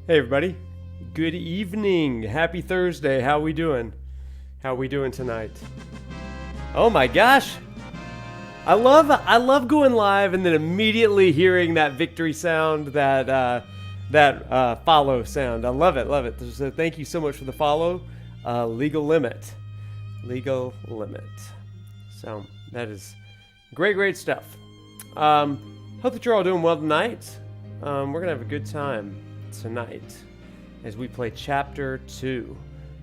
Hey everybody, good evening, happy Thursday, how we doing? How we doing tonight? Oh my gosh, I love going live and then immediately hearing that victory sound, that follow sound. I love it. So thank you so much for the follow. Legal limit. So that is great stuff. Hope that you're all doing well tonight. We're gonna have a good time tonight as we play chapter 2.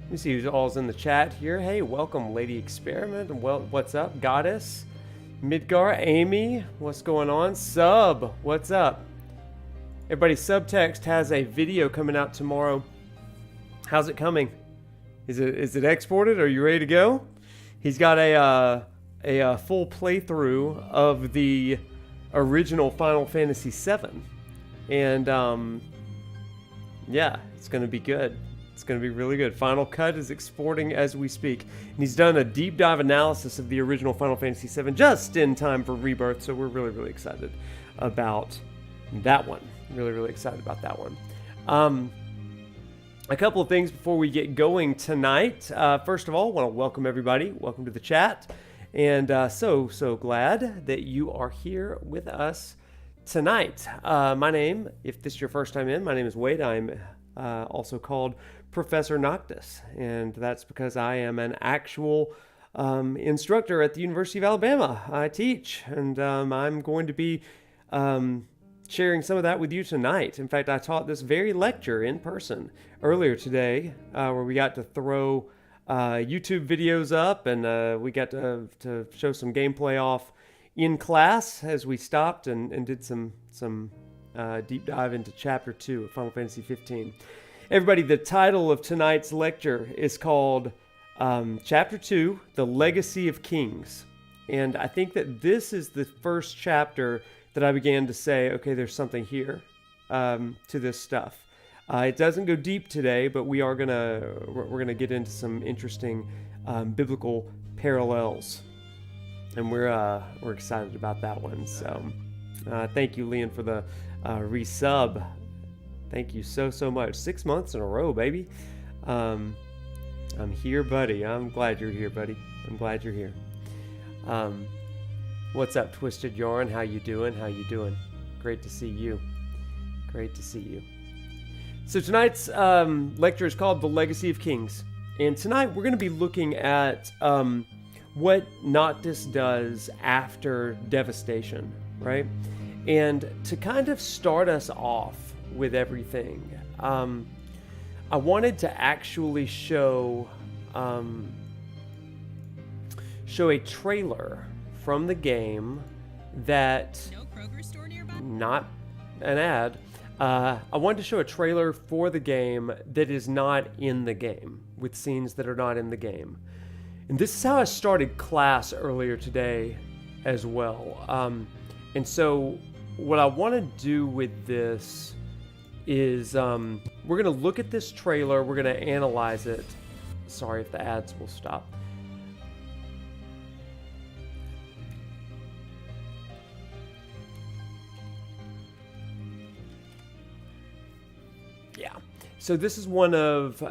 Let me see who's all's in the chat here. Hey, welcome, Lady Experiment. Well, what's up, Goddess? Midgar, Amy, what's going on? Sub, what's up? Everybody, Subtext has a video coming out tomorrow. How's it coming? Is it exported? Are you ready to go? He's got a full playthrough of the original Final Fantasy VII, and yeah, it's gonna be good. It's gonna be really good. Final Cut is exporting as we speak, and he's done a deep dive analysis of the original Final Fantasy VII just in time for Rebirth. So we're really excited about that one. Really excited about that one. A couple of things before we get going tonight. First of all, I want to welcome everybody. Welcome to the chat, and so glad that you are here with us tonight. My name, if this is your first time in, my name is Wade. I'm also called ProfNoctis, and that's because I am an actual instructor at the University of Alabama. I teach, and I'm going to be sharing some of that with you tonight. In fact, I taught this very lecture in person earlier today, where we got to throw YouTube videos up, and we got to show some gameplay off in class as we stopped and did some deep dive into chapter 2 of Final Fantasy 15. Everybody, the title of tonight's lecture is called Chapter 2, The Legacy of Kings. And I think that this is the first chapter that I began to say, okay, there's something here to this stuff. It doesn't go deep today, but we're gonna get into some interesting biblical parallels, and we're excited about that one. So thank you, Leon, for the resub. Thank you so much. 6 months in a row, baby. I'm here, buddy. I'm glad you're here, buddy. I'm glad you're here. What's up, Twisted Yarn? How you doing? Great to see you. So tonight's lecture is called The Legacy of Kings. And tonight we're going to be looking at what Noctis does after devastation, right? And to kind of start us off with everything, I wanted to actually show a trailer from the game that, not an ad, I wanted to show a trailer for the game that is not in the game, with scenes that are not in the game. And this is how I started class earlier today as well. And so what I want to do with this is we're going to look at this trailer, we're going to analyze it. Sorry if the ads will stop. Yeah. So this is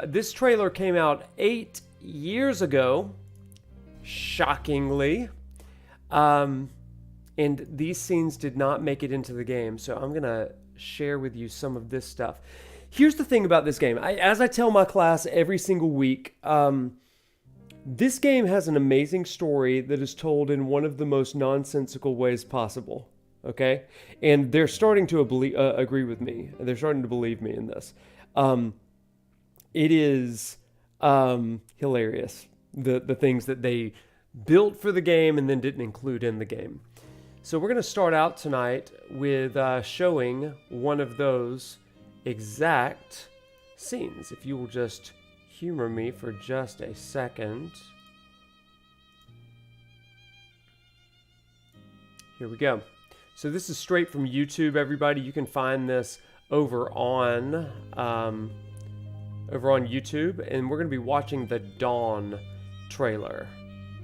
this trailer came out 8 years ago, shockingly. And these scenes did not make it into the game, so I'm going to share with you some of this stuff. Here's the thing about this game. As I tell my class every single week, this game has an amazing story that is told in one of the most nonsensical ways possible, okay? And they're starting to agree with me. They're starting to believe me in this. It is hilarious, the things that they built for the game and then didn't include in the game. So we're going to start out tonight with showing one of those exact scenes. If you will just humor me for just a second. Here we go. So this is straight from YouTube, everybody. You can find this over on YouTube, and we're going to be watching the Dawn trailer.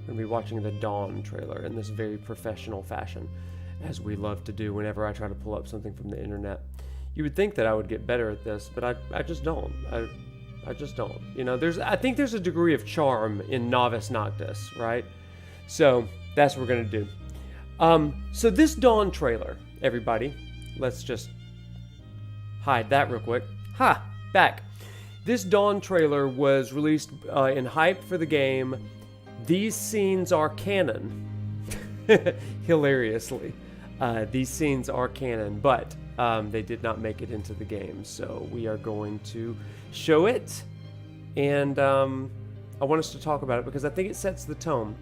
We're going to be watching the Dawn trailer in this very professional fashion, as we love to do whenever I try to pull up something from the internet. You would think that I would get better at this, but I just don't. I just don't. You know, I think there's a degree of charm in Novice Noctis, right? So that's what we're gonna do. So this Dawn trailer, everybody, let's just hide that real quick. Ha! Back. This Dawn trailer was released in hype for the game. These scenes are canon. Hilariously. These scenes are canon, but they did not make it into the game. So we are going to show it. And I want us to talk about it because I think it sets the tone.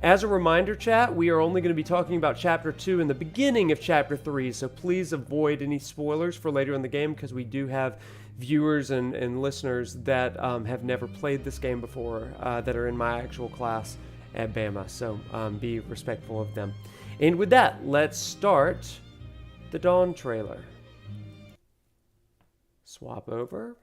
As a reminder, chat, we are only going to be talking about Chapter 2 and the beginning of Chapter 3, so please avoid any spoilers for later in the game because we do have viewers and listeners that have never played this game before that are in my actual class at Bama, so be respectful of them. And with that, let's start the Dawn trailer. Swap over.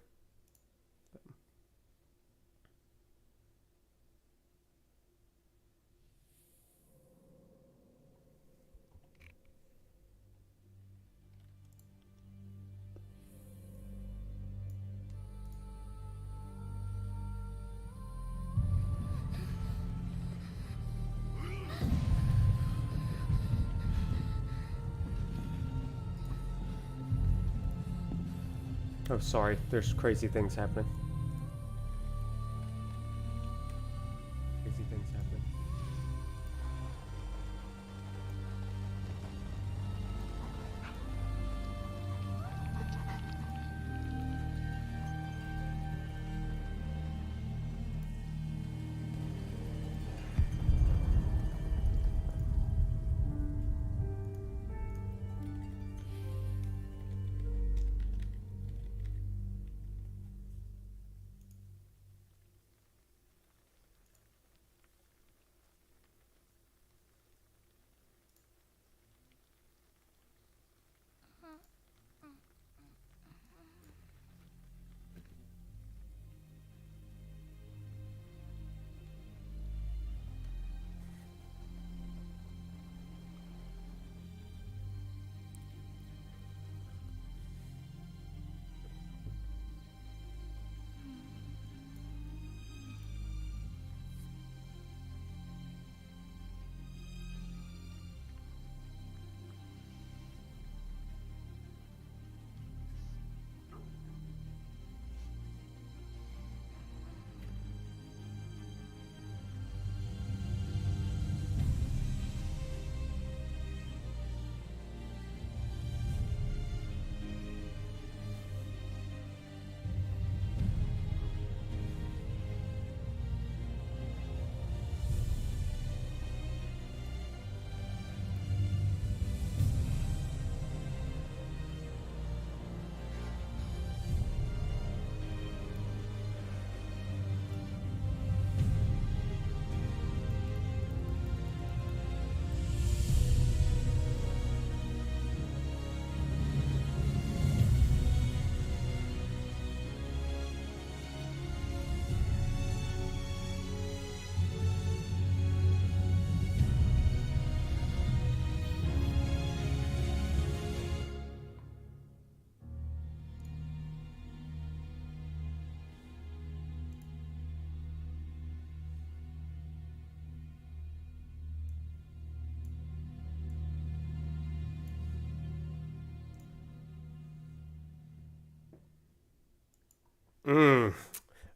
Oh, sorry. There's crazy things happening. Crazy things happening.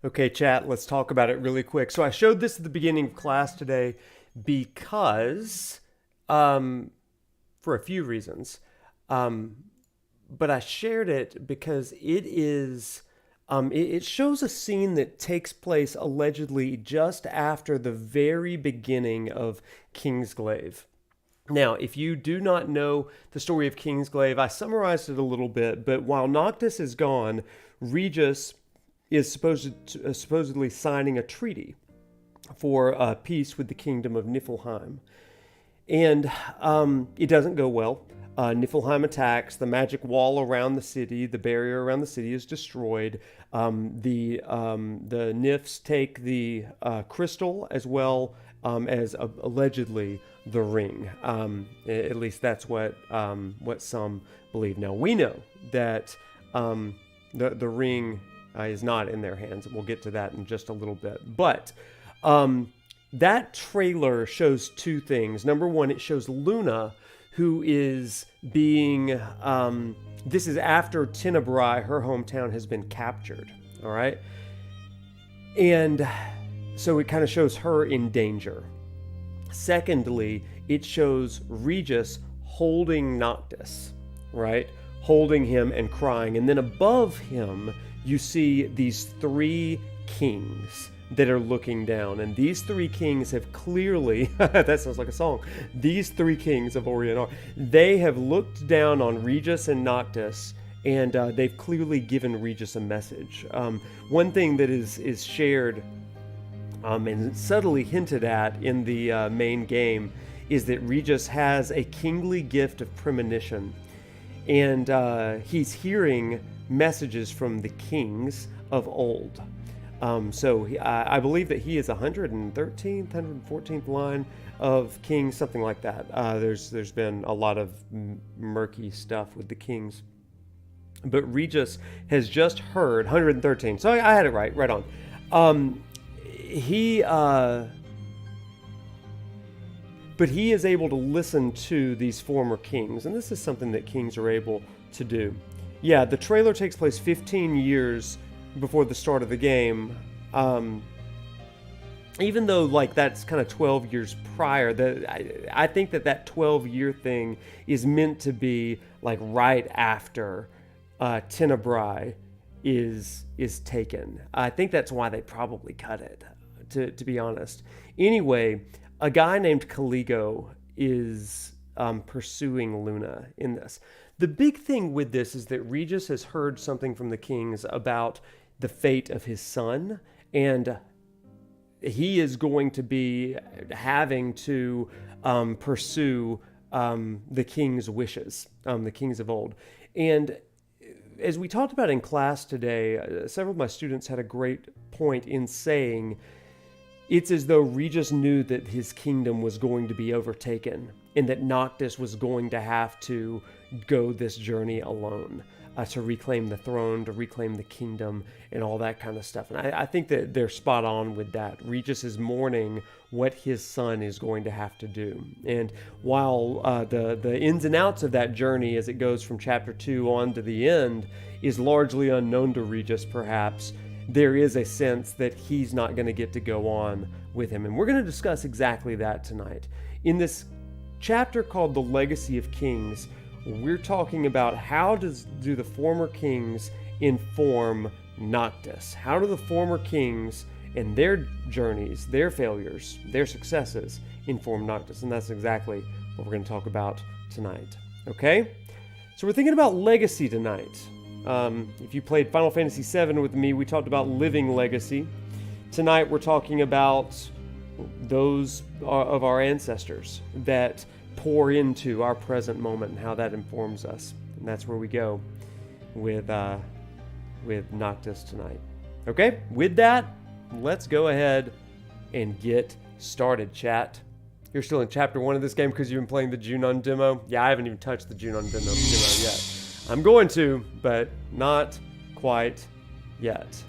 Okay, chat, let's talk about it really quick. So I showed this at the beginning of class today because, for a few reasons, but I shared it because it shows a scene that takes place allegedly just after the very beginning of Kingsglaive. Now, if you do not know the story of Kingsglaive, I summarized it a little bit, but while Noctis is gone, Regis is supposedly signing a treaty for peace with the kingdom of Niflheim. And it doesn't go well. Niflheim attacks. The magic wall around the city, the barrier around the city, is destroyed. The Nifs take the crystal as well as allegedly the ring. At least that's what some believe. Now we know that the ring is not in their hands, and we'll get to that in just a little bit. But that trailer shows two things. Number one, it shows Luna, who is being, this is after Tenebrae, her hometown, has been captured, all right? And so it kind of shows her in danger. Secondly, it shows Regis holding Noctis, right? Holding him and crying. And then above him, you see these three kings that are looking down. And these three kings have clearly, that sounds like a song, these three kings of Orient, they have looked down on Regis and Noctis, and they've clearly given Regis a message. One thing that is shared and subtly hinted at in the main game is that Regis has a kingly gift of premonition, and he's hearing messages from the kings of old. So I believe that he is 113th, 114th line of kings, something like that. There's been a lot of murky stuff with the kings. But Regis has just heard 113. So I had it right on. But he is able to listen to these former kings, and this is something that kings are able to do. Yeah, the trailer takes place 15 years before the start of the game. Even though like that's kind of 12 years prior, I think that 12-year thing is meant to be like right after Tenebrae is taken. I think that's why they probably cut it, to be honest. Anyway, a guy named Caligo is pursuing Luna in this. The big thing with this is that Regis has heard something from the kings about the fate of his son, and he is going to be having to pursue the king's wishes, the kings of old. And as we talked about in class today, several of my students had a great point in saying it's as though Regis knew that his kingdom was going to be overtaken and that Noctis was going to have to go this journey alone to reclaim the throne, to reclaim the kingdom, and all that kind of stuff. And I think that they're spot on with that. Regis is mourning what his son is going to have to do. And while the ins and outs of that journey as it goes from chapter 2 on to the end is largely unknown to Regis, perhaps, there is a sense that he's not going to get to go on with him. And we're going to discuss exactly that tonight. In this chapter called The Legacy of Kings, we're talking about how do the former kings inform Noctis? How do the former kings and their journeys, their failures, their successes inform Noctis? And that's exactly what we're going to talk about tonight. Okay? So we're thinking about legacy tonight. If you played Final Fantasy VII with me, we talked about living legacy. Tonight we're talking about those of our ancestors that pour into our present moment and how that informs us. And that's where we go with Noctis tonight. Okay, with that, let's go ahead and get started, chat. You're still in chapter 1 of this game because you've been playing the Junon demo? Yeah, I haven't even touched the Junon demo yet. I'm going to, but not quite yet.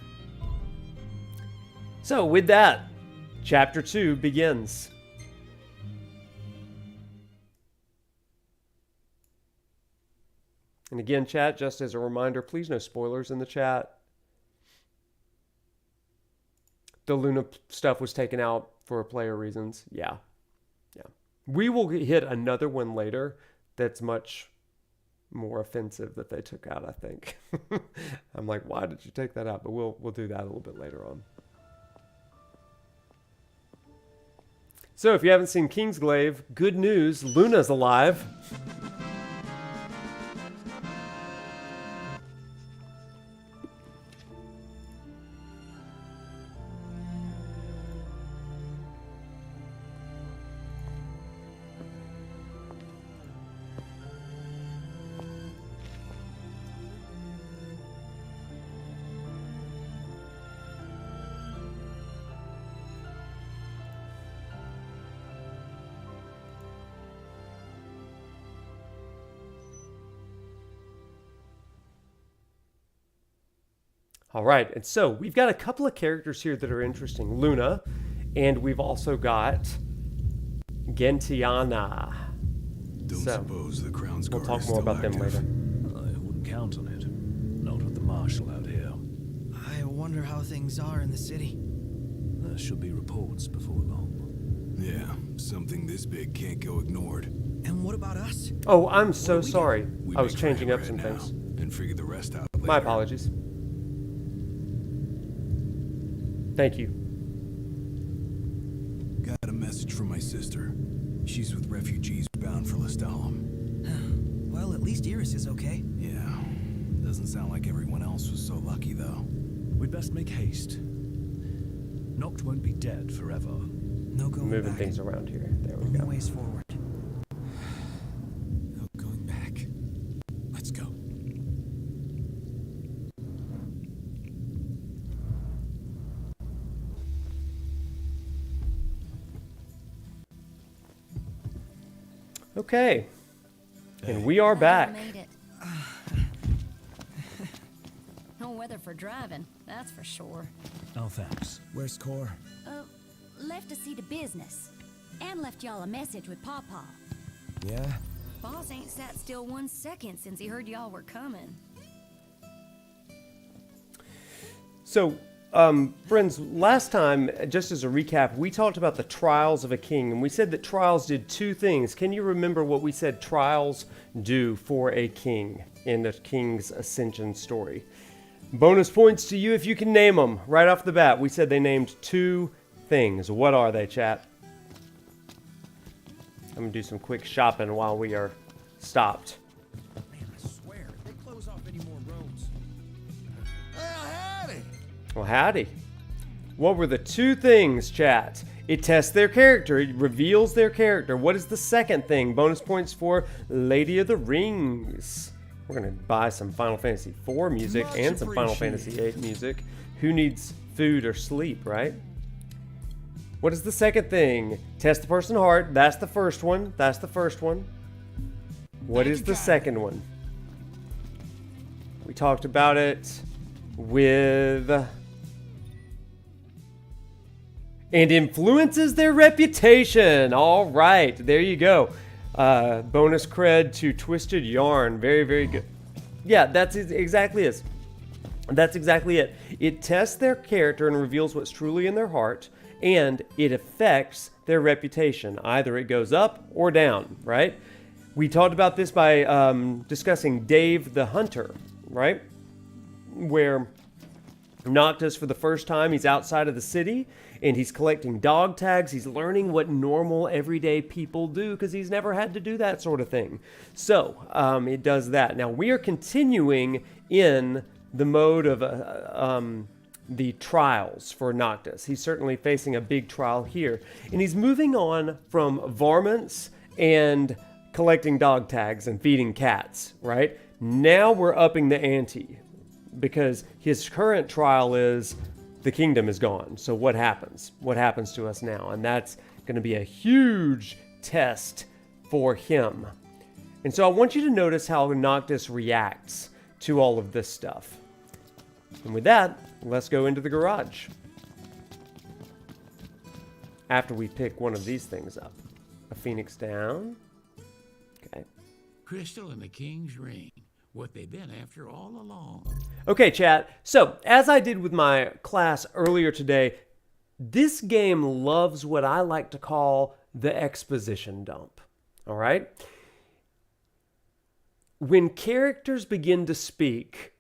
So with that, chapter 2 begins. And again, chat, just as a reminder, please no spoilers in the chat. The Luna stuff was taken out for player reasons. Yeah. We will hit another one later that's much more offensive that they took out, I think. I'm like, why did you take that out? But we'll do that a little bit later on. So if you haven't seen Kingsglaive, good news, Luna's alive. All right, and so we've got a couple of characters here that are interesting. Luna, and we've also got Gentiana. Don't suppose the Crown's we'll Guard talk is more still about them active? later. I wouldn't count on it. Not with the Marshal out here. I wonder how things are in the city. There should be reports before long. Yeah, something this big can't go ignored. And what about us? Oh, I'm so sorry. We I was make changing plan up some right now things. and figure the rest out later. My apologies. Thank you. Got a message from my sister. She's with refugees bound for Lestalem. Well, at least Iris is okay. Yeah, doesn't sound like everyone else was so lucky though. We'd best make haste. Noct won't be dead forever. No going Moving back. things around here. There we Only go. ways forward. No going back. Let's go. Okay. And we are back. Made it. No weather for driving, that's for sure. Oh, thanks. Where's Core? Left to see to business. And left y'all a message with Pawpaw. Yeah? Boss ain't sat still 1 second since he heard y'all were coming. So, friends, last time, just as a recap, we talked about the trials of a king, and we said that trials did two things. Can you remember what we said trials do for a king in the king's ascension story? Bonus points to you if you can name them. Right off the bat, we said they named two things. What are they, chat? I'm going to do some quick shopping while we are stopped. Man, I swear, if they close off any more roads. Well, howdy. What were the two things, chat? It tests their character. It reveals their character. What is the second thing? Bonus points for Lady of the Rings. We're going to buy some Final Fantasy IV music and some Final Fantasy VIII music. Who needs food or sleep, right? What is the second thing? Test the person's heart. That's the first one. That's the first one. What is the second one? We talked about it with... And influences their reputation. All right, there you go. Bonus cred to Twisted Yarn. Very, very good. Yeah, that's exactly it. That's exactly it. It tests their character and reveals what's truly in their heart, and it affects their reputation. Either it goes up or down, right? We talked about this by discussing Dave the Hunter, right? Where Noctis, for the first time, he's outside of the city, and he's collecting dog tags. He's learning what normal, everyday people do because he's never had to do that sort of thing. So, it does that. Now, we are continuing in the mode of the trials for Noctis. He's certainly facing a big trial here. And he's moving on from varmints and collecting dog tags and feeding cats, right? Now we're upping the ante because his current trial is the kingdom is gone. So what happens? What happens to us now? And that's going to be a huge test for him. And so I want you to notice how Noctis reacts to all of this stuff. And with that, let's go into the garage. After we pick one of these things up. A phoenix down. Okay. Crystal and the King's Ring. What they've been after all along. Okay, chat. So, as I did with my class earlier today, this game loves what I like to call the exposition dump. All right? When characters begin to speak,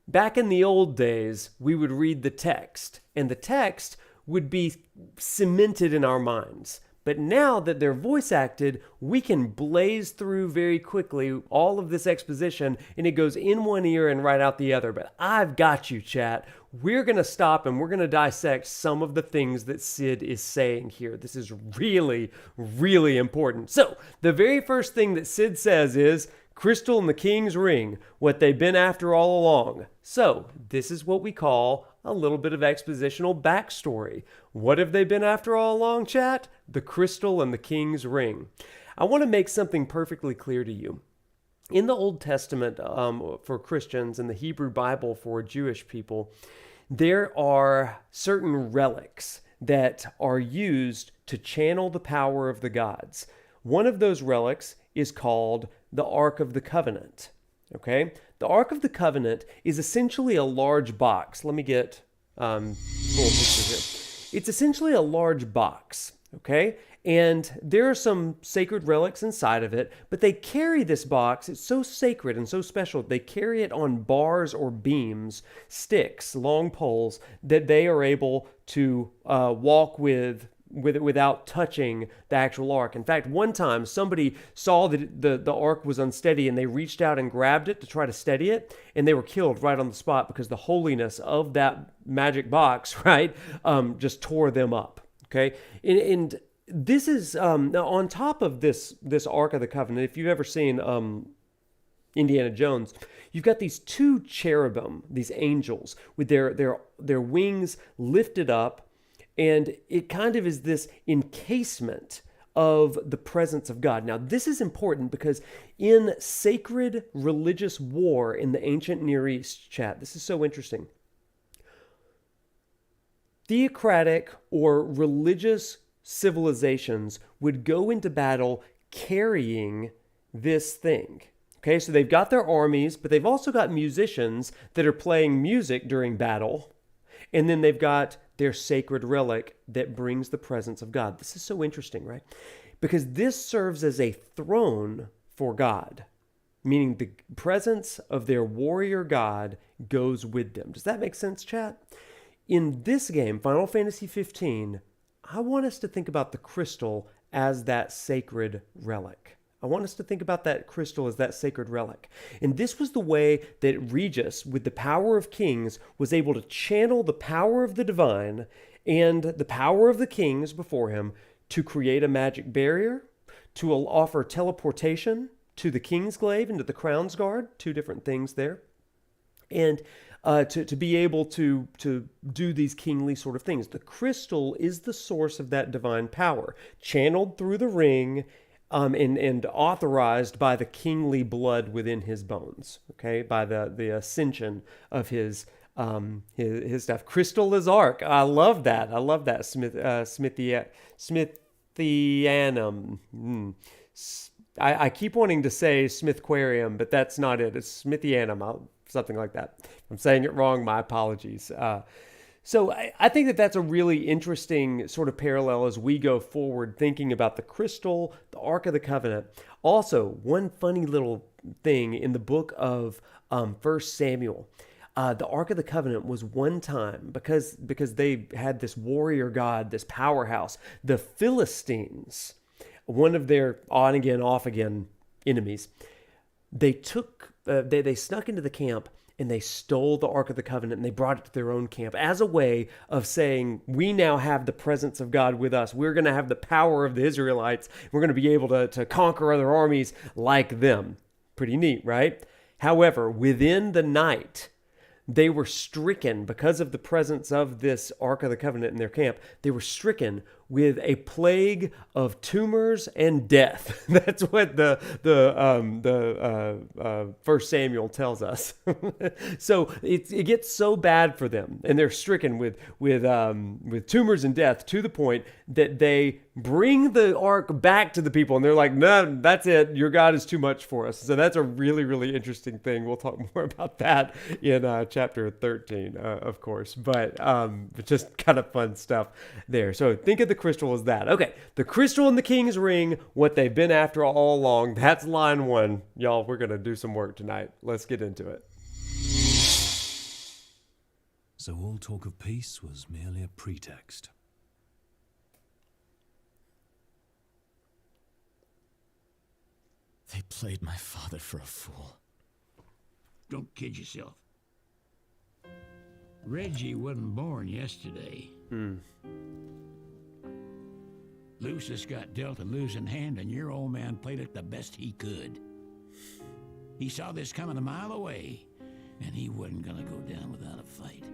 back in the old days, we would read the text, and the text would be cemented in our minds. But now that they're voice acted, we can blaze through very quickly all of this exposition, and it goes in one ear and right out the other. But I've got you, chat. We're going to stop and we're going to dissect some of the things that Sid is saying here. This is really, really important. So, the very first thing that Sid says is, Crystal and the King's Ring, what they've been after all along. So, this is what we call a little bit of expositional backstory. What have they been after all along, chat? The crystal and the King's Ring. I want to make something perfectly clear to you. In the Old Testament for Christians and the Hebrew Bible for Jewish people, there are certain relics that are used to channel the power of the gods. One of those relics is called the Ark of the Covenant. Okay? The Ark of the Covenant is essentially a large box. Let me get full picture here. It's essentially a large box. Okay? And there are some sacred relics inside of it, but they carry this box. It's so sacred and so special. They carry it on bars or beams, sticks, long poles that they are able to walk with it without touching the actual ark. In fact, one time somebody saw that the ark was unsteady and they reached out and grabbed it to try to steady it, and they were killed right on the spot because the holiness of that magic box, right, just tore them up. Okay, and this is on top of this Ark of the Covenant. If you've ever seen Indiana Jones, you've got these two cherubim, these angels, with their wings lifted up, and it kind of is this encasement of the presence of God. Now, this is important because in sacred religious war in the ancient Near East, chat, this is so interesting. Theocratic or religious civilizations would go into battle carrying this thing. Okay, so they've got their armies, but they've also got musicians that are playing music during battle. And then they've got their sacred relic that brings the presence of God. This is so interesting, right? Because this serves as a throne for God, meaning the presence of their warrior God goes with them. Does that make sense, chat? In this game, Final Fantasy 15, I want us to think about the crystal as that sacred relic. I want us to think about that crystal as that sacred relic. And this was the way that Regis, with the power of kings, was able to channel the power of the divine and the power of the kings before him to create a magic barrier, to offer teleportation to the king's glaive and to the crown's guard, two different things there, and to be able to do these kingly sort of things. The crystal is the source of that divine power, channeled through the ring and authorized by the kingly blood within his bones, okay, by the ascension of his stuff. Crystal is ark. I love that. Smithianum. I keep wanting to say Smithquarium, but that's not it. It's Smithianum. Something like that. If I'm saying it wrong, my apologies. So I think that that's a really interesting sort of parallel as we go forward thinking about the crystal, the Ark of the Covenant. Also, one funny little thing in the book of 1 Samuel, the Ark of the Covenant was one time, because they had this warrior god, this powerhouse, the Philistines, one of their on-again, off-again enemies, they snuck into the camp and they stole the Ark of the Covenant and they brought it to their own camp as a way of saying, we now have the presence of God with us. We're going to have the power of the Israelites. We're going to be able to conquer other armies like them. Pretty neat, right? However, within the night, they were stricken because of the presence of this Ark of the Covenant in their camp. They were stricken with a plague of tumors and death. That's what the 1 Samuel tells us. So it gets so bad for them, and they're stricken with tumors and death to the point that they bring the ark back to the people, and they're like, no, that's it. Your God is too much for us. So that's a really, really interesting thing. We'll talk more about that in chapter 13, of course, but just kind of fun stuff there. So think of the crystal as that. Okay, the crystal in the king's ring, what they've been after all along. That's line one. Y'all, we're going to do some work tonight. Let's get into it. So all talk of peace was merely a pretext. They played my father for a fool. Don't kid yourself. Reggie wasn't born yesterday. Lucius got dealt a losing hand, and your old man played it the best he could. He saw this coming a mile away, and he wasn't gonna go down without a fight.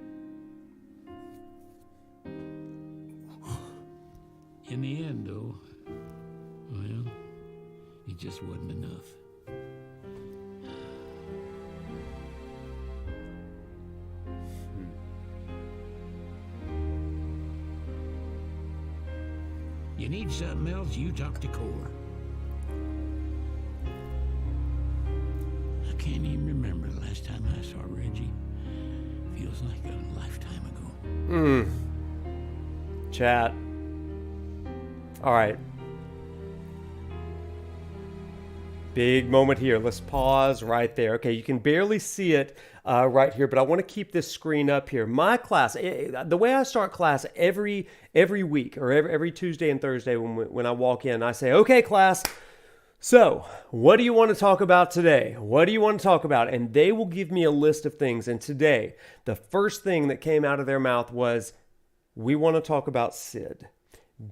In the end, though, well, it just wasn't enough. need something else, you talk to Cora. I can't even remember the last time I saw Reggie. Feels like a lifetime ago. Chat. All right. Big moment here. Let's pause right there. Okay, you can barely see it right here, but I want to keep this screen up here. My class, the way I start class every week or every Tuesday and Thursday when I walk in, I say, okay, class, so what do you want to talk about today? What do you want to talk about? And they will give me a list of things. And today, the first thing that came out of their mouth was, we want to talk about Sid.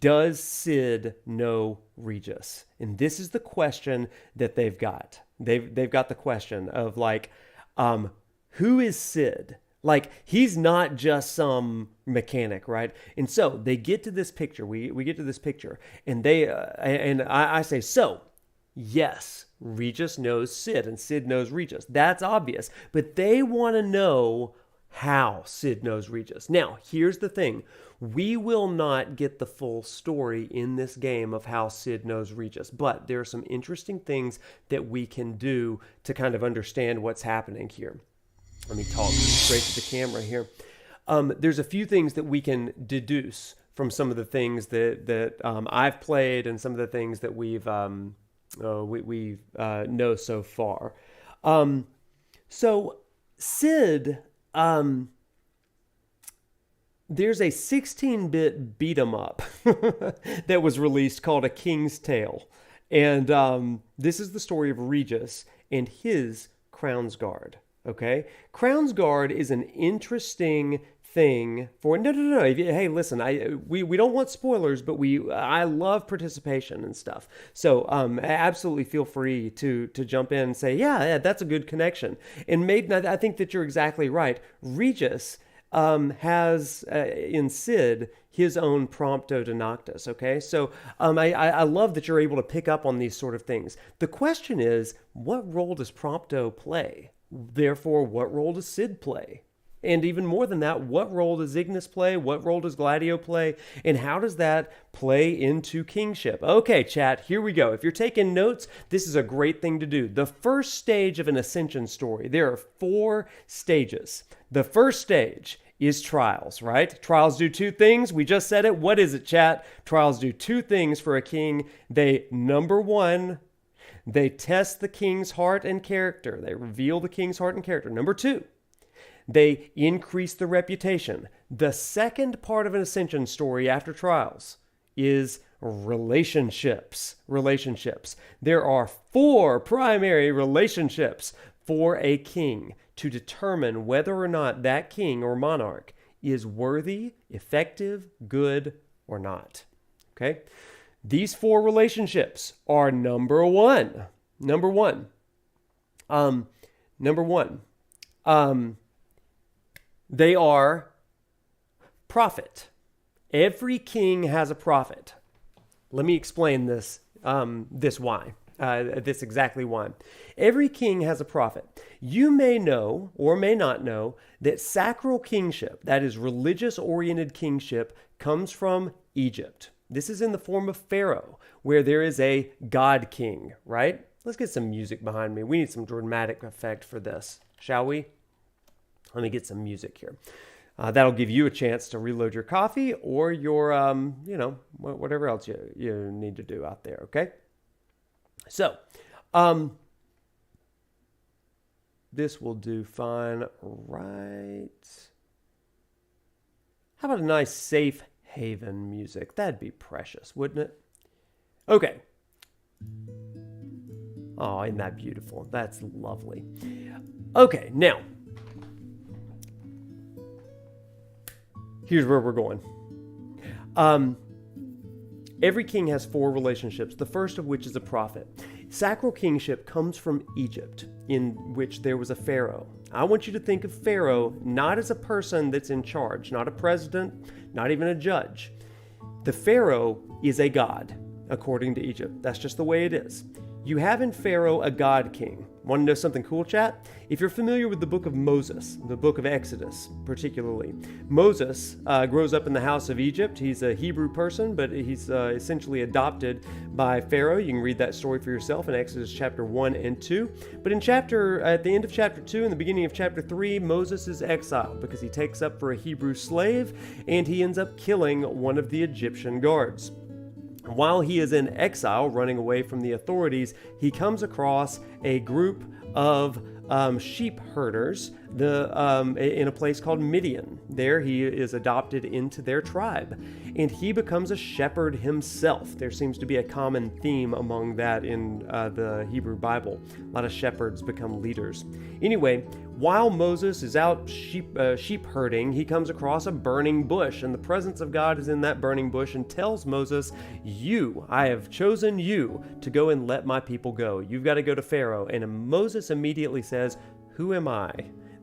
Does Sid know Regis? And this is the question that they've got. They've got the question of like, who is Sid? Like, he's not just some mechanic, right? And so they get to this picture. We get to this picture, and I say, so yes, Regis knows Sid, and Sid knows Regis. That's obvious, but they want to know how Sid knows Regis. Now, here's the thing. We will not get the full story in this game of how Sid knows Regis, but there are some interesting things that we can do to kind of understand what's happening here. Let me talk straight to the camera here. There's a few things that we can deduce from some of the things that I've played and some of the things that we've know so far. So Sid... there's a 16-bit beat 'em up that was released called A King's Tale. And this is the story of Regis and his Crownsguard. Okay? Crownsguard is an interesting thing for... No. Hey, listen, we don't want spoilers, but I love participation and stuff. So absolutely feel free to jump in and say, yeah, that's a good connection. And I think that you're exactly right. Regis has in Sid his own ProfNoctis. Okay, so I love that you're able to pick up on these sort of things. The question is, what role does Prompto play? Therefore, what role does Sid play? And even more than that, what role does Ignis play? What role does Gladio play? And how does that play into kingship? Okay, chat, here we go. If you're taking notes, this is a great thing to do. The first stage of an Ascension story, there are 4 stages. The first stage is trials, right? Trials do 2 things. We just said it. What is it, chat? Trials do 2 things for a king. Number 1, they test the king's heart and character. They reveal the king's heart and character. Number 2, they increase the reputation. The second part of an Ascension story after trials is relationships. There are 4 primary relationships for a king to determine whether or not that king or monarch is worthy, effective, good, or not. Okay? These 4 relationships are number one. They are prophet. Every king has a prophet. Let me explain this exactly why. Every king has a prophet. You may know or may not know that sacral kingship, that is religious-oriented kingship, comes from Egypt. This is in the form of Pharaoh, where there is a god king, right? Let's get some music behind me. We need some dramatic effect for this, shall we? Let me get some music here. That'll give you a chance to reload your coffee or your, whatever else you need to do out there, okay? So, this will do fine, right? How about a nice safe haven music? That'd be precious, wouldn't it? Okay. Oh, isn't that beautiful? That's lovely. Okay, now, here's where we're going. Every king has 4 relationships, the first of which is a prophet. Sacral kingship comes from Egypt, in which there was a pharaoh. I want you to think of Pharaoh not as a person that's in charge, not a president, not even a judge. The pharaoh is a god, according to Egypt. That's just the way it is. You have in Pharaoh a God king. Want to know something cool, chat? If you're familiar with the book of Moses, the book of Exodus particularly, Moses grows up in the house of Egypt. He's a Hebrew person, but he's essentially adopted by Pharaoh. You can read that story for yourself in Exodus chapter 1 and 2. But at the end of chapter 2 and the beginning of chapter 3, Moses is exiled because he takes up for a Hebrew slave and he ends up killing one of the Egyptian guards. While he is in exile, running away from the authorities, he comes across a group of sheep herders in a place called Midian. There he is adopted into their tribe, and he becomes a shepherd himself. There seems to be a common theme among that in the Hebrew Bible. A lot of shepherds become leaders. Anyway, while Moses is out sheep herding, he comes across a burning bush, and the presence of God is in that burning bush and tells Moses, I have chosen you to go and let my people go. You've got to go to Pharaoh. And Moses immediately says, who am I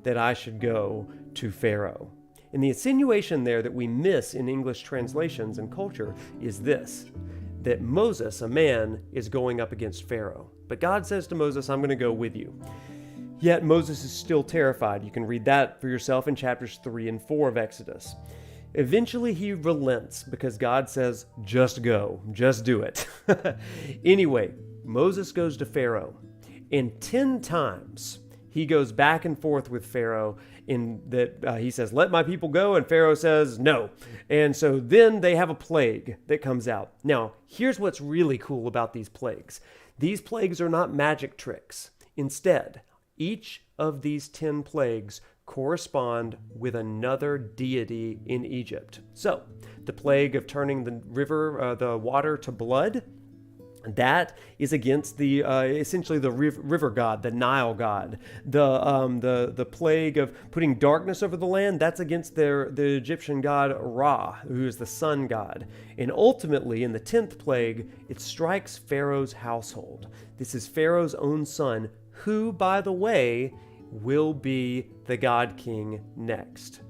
that I should go to Pharaoh? And the insinuation there that we miss in English translations and culture is this, that Moses, a man, is going up against Pharaoh. But God says to Moses, I'm going to go with you. Yet Moses is still terrified. You can read that for yourself in chapters 3 and 4 of Exodus. Eventually he relents because God says, just go, just do it. Anyway, Moses goes to Pharaoh, and 10 times he goes back and forth with Pharaoh in that he says, let my people go, and Pharaoh says no. And so then they have a plague that comes out. Now, here's what's really cool about these plagues. These plagues are not magic tricks. Instead, each of these 10 plagues correspond with another deity in Egypt. So, the plague of turning the water to blood, that is against the essentially the river god, the Nile god. The plague of putting darkness over the land, that's against the Egyptian god Ra, who is the sun god. And ultimately, in the 10th plague, it strikes Pharaoh's household. This is Pharaoh's own son, who, by the way, will be the God King next.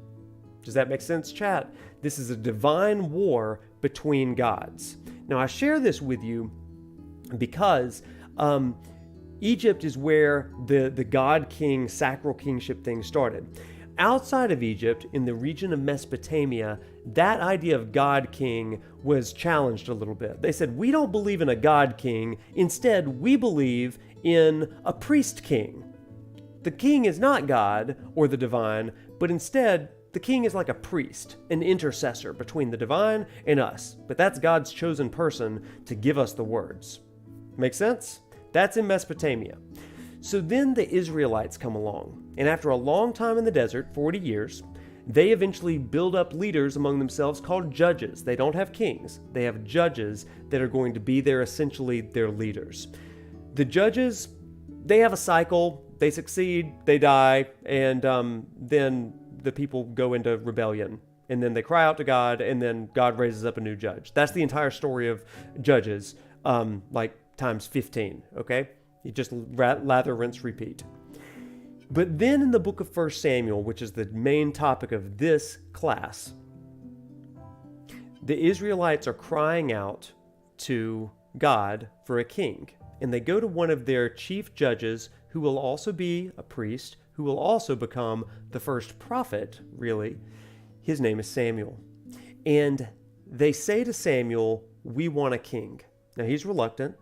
Does that make sense, chat? This is a divine war between gods. Now, I share this with you because Egypt is where the God King, sacral kingship thing started. Outside of Egypt, in the region of Mesopotamia, that idea of God King was challenged a little bit. They said, we don't believe in a God King. Instead, we believe in a priest king. The king is not God or the divine, but instead, the king is like a priest, an intercessor between the divine and us. But that's God's chosen person to give us the words. Make sense? That's in Mesopotamia. So then the Israelites come along, and after a long time in the desert, 40 years, they eventually build up leaders among themselves called judges. They don't have kings. They have judges that are going to be essentially their leaders. The judges, they have a cycle. They succeed, they die, and then the people go into rebellion. And then they cry out to God, and then God raises up a new judge. That's the entire story of Judges, times 15, okay? You just lather, rinse, repeat. But then in the book of 1 Samuel, which is the main topic of this class, the Israelites are crying out to God for a king. And they go to one of their chief judges, who will also be a priest, who will also become the first prophet, really. His name is Samuel. And they say to Samuel, we want a king. Now, he's reluctant,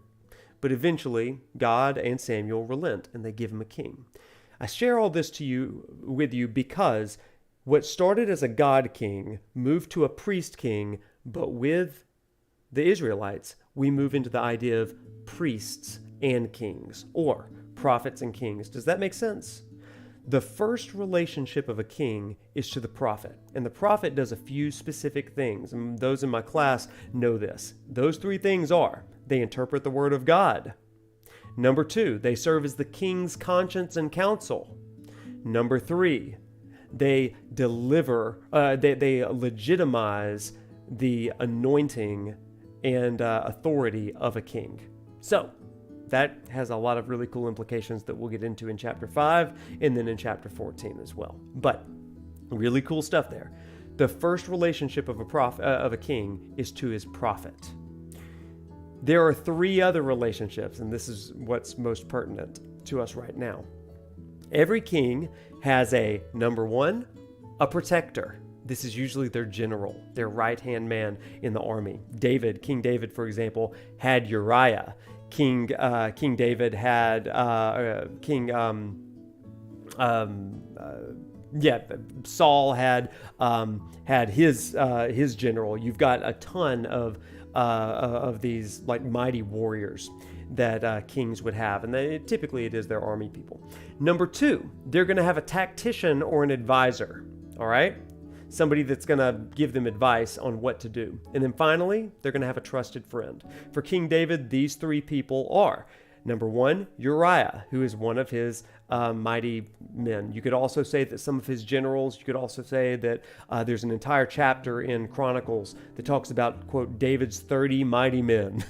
but eventually God and Samuel relent, and they give him a king. I share all this with you because what started as a God king moved to a priest king, but with the Israelites, we move into the idea of priests and kings, or prophets and kings. Does that make sense? The first relationship of a king is to the prophet, and the prophet does a few specific things, and those in my class know this. Those 3 things are, they interpret the word of God. Number 2, they serve as the king's conscience and counsel. Number 3, they they legitimize the anointing and authority of a king. So, that has a lot of really cool implications that we'll get into in chapter 5 and then in chapter 14 as well. But really cool stuff there. The first relationship of a king is to his prophet. There are three other relationships, and this is what's most pertinent to us right now. Every king has a, number one, a protector. This is usually their general, their right-hand man in the army. King David, for example, had Uriah. King David had Saul had his general. You've got a ton of these like mighty warriors that kings would have, and typically it is their army people. Number two, they're going to have a tactician or an advisor. All right. Somebody that's going to give them advice on what to do. And then finally, they're going to have a trusted friend. For King David, these three people are, number one, Uriah, who is one of his mighty men. You could also say that some of his generals, you could also say that there's an entire chapter in Chronicles that talks about, quote, David's 30 mighty men.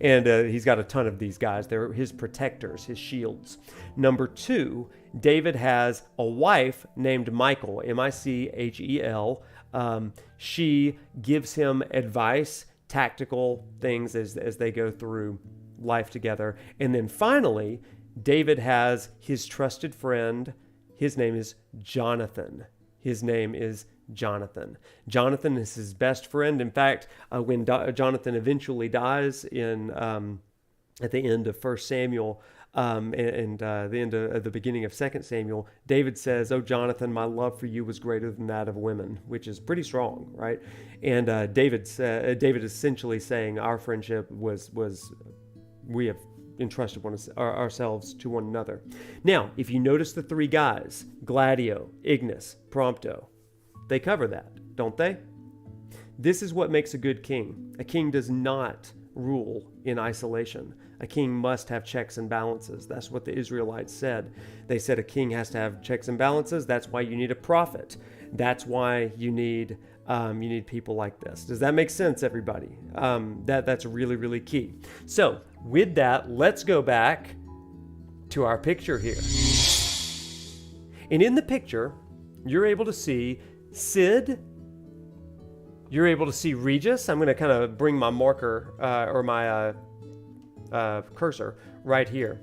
And he's got a ton of these guys. They're his protectors, his shields. Number two, David has a wife named Michal, Michel. She gives him advice, tactical things as they go through life together. And then finally, David has his trusted friend. His name is Jonathan. Jonathan is his best friend. In fact, when Jonathan eventually dies at the end of 1 Samuel, and the end of the beginning of 2 Samuel, David says, "Oh, Jonathan, my love for you was greater than that of women," which is pretty strong, right? And David essentially saying our friendship was we have entrusted ourselves to one another. Now, if you notice the three guys, Gladio, Ignis, Prompto, they cover that, don't they? This is what makes a good king. A king does not rule in isolation. A king must have checks and balances. That's what the Israelites said. They said a king has to have checks and balances. That's why you need a prophet. That's why you need people like this. Does that make sense, everybody? That's really, really key. So with that, let's go back to our picture here. And in the picture, you're able to see Sid. You're able to see Regis. I'm going to kind of bring my marker or my cursor right here.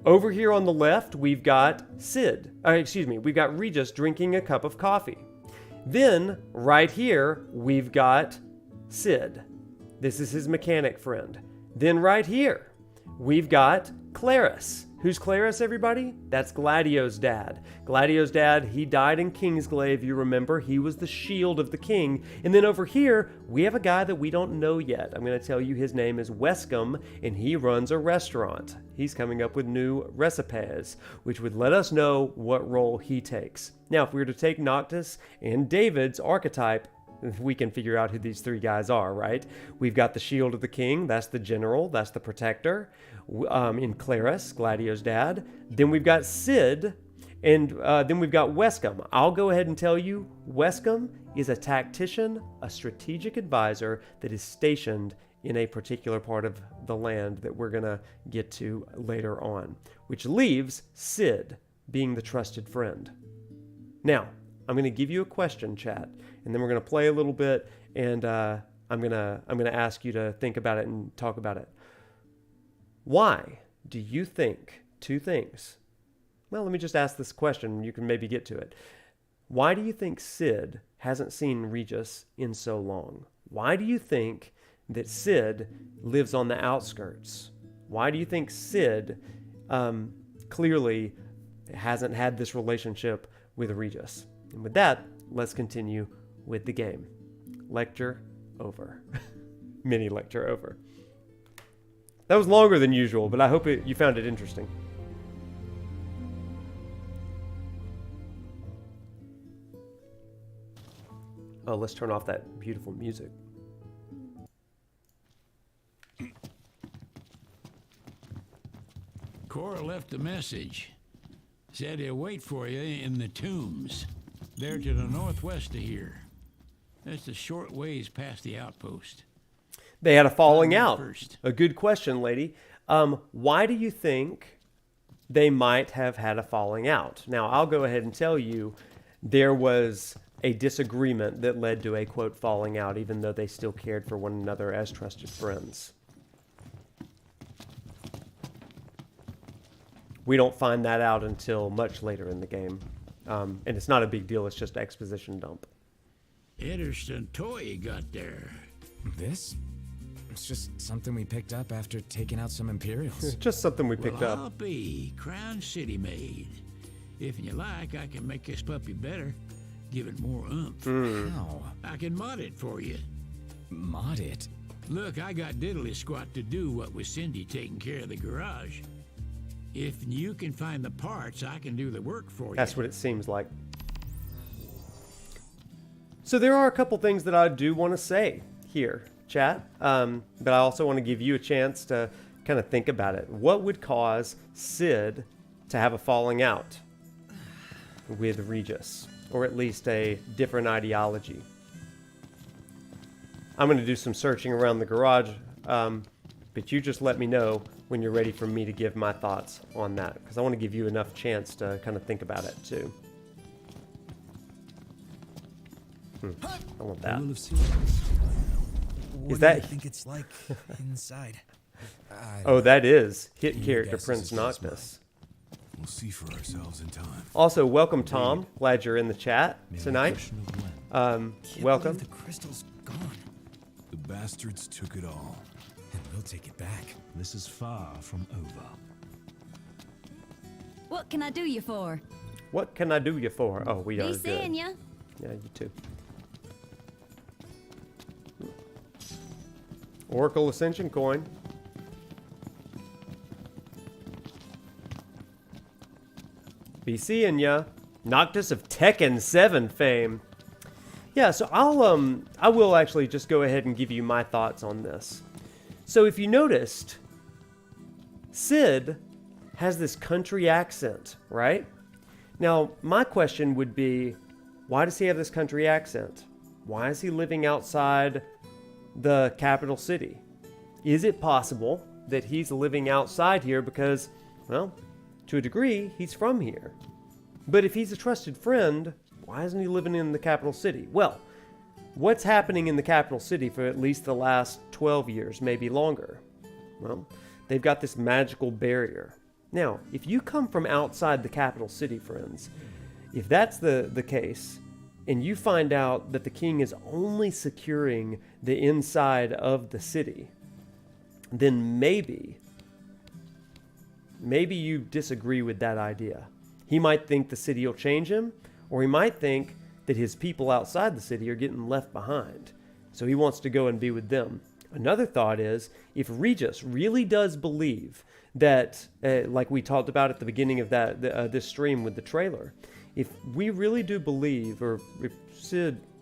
Over here on the left, we've got we've got Regis drinking a cup of coffee. Then right here, we've got Sid. This is his mechanic friend. Then right here, we've got Claris. Who's Claris, everybody? That's Gladio's dad. Gladio's dad, he died in Kingsglaive, you remember. He was the shield of the king. And then over here, we have a guy that we don't know yet. I'm going to tell you his name is Wescombe, and he runs a restaurant. He's coming up with new recipes, which would let us know what role he takes. Now, if we were to take Noctis and David's archetype, we can figure out who these three guys are, right? We've got the shield of the king. That's the general. That's the protector. In Claris, Gladio's dad. Then we've got Sid, and then we've got Wescombe. I'll go ahead and tell you, Wescombe is a tactician, a strategic advisor that is stationed in a particular part of the land that we're going to get to later on, which leaves Sid being the trusted friend. Now, I'm going to give you a question, chat, and then we're going to play a little bit, and I'm going to ask you to think about it and talk about it. Why do you think two things? Well, let me just ask this question, and you can maybe get to it. Why do you think Sid hasn't seen Regis in so long? Why do you think that Sid lives on the outskirts? Why do you think Sid clearly hasn't had this relationship with Regis? And with that, let's continue with the game. Lecture over. Mini lecture over. That was longer than usual, but I hope you found it interesting. Oh, let's turn off that beautiful music. Cora left a message. Said he'll wait for you in the tombs. They're to the northwest of here. That's a short ways past the outpost. They had a falling out. First. A good question, lady. Why do you think they might have had a falling out? Now, I'll go ahead and tell you there was a disagreement that led to a, quote, falling out, even though they still cared for one another as trusted friends. we don't find that out until much later in the game. And it's not a big deal. It's just exposition dump. Interesting toy you got there. This? It's just something we picked up after taking out some Imperials. Just something we picked Well, up. I'll be Crown City made. If you like, I can make this puppy better. Give it more oomph. How? I can mod it for you. Mod it? Look, I got diddly squat to do what with Cindy taking care of the garage. If you can find the parts, I can do the work for you. That's what it seems like. So there are a couple things that I do want to say here, chat. But I also want to give you a chance to kind of think about it. What would cause Sid to have a falling out with Regis? Or at least a different ideology? I'm going to do some searching around the garage, but you just let me know when you're ready for me to give my thoughts on that, because I want to give you enough chance to kind of think about it too. I want that. You will have seen what Is do you that- think it's like inside? Oh, that is hit Your character guess is Prince as good as mine. Noctis. We'll see for ourselves in time. Also, welcome Tom. Glad you're in the chat tonight. Question of when. Can't Welcome. believe the crystal's gone. The bastards took it all. And we'll take it back. This is far from over. What can I do you for? What can I do you for? Oh, we are Be good. seeing ya. Yeah, you too. Oracle Ascension coin. Be seeing ya. Noctis of Tekken 7 fame. Yeah, so I will actually just go ahead and give you my thoughts on this. So if you noticed, Sid has this country accent, right? Now, my question would be, why does he have this country accent? Why is he living outside the capital city? Is it possible that he's living outside here because, well, to a degree, he's from here? But if he's a trusted friend, why isn't he living in the capital city? Well, what's happening in the capital city for at least the last 12 years, maybe longer? Well, they've got this magical barrier. Now, if you come from outside the capital city, friends, if that's the case, and you find out that the king is only securing the inside of the city, then maybe you disagree with that idea. He might think the city will change him, or he might think that his people outside the city are getting left behind. So he wants to go and be with them. Another thought is, if Regis really does believe that, like we talked about at the beginning of this stream with the trailer, if we really do believe, or if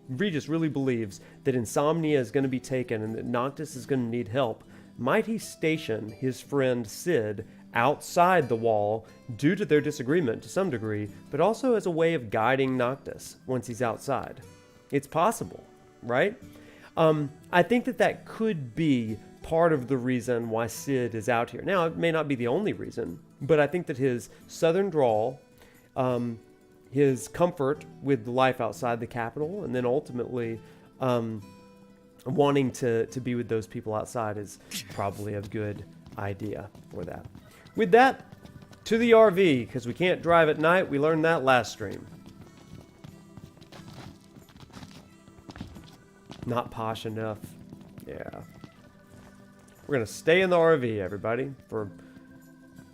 Regis really believes that Insomnia is going to be taken and that Noctis is going to need help, might he station his friend Sid outside the wall due to their disagreement to some degree, but also as a way of guiding Noctis once he's outside? It's possible, right? I think that could be part of the reason why Sid is out here. Now, it may not be the only reason, but I think that his southern drawl, his comfort with the life outside the capital, and then ultimately wanting to be with those people outside is probably a good idea for that. With that, to the RV, because we can't drive at night. We learned that last stream. Not posh enough. Yeah. We're going to stay in the RV, everybody, for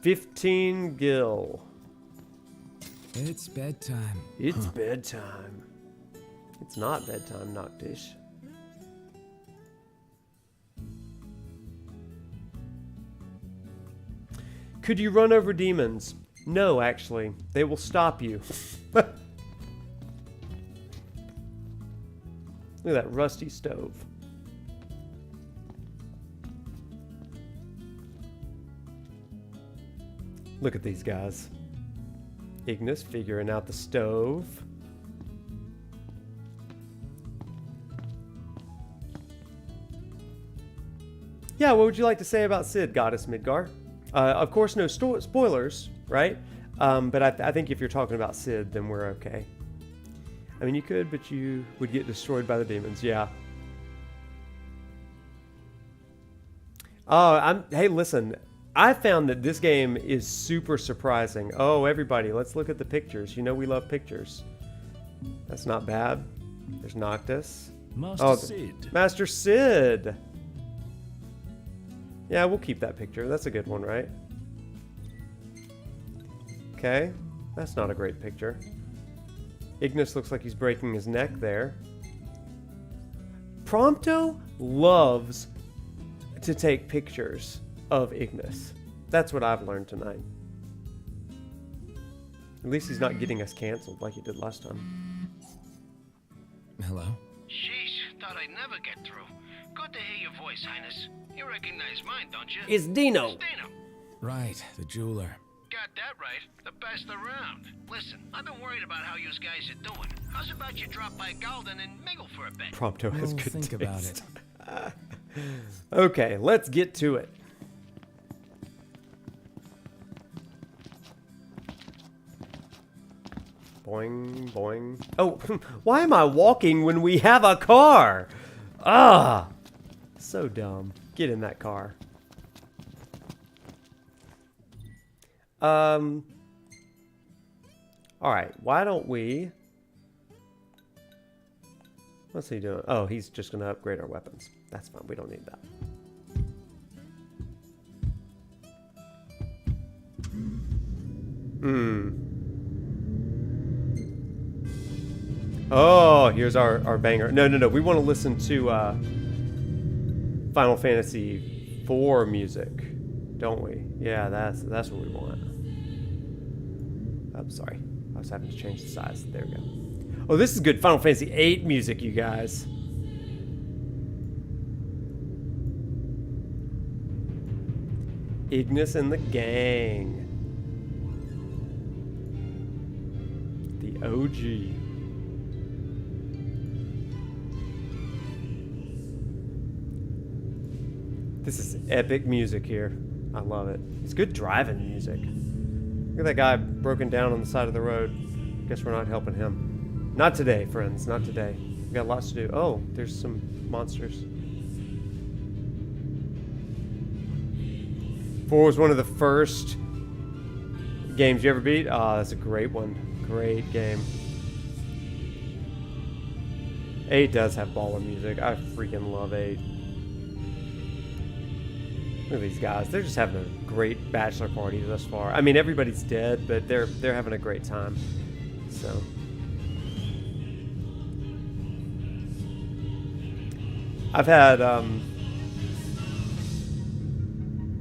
15 gil. It's bedtime. It's bedtime. It's not bedtime, Noctis. Could you run over demons? No, actually. They will stop you. Look at that rusty stove. Look at these guys. Ignis figuring out the stove. Yeah, what would you like to say about Sid, Goddess Midgar? Of course, no spoilers, right? But I think if you're talking about Sid, then we're okay. I mean, you could, but you would get destroyed by the demons, yeah. Oh, hey, listen. I found that this game is super surprising. Oh, everybody, let's look at the pictures. You know we love pictures. That's not bad. There's Noctis. Master Sid. Master Sid. Yeah, we'll keep that picture. That's a good one, right? Okay. That's not a great picture. Ignis looks like he's breaking his neck there. Prompto loves to take pictures of Ignis. That's what I've learned tonight. At least he's not getting us canceled like he did last time. Hello? Sheesh, thought I'd never get through. Good to hear your voice, Highness. You recognize mine, don't you? It's Dino. It's Dino. Right, the jeweler. Got that right. The best around. Listen, I've been worried about how you guys are doing. How's about you drop by Golden and mingle for a bit? Prompto has We'll good think about it. Okay, let's get to it. Boing, boing. Oh, why am I walking when we have a car? Ah, so dumb. Get in that car. All right, why don't we... What's he doing? Oh, he's just going to upgrade our weapons. That's fine. We don't need that. Oh, here's our banger. No. We want to listen to Final Fantasy IV music, don't we? Yeah, that's what we want. I'm sorry. I was having to change the size. There we go. Oh, this is good Final Fantasy VIII music, you guys. Ignis and the gang. The OG. This is epic music here. I love it. It's good driving music. Look at that guy broken down on the side of the road. Guess we're not helping him. Not today, friends. Not today. We got lots to do. Oh, there's some monsters. 4 was one of the first games you ever beat. Ah, that's a great one. Great game. 8 does have baller music. I freaking love 8. Look at these guys. They're just having a great bachelor party thus far. I mean, everybody's dead, but they're having a great time. So... I've had, I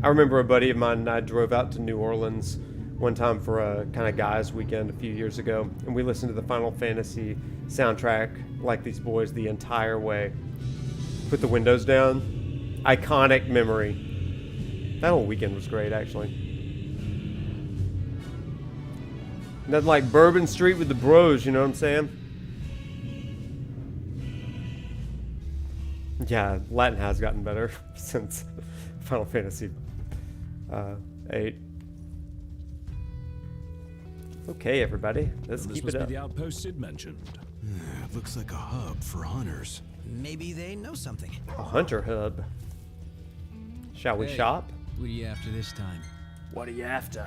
remember a buddy of mine and I drove out to New Orleans one time for a kind of guys weekend a few years ago, and we listened to the Final Fantasy soundtrack like these boys the entire way. Put the windows down. Iconic memory. That whole weekend was great, actually. Nothing like Bourbon Street with the bros, you know what I'm saying? Yeah, Latin has gotten better since Final Fantasy 8. Okay, everybody, let's keep it up. This must be the outpost Sid mentioned. It looks like a hub for hunters. Maybe they know something. A hunter hub. Shall we shop? What are you after this time? What are you after?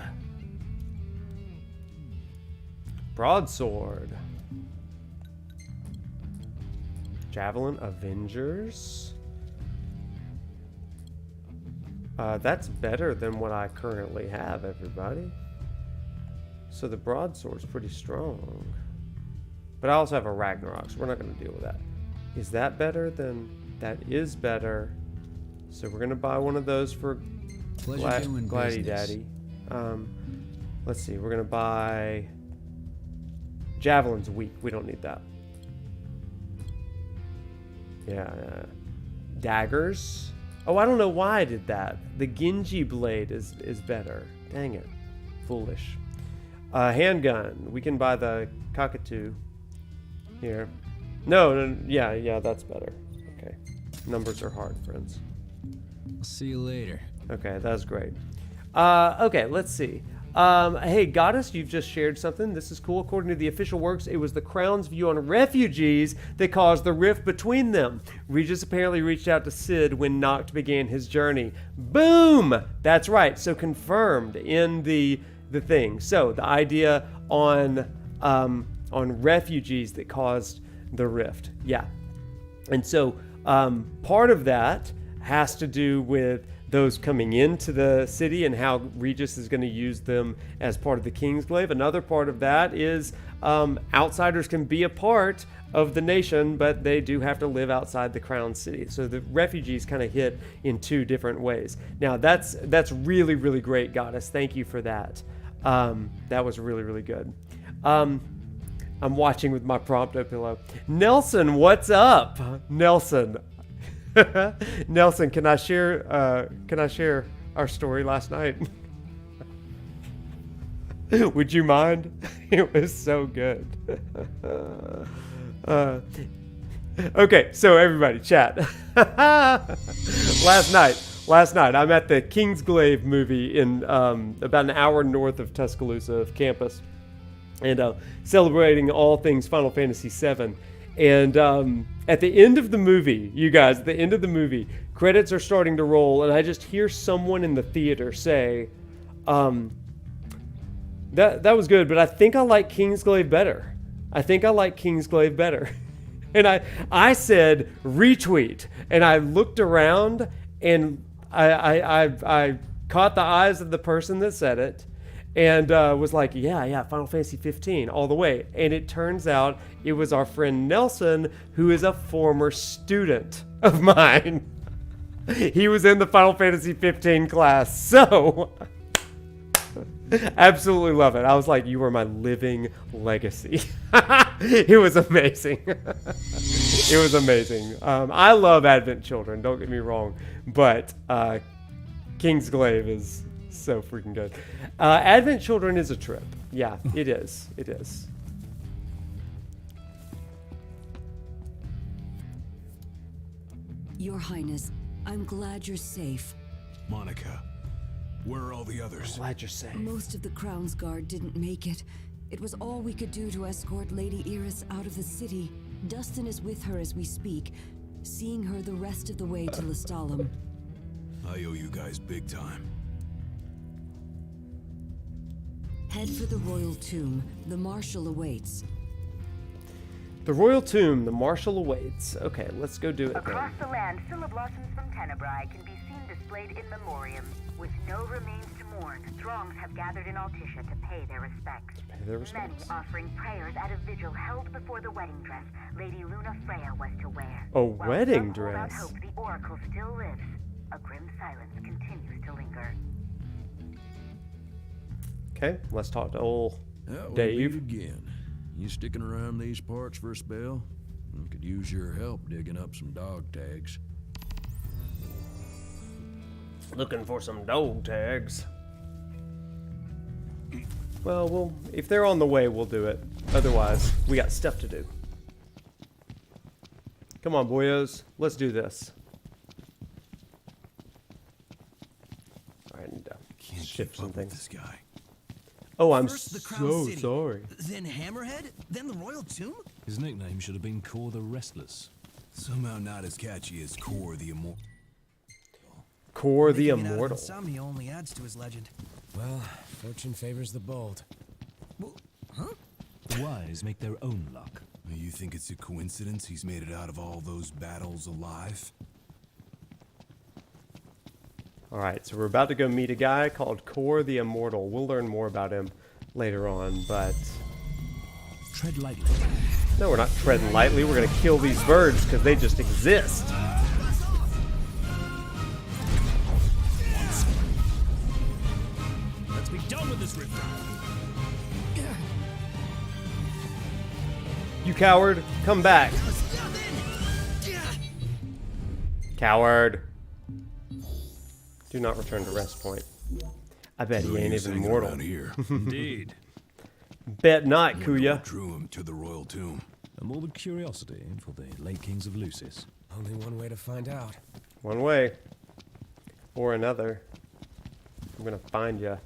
Broadsword. Javelin Avengers. That's better than what I currently have, everybody. So the broadsword's pretty strong. But I also have a Ragnarok, so we're not going to deal with that. Is that better than... That is better. So we're going to buy one of those for Gladdy Daddy. Let's see, we're going to buy... Javelin's weak, we don't need that. Yeah. Daggers. Oh, I don't know why I did that. The Genji blade is better. Dang it. Foolish. Handgun. We can buy the Cockatoo here. No, yeah, that's better. Okay. Numbers are hard, friends. I'll see you later. Okay, that's great. Okay, let's see. Hey, Goddess, you've just shared something. This is cool. According to the official works, it was the Crown's view on refugees that caused the rift between them. Regis apparently reached out to Cid when Noct began his journey. Boom! That's right. So confirmed in the thing. So the idea on refugees that caused the rift. Yeah. And so part of that has to do with those coming into the city and how Regis is going to use them as part of the Kingsglaive. Another part of that is outsiders can be a part of the nation, but they do have to live outside the crown city. So the refugees kind of hit in two different ways. Now that's really, really great, Goddess. Thank you for that. That was really, really good. I'm watching with my Prompto pillow. Nelson, what's up? Nelson. Nelson, can I share our story last night? Would you mind? It was so good. Okay, so everybody, chat. Last night, I'm at the Kingsglaive movie in about an hour north of Tuscaloosa of campus, and celebrating all things Final Fantasy VII. And at the end of the movie, you guys, at the end of the movie, credits are starting to roll, and I just hear someone in the theater say, that was good, but I think I like Kingsglaive better. And I said, retweet. And I looked around, and I caught the eyes of the person that said it, and was like, yeah, Final Fantasy 15 all the way. And it turns out it was our friend Nelson, who is a former student of mine. He was in the Final Fantasy 15 class. So, absolutely love it. I was like, you are my living legacy. It was amazing. It was amazing. I love Advent Children, don't get me wrong. But Kingsglaive is so freaking good. Advent Children is a trip. Yeah, it is. It is. Your Highness, I'm glad you're safe. Monica, where are all the others? Glad you're safe. Most of the Crown's Guard didn't make it. It was all we could do to escort Lady Iris out of the city. Dustin is with her as we speak, seeing her the rest of the way to Lestalem. I owe you guys big time. Head for the Royal Tomb. The Marshal awaits. The Royal Tomb, the Marshal awaits. Okay, let's go do it Across then. the land, blossoms from Tenebrae can be seen displayed in memoriam. With no remains to mourn, throngs have gathered in Altissia to pay their respects. Many offering prayers at a vigil held before the wedding dress Lady Luna Freya was to wear. A While wedding some hold out dress? hope the Oracle still lives, a grim silence continues to linger. Okay, let's talk to old That Dave. would be again. You sticking around these parts for a spell? I could use your help digging up some dog tags. Looking for some dog tags. Well, if they're on the way, we'll do it. Otherwise, we got stuff to do. Come on, boyos. Let's do this. All right, I need to shift some things. This guy. Oh, I'm First the Crown so City, sorry. Then Hammerhead, then the Royal Tomb? His nickname should have been Kor the Restless. Somehow not as catchy as Kor the Immortal. Kor the Making it out of Immortal. Insomnia only adds to his legend. Well, fortune favors the bold. Huh? The wise make their own luck. You think it's a coincidence he's made it out of all those battles alive? All right, so we're about to go meet a guy called Kor the Immortal. We'll learn more about him later on, but... Tread lightly. No, we're not treading lightly. We're going to kill these birds because they just exist. Let's be done with this riffraff. You coward, come back. Coward. Do not return to rest point. I bet he ain't even mortal. Here. Indeed. Bet not, Kuya. Drew him to the royal tomb. A morbid curiosity for the late kings of Lucis. Only one way to find out. One way. Or another. I'm gonna find ya.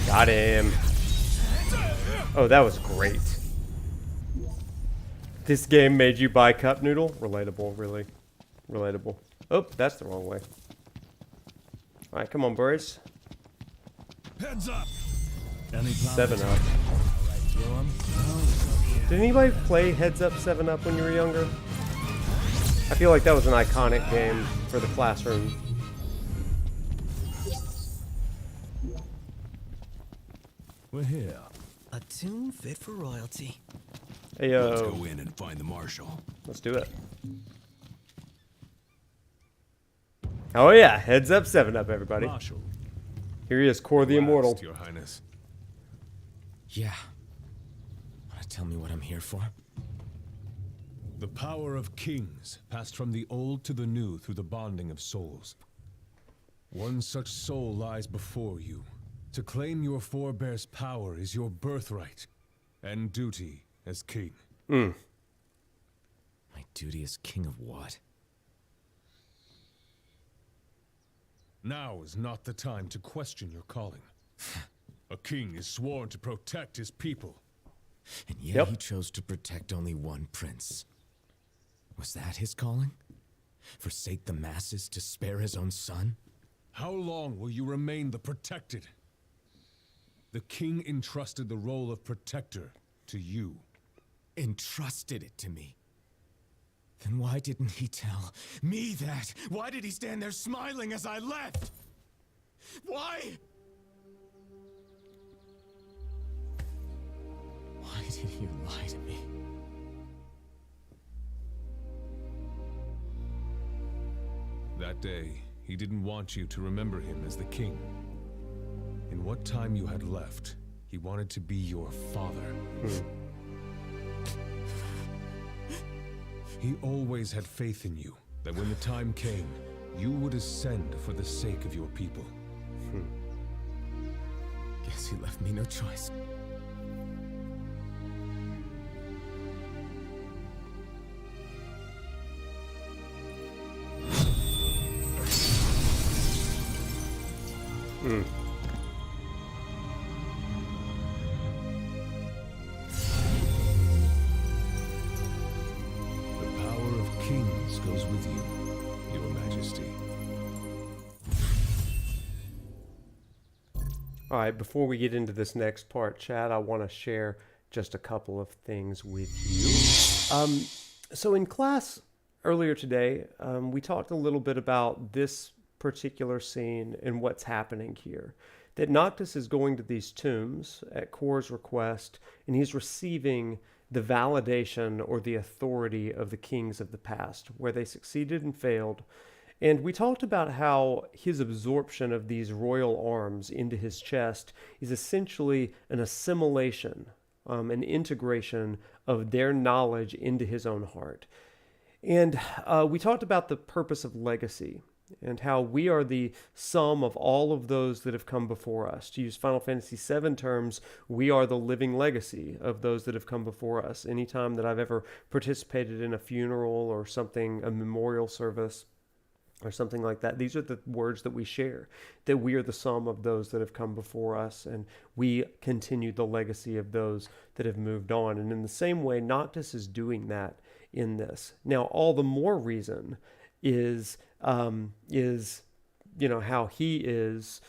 Got him. Oh, that was great. This game made you buy cup noodle? Relatable, really. Relatable. Oh, that's the wrong way. Alright, come on, boys. Heads up. 7-Up. Did anybody play Heads Up 7-Up when you were younger? I feel like that was an iconic game for the classroom. We're here. A tune fit for royalty. Hey, yo. Let's go in and find the marshal. Let's do it. Oh yeah, Heads Up 7-Up, everybody. Marshal. Here he is, Core the Immortal. Your Highness. Yeah. Wanna tell me what I'm here for? The power of kings passed from the old to the new through the bonding of souls. One such soul lies before you. To claim your forebear's power is your birthright and duty as king. My duty as king of what? Now is not the time to question your calling. A king is sworn to protect his people. And yet he chose to protect only one prince. Was that his calling? Forsake the masses to spare his own son? How long will you remain the protected? The king entrusted the role of protector to you. Entrusted it to me? Then why didn't he tell me that? Why did he stand there smiling as I left? Why? Why did you lie to me? That day, he didn't want you to remember him as the king. In what time you had left, he wanted to be your father. He always had faith in you, that when the time came, you would ascend for the sake of your people. Guess he left me no choice. Goes with you, Your Majesty. All right, before we get into this next part, Chad, I want to share just a couple of things with you. So in class earlier today, we talked a little bit about this particular scene and what's happening here. That Noctis is going to these tombs at Core's request, and he's receiving the validation or the authority of the kings of the past, where they succeeded and failed. And we talked about how his absorption of these royal arms into his chest is essentially an assimilation, an integration of their knowledge into his own heart. And we talked about the purpose of legacy and how we are the sum of all of those that have come before us. To use Final Fantasy VII terms, we are the living legacy of those that have come before us. Anytime that I've ever participated in a funeral or something, a memorial service or something like that, these are the words that we share, that we are the sum of those that have come before us, and we continue the legacy of those that have moved on. And in the same way, Noctis is doing that in this. Now, all the more reason is how he is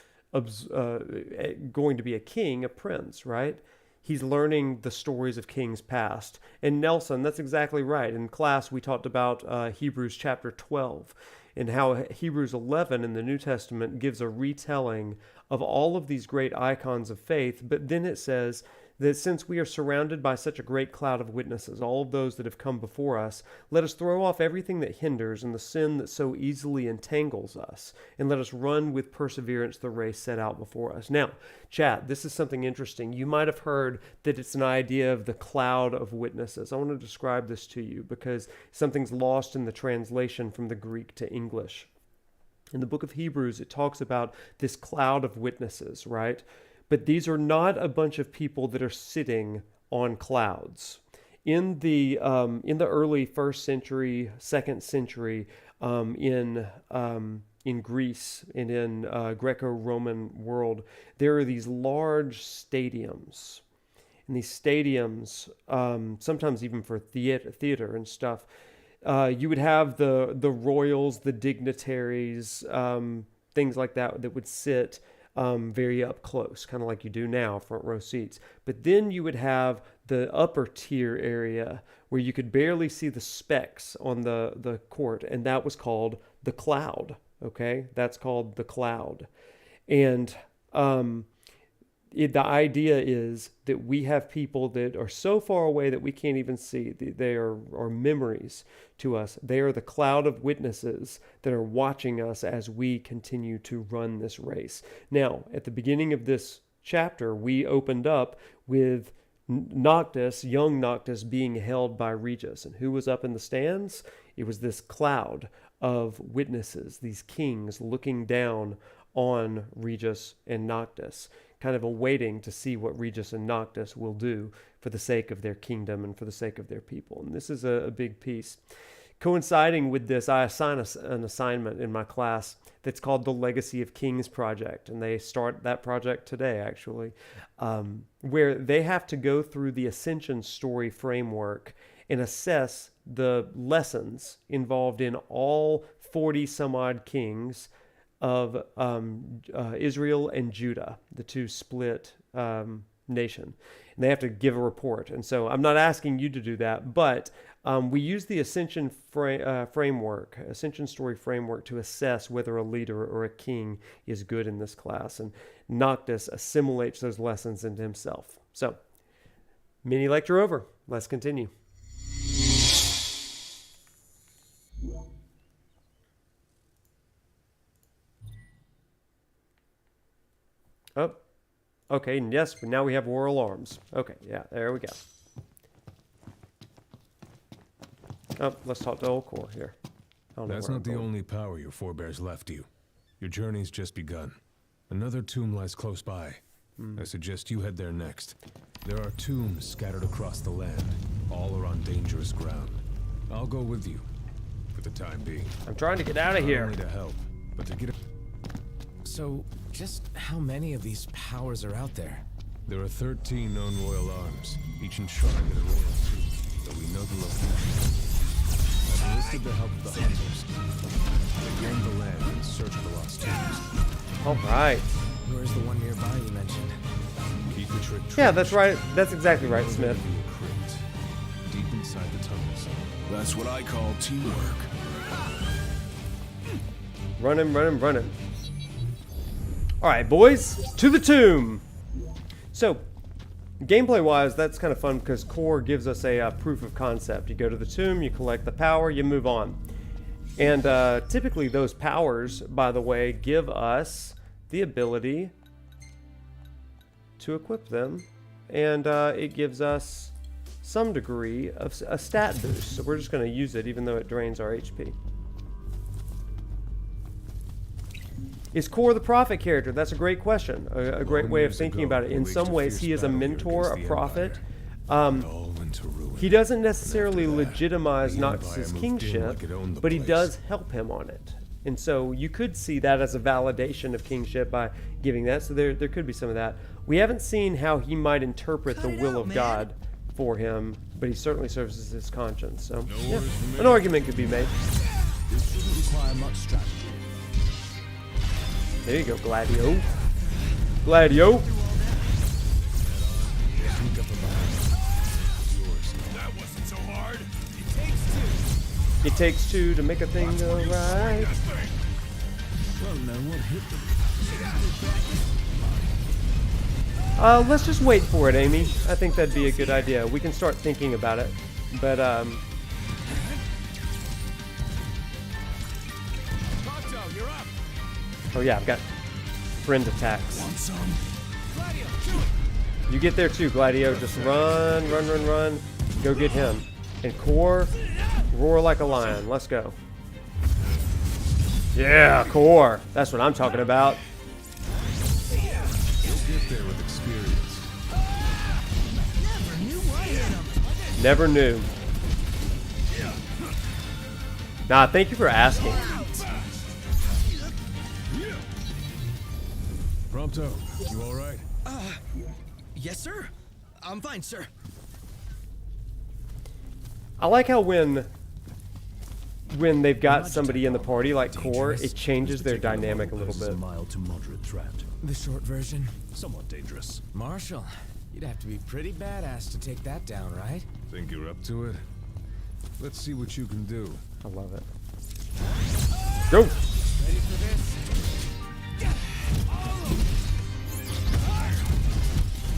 going to be a king, a prince, right? He's learning the stories of kings past. And Nelson, that's exactly right. In class, we talked about Hebrews chapter 12 and how Hebrews 11 in the New Testament gives a retelling of all of these great icons of faith. But then it says that since we are surrounded by such a great cloud of witnesses, all of those that have come before us, let us throw off everything that hinders and the sin that so easily entangles us, and let us run with perseverance the race set out before us. Now, chat, this is something interesting. You might have heard that it's an idea of the cloud of witnesses. I want to describe this to you because something's lost in the translation from the Greek to English. In the book of Hebrews, it talks about this cloud of witnesses, right? But these are not a bunch of people that are sitting on clouds. In the early 1st century, 2nd century, in Greece and in Greco-Roman world, there are these large stadiums. And these stadiums, sometimes even for theater and stuff, you would have the royals, the dignitaries, things like that would sit very up close, kind of like you do now, front row seats. But then you would have the upper tier area where you could barely see the specks on the court, and that was called the cloud. Okay, that's called the cloud. And the idea is that we have people that are so far away that we can't even see. They are memories to us. They are the cloud of witnesses that are watching us as we continue to run this race. Now, at the beginning of this chapter, we opened up with Noctis, young Noctis, being held by Regis. And who was up in the stands? It was this cloud of witnesses, these kings looking down on Regis and Noctis, kind of awaiting to see what Regis and Noctis will do for the sake of their kingdom and for the sake of their people. And this is a big piece. Coinciding with this, I assign an assignment in my class that's called the Legacy of Kings Project. And they start that project today, actually, where they have to go through the Ascension story framework and assess the lessons involved in all 40 some odd kings of Israel and Judah, the two split nation. And they have to give a report. And so I'm not asking you to do that, but we use the Ascension framework, Ascension story framework, to assess whether a leader or a king is good in this class. And Noctis assimilates those lessons into himself. So, mini lecture over. Let's continue. Oh, okay, and yes, but now we have royal arms. Okay, yeah, there we go. Oh, let's talk to old Core here. That's not the only power your forebears left you. Your journey's just begun. Another tomb lies close by. I suggest you head there next. There are tombs scattered across the land. All are on dangerous ground. I'll go with you, for the time being. I'm trying to get out of here. Not only to help, but to get a... So, just how many of these powers are out there? There are 13 known royal arms, each enshrined in a royal tomb, though we know the location. I've enlisted the help of the hunters. They roam the land in search of the lost tombs. All right. Where's the one nearby you mentioned? Keep the trick. Yeah, that's right. That's exactly right, Smith. Deep inside the tunnels. That's what I call teamwork. Run him. All right, boys, to the tomb. So, gameplay-wise, that's kind of fun because Core gives us a proof of concept. You go to the tomb, you collect the power, you move on. And typically those powers, by the way, give us the ability to equip them. And it gives us some degree of a stat boost. So we're just going to use it even though it drains our HP. Is Core the prophet character? That's a great question. A great way of thinking about it. In some ways, he is a mentor, a prophet. He doesn't necessarily legitimize Noctis' kingship, but he does help him on it. And so you could see that as a validation of kingship by giving that. So there could be some of that. We haven't seen how he might interpret the will of God for him, but he certainly serves as his conscience. So yeah, an argument could be made. This shouldn't require much strategy. There you go, Gladio. Gladio. That wasn't so hard. It takes two to make a thing go right. Well, no one hit them. Let's just wait for it, Amy. I think that'd be a good idea. We can start thinking about it. But, oh yeah, I've got friend attacks. You get there too, Gladio. Just run. Go get him. And Core, roar like a lion. Let's go. Yeah, Core. That's what I'm talking about. You'll get there with experience. Never knew. Nah, thank you for asking. Prompto, you all right? Yes, sir. I'm fine, sir. I like how when they've got somebody in the party like Core, it changes their dynamic a little bit. Mild to moderate threat. The short version. Somewhat dangerous. Marshall, you'd have to be pretty badass to take that down, right? Think you're up to it? Let's see what you can do. I love it. Go! Ready for this?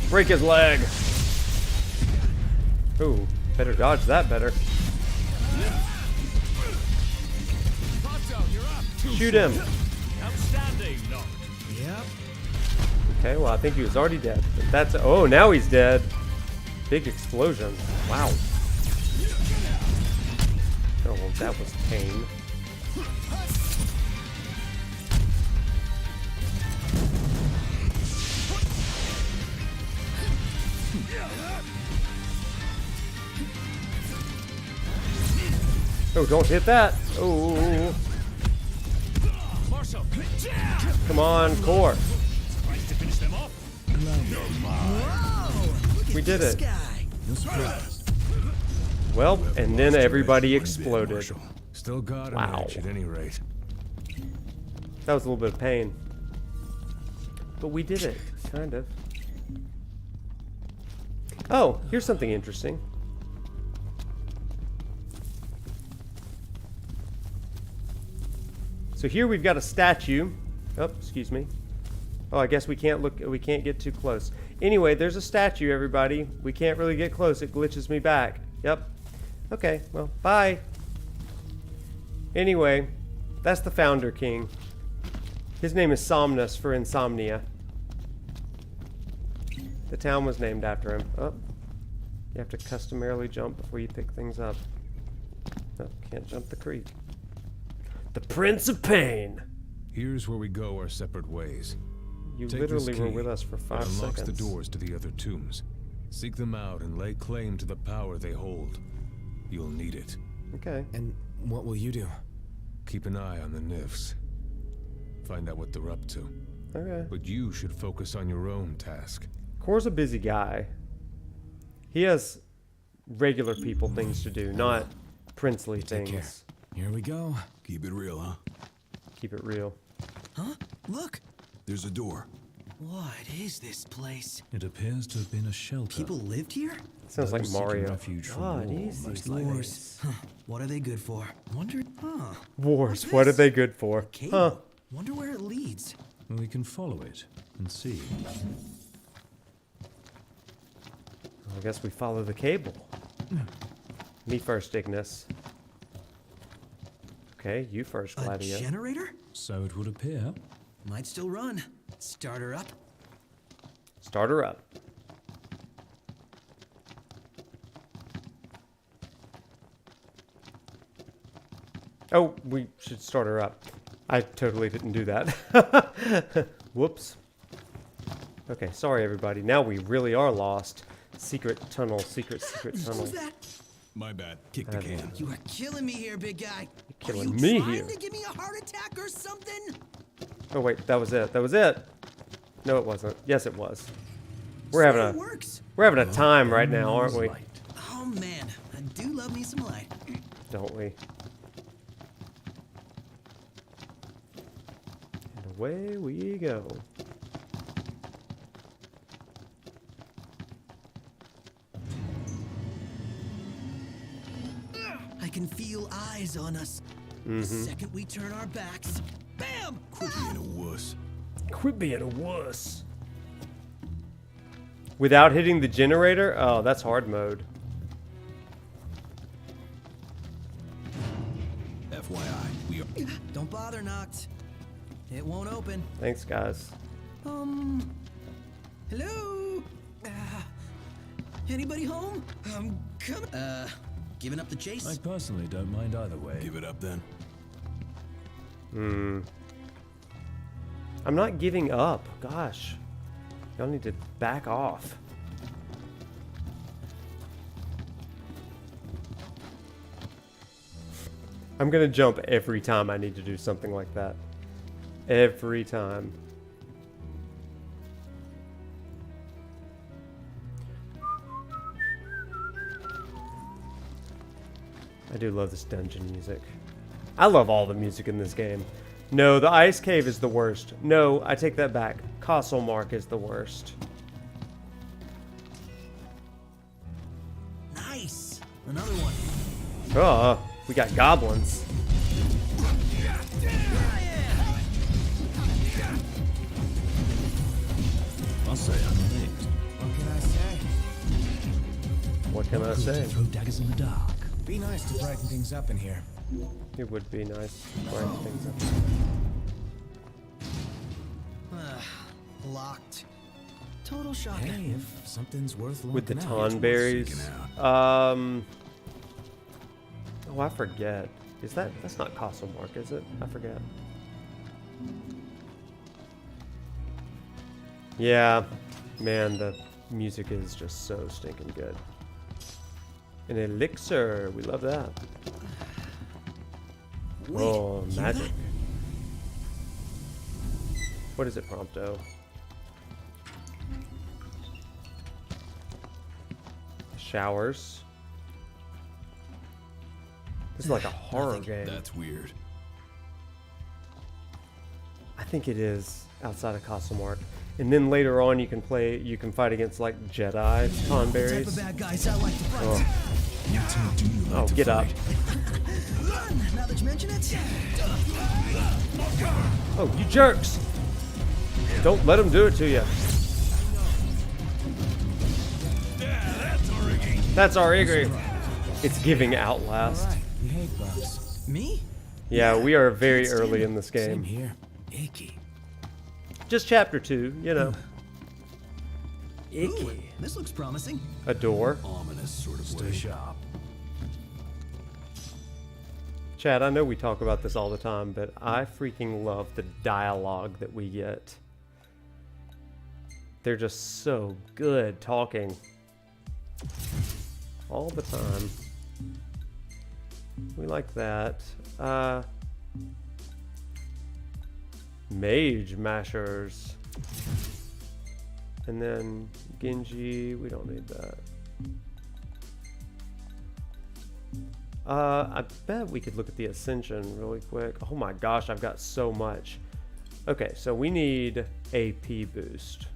Break his leg. Ooh, better dodge that better. Shoot him. Outstanding, Noct. Yep. Okay, well, I think he was already dead. But that's... Oh, now he's dead. Big explosion. Wow. Oh, well, that was pain. Oh, don't hit that. Oh. Come on, Core. We did it. Well, and then everybody exploded. Still got an Wow. edge at any rate. That was a little bit of pain. But we did it, kind of. Oh, here's something interesting. So here we've got a statue. Oh, excuse me. Oh, I guess we can't look, we can't get too close. Anyway, there's a statue, everybody. We can't really get close. It glitches me back. Yep. Okay, well, bye. Anyway, that's the Founder King. His name is Somnus for insomnia. The town was named after him. Oh, you have to customarily jump before you pick things up. Oh, can't jump the creek. The Prince of Pain. Here's where we go our separate ways. You Take literally this were key. with us for 5 It unlocks seconds. the doors to the other tombs. Seek them out and lay claim to the power they hold. You'll need it. Okay. And what will you do? Keep an eye on the Nifs. Find out what they're up to. Okay. But you should focus on your own task. Core's a busy guy. He has regular people things to do, not princely Take care. things. Here we go. Keep it real, huh? Keep it real. Huh? Look! There's a door. What is this place? It appears to have been a shelter. People lived here? Sounds like Those seeking Mario. refuge from God, war, easy. most likely. Wars. Huh. What are they good for? Wonder. Huh. Wars, What's what are this? they good for? Cable. Huh. Wonder where it leads. Well, we can follow it and see. I guess we follow the cable. Me first, Ignis. Okay, you first, A Gladio. generator? So it would appear. Might still run. Start her up. Start her up. Oh, we should start her up. I totally didn't do that. Whoops. Okay, sorry everybody. Now we really are lost. Secret tunnel, secret tunnel. Who's that? My bad. Kick the can. You are killing me here, big guy. killing are you me trying here. to give me a heart attack or something? Oh wait, that was it. That was it. No, it wasn't. Yes, it was. We're having Say it a works. we're having a time right now, aren't we? Oh man, I do love me some light. Don't we? And away we go. I can feel eyes on us. The second we turn our backs, bam! Quit being a wuss. Quit being a wuss. Without hitting the generator? Oh, that's hard mode. FYI, we are. Don't bother, Noct. It won't open. Thanks, guys. Hello? Anybody home? I'm coming. Giving up the chase? I personally don't mind either way. Give it up then. I'm not giving up. Gosh. Y'all need to back off. I'm gonna jump every time I need to do something like that. Every time. I do love this dungeon music. I love all the music in this game. No, the ice cave is the worst. No, I take that back. Castle Mark is the worst. Nice. Another one. Oh, we got goblins. I'll say I'm amazed. What can I say? What can I say? Throw daggers in the dark. Be nice to brighten things up in here. It would be nice to brighten things up. Locked. Total shock. Hey, if something's worth looking With the at, it's ton worth berries. seeking out. Oh, I forget. That's not Castle Mark, is it? I forget. Yeah, man, the music is just so stinking good. An elixir, we love that. Wait, Oh, hear magic. that? What is it, Prompto? Showers. This is like a horror game. That's weird. I think it is outside of Castle Mark. And then later on you can fight against like Jedi con Type berries. of bad guys I like to fight. Oh, You two do you like oh to get up. Run, now that you mention it. Oh, you jerks! Don't let them do it to you. That's our Iggy. It's giving Outlast. Alright, you hate bugs. Me? Yeah, we are very early in this Same game. here. Icky. Just chapter 2, you know. Ooh, Icky. this looks promising. A door. Ominous sort of Stay way. sharp. Chad, I know we talk about this all the time, but I freaking love the dialogue that we get. They're just so good talking. All the time. We like that. Mage mashers. And then Genji, we don't need that. I bet we could look at the Ascension really quick. Oh my gosh, I've got so much. Okay, so we need AP boost.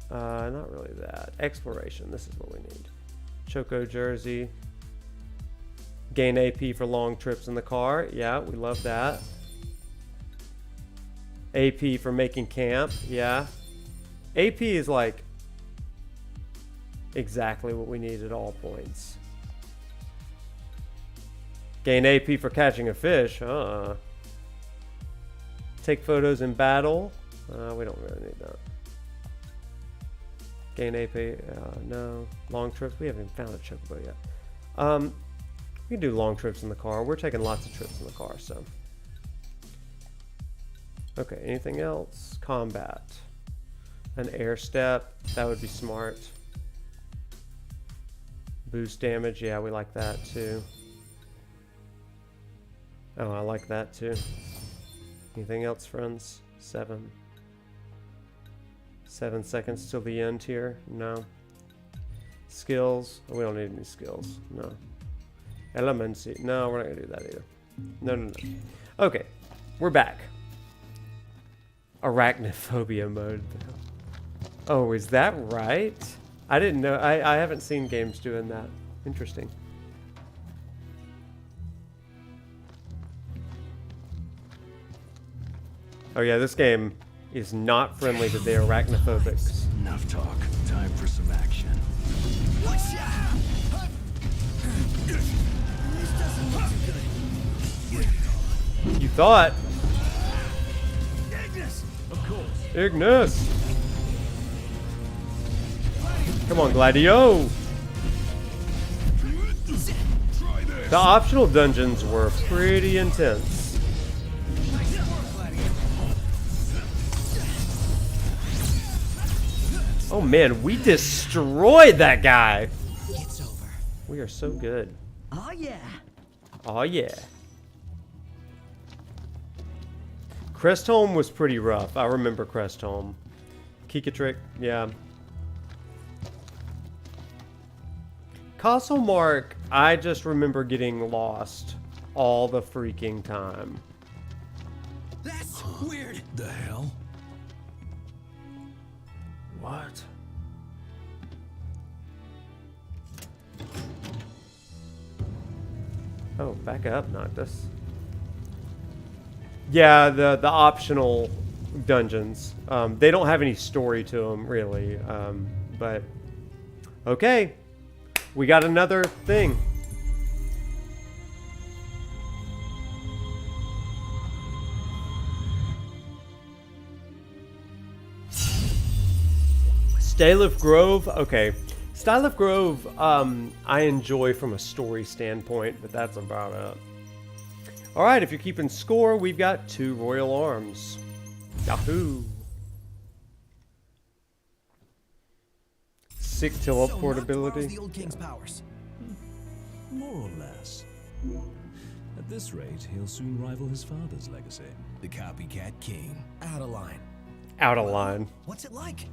Not really that. Exploration, this is what we need. Choco jersey. Gain AP for long trips in the car. Yeah, we love that. AP for making camp. Yeah. AP is like exactly what we need at all points. Gain AP for catching a fish. Take photos in battle. We don't really need that. Gain AP. No. Long trips. We haven't even found a chocobo yet. We can do long trips in the car. We're taking lots of trips in the car, so. Okay, anything else? Combat. An air step. That would be smart. Boost damage. Yeah, we like that too. Oh, I like that too. Anything else, friends? 7 seconds till the end here. No. Skills. Oh, we don't need any skills. No. Elemency. No, we're not gonna do that either. No. Okay, we're back. Arachnophobia mode. Oh, is that right? I didn't know. I haven't seen games doing that. Interesting. Oh yeah, this game is not friendly to the arachnophobics. Enough talk. Time for some action. You thought? Ignis! Of course. Ignis! Come on, Gladio! The optional dungeons were pretty intense. Oh man, we destroyed that guy! It's over. We are so good. Oh yeah. Oh yeah. Crestholm was pretty rough. I remember Crestholm. Kikatrick, yeah. Castlemark, I just remember getting lost all the freaking time. That's weird. The hell? What? Oh, back up, Noctis. Yeah, the optional dungeons. They don't have any story to them, really. But, okay. We got another thing. Stylef Grove, okay. Stylef Grove, I enjoy from a story standpoint, but that's about it. Alright, if you're keeping score, we've got 2 Royal Arms. Yahoo! 6 teleportability. The old king's powers. More or less. At this rate, he'll soon rival his father's legacy. The copycat king. Out of line. Out of line. What's it like?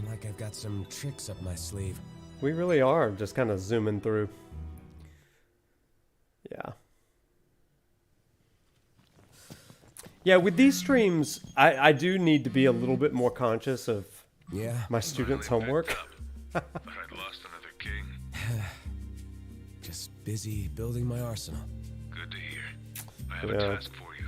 Like I've got some tricks up my sleeve. We really are just kind of zooming through. Yeah. Yeah, with these streams, I do need to be a little bit more conscious of my students' homework. But I'd lost another king. Just busy building my arsenal. Good to hear. I have a task for you.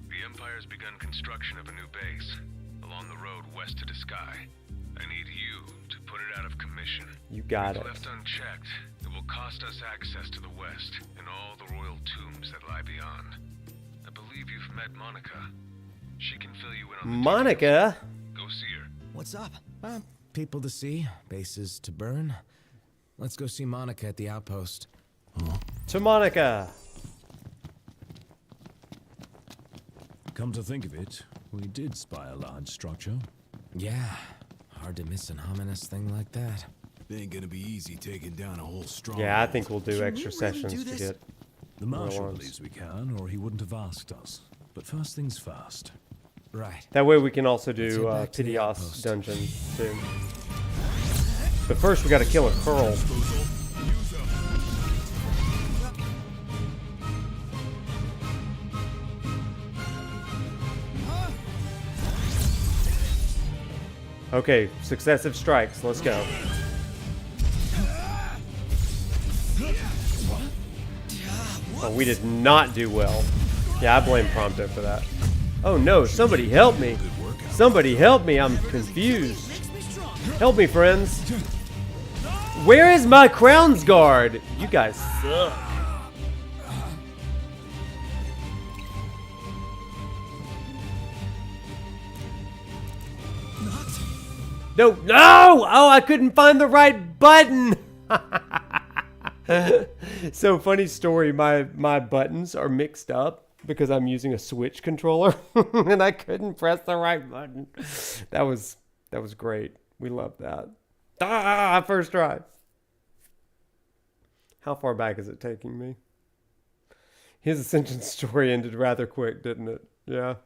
The Empire's begun construction of a new base along the road west to the sky. I need you to put it out of commission. You got if it. left unchecked, it will cost us access to the west and all the royal tombs that lie beyond. I believe you've met Monica. She can fill you in on the Monica? details. Go see her. What's up? People to see, bases to burn. Let's go see Monica at the outpost. To Monica. Come to think of it, we did spy a large structure. Yeah, hard to miss an ominous thing like that. It ain't gonna be easy taking down a whole strong. Yeah, I think we'll do extra sessions to get the Marshal arms. believes we can, or he wouldn't have asked us. But first things first. Right. That way we can also do Let's head back to the Pidios outpost. dungeon too. But first we gotta kill a Curl. Okay, successive strikes. Let's go. Oh, we did not do well. Yeah, I blame Prompto for that. Oh no, somebody help me. Somebody help me, I'm confused. Help me, friends. Where is my Crown's Guard? You guys suck. No, no! Oh, I couldn't find the right button. So funny story, my buttons are mixed up because I'm using a Switch controller and I couldn't press the right button. That was great. We love that. First try. How far back is it taking me? His Ascension story ended rather quick, didn't it? Yeah.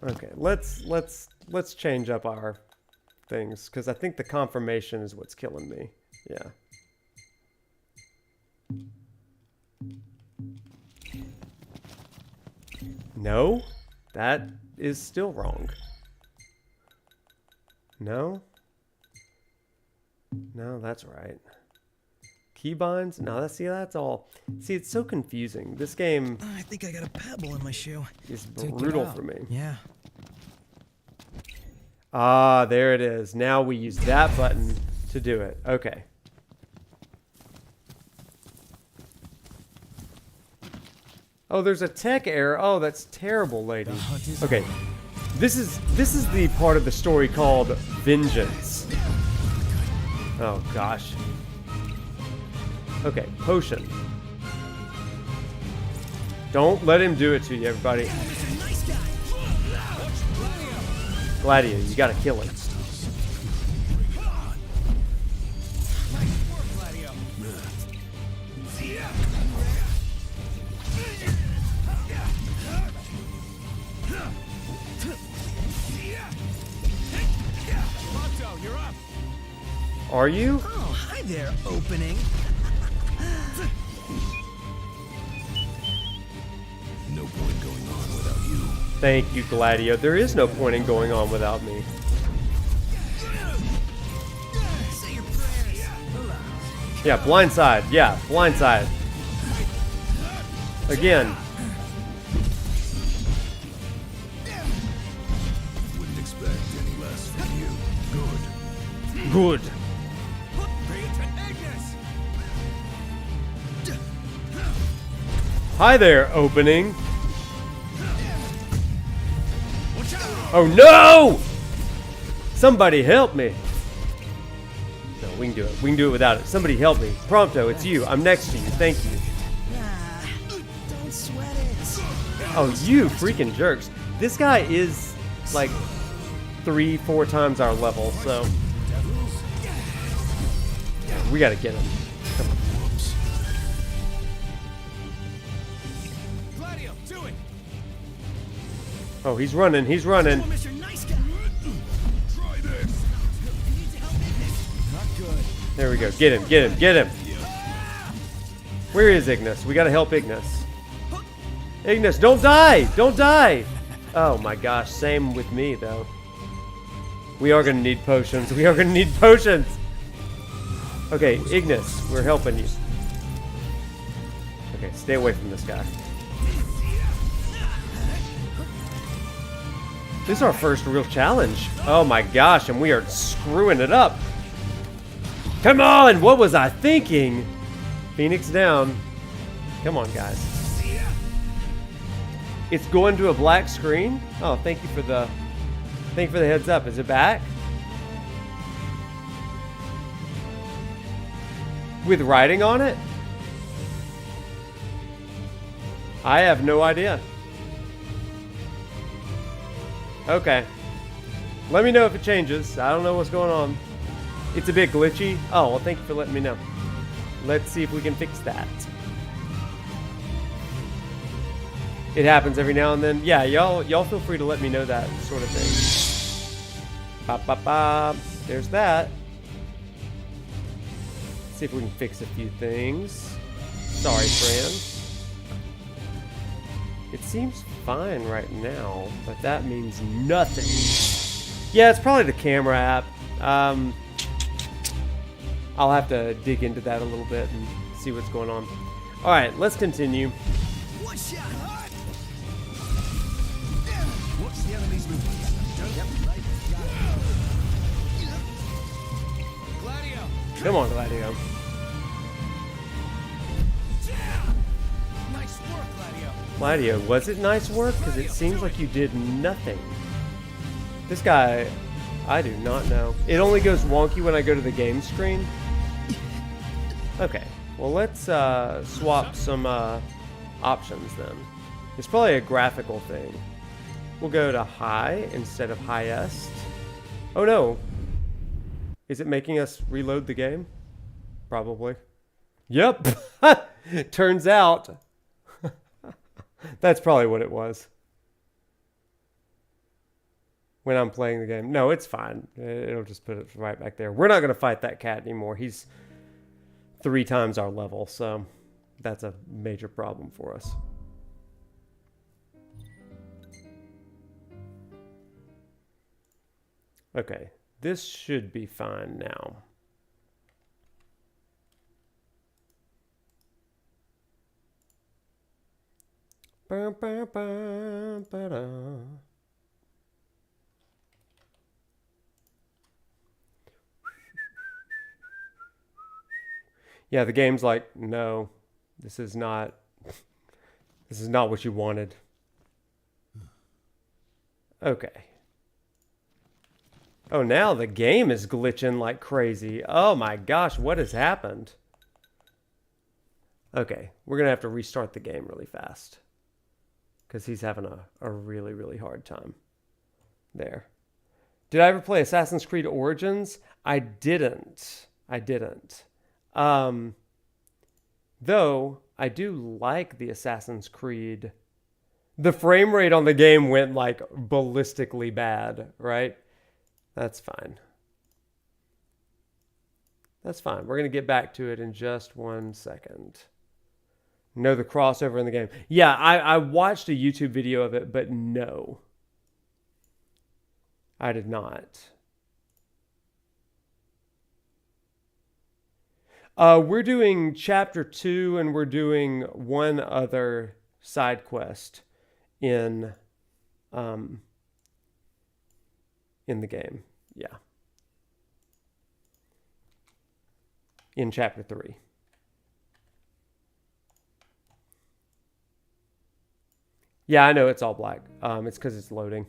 Okay, let's change up our things because I think the confirmation is what's killing me. Yeah. No, that is still wrong. No. No, that's right. Keybinds? No, that's all. See, it's so confusing. This game I think I got a pebble in my shoe. is brutal for me. Yeah. Ah, there it is. Now we use that button to do it. Okay. Oh, there's a tech error. Oh, that's terrible, lady. Okay. This is the part of the story called Vengeance. Oh gosh. Okay, potion. Don't let him do it to you, everybody. Gladiator, you gotta kill him. Are you? Oh, hi there, opening. No point going on without you. Thank you, Gladio. There is no point in going on without me. Say your prayers. Yeah, blindside. Yeah, blindside. Again. Wouldn't expect any less from you. Good. Good. Hi there, opening. Oh no! Somebody help me. No, we can do it. We can do it without it. Somebody help me. Prompto, it's you. I'm next to you. Thank you. Don't sweat it. Oh, you freaking jerks. This guy is like 3-4 times our level, so we gotta get him. Come on. Gladio, do it. Oh, he's running. He's running. Mr. Nice Guy. Try this. Not good. There we go. Get him. Get him. Get him. Where is Ignis? We gotta help Ignis. Ignis, don't die! Don't die! Oh my gosh, same with me though. We are gonna need potions. We are gonna need potions! Okay, Ignis, we're helping you. Okay, stay away from this guy. This is our first real challenge. Oh my gosh, and we are screwing it up. Come on! What was I thinking? Phoenix down. Come on, guys. It's going to a black screen. Oh, thank you for the heads up. Is it back? With writing on it? I have no idea. Okay. Let me know if it changes. I don't know what's going on. It's a bit glitchy. Oh, well, thank you for letting me know. Let's see if we can fix that. It happens every now and then. Yeah, y'all feel free to let me know that sort of thing. Bop, bop, bop. There's that. See if we can fix a few things. Sorry, friends. It seems fine right now, but that means nothing. Yeah, it's probably the camera app. I'll have to dig into that a little bit and see what's going on. All right, let's continue. One shot. Watch the enemy's movements. Yep, right. Gladio. Come on, Gladio. Nice work, Gladio. Gladio, was it nice work? Because it seems like you did nothing. This guy, I do not know. It only goes wonky when I go to the game screen. Okay, well let's swap some options then. It's probably a graphical thing. We'll go to high instead of highest. Oh no. Is it making us reload the game? Probably. Yep. Turns out. That's probably what it was. When I'm playing the game. No, it's fine. It'll just put it right back there. We're not going to fight that cat anymore. He's 3 times our level, so that's a major problem for us. Okay, this should be fine now. Ba, ba, ba, ba, da. Yeah, the game's like, no, this is not what you wanted. Okay. Oh, now the game is glitching like crazy. Oh my gosh, what has happened? Okay, we're going to have to restart the game really fast. Because he's having a really, really hard time. There. Did I ever play Assassin's Creed Origins? I didn't. Though, I do like the Assassin's Creed. The frame rate on the game went like ballistically bad, right? That's fine. That's fine. We're going to get back to it in just 1 second. No, the crossover in the game. Yeah, I watched a YouTube video of it, but no. I did not. We're doing chapter 2, and we're doing one other side quest in the game. Yeah. In chapter 3. Yeah, I know it's all black. It's because it's loading.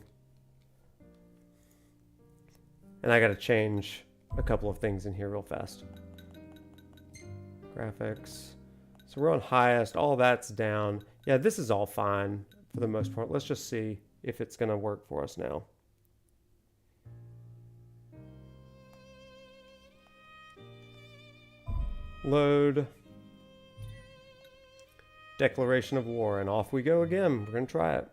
And I got to change a couple of things in here real fast. Graphics. So we're on highest. All that's down. Yeah, this is all fine for the most part. Let's just see if it's going to work for us now. Load. Declaration of war, and off we go again. We're going to try it.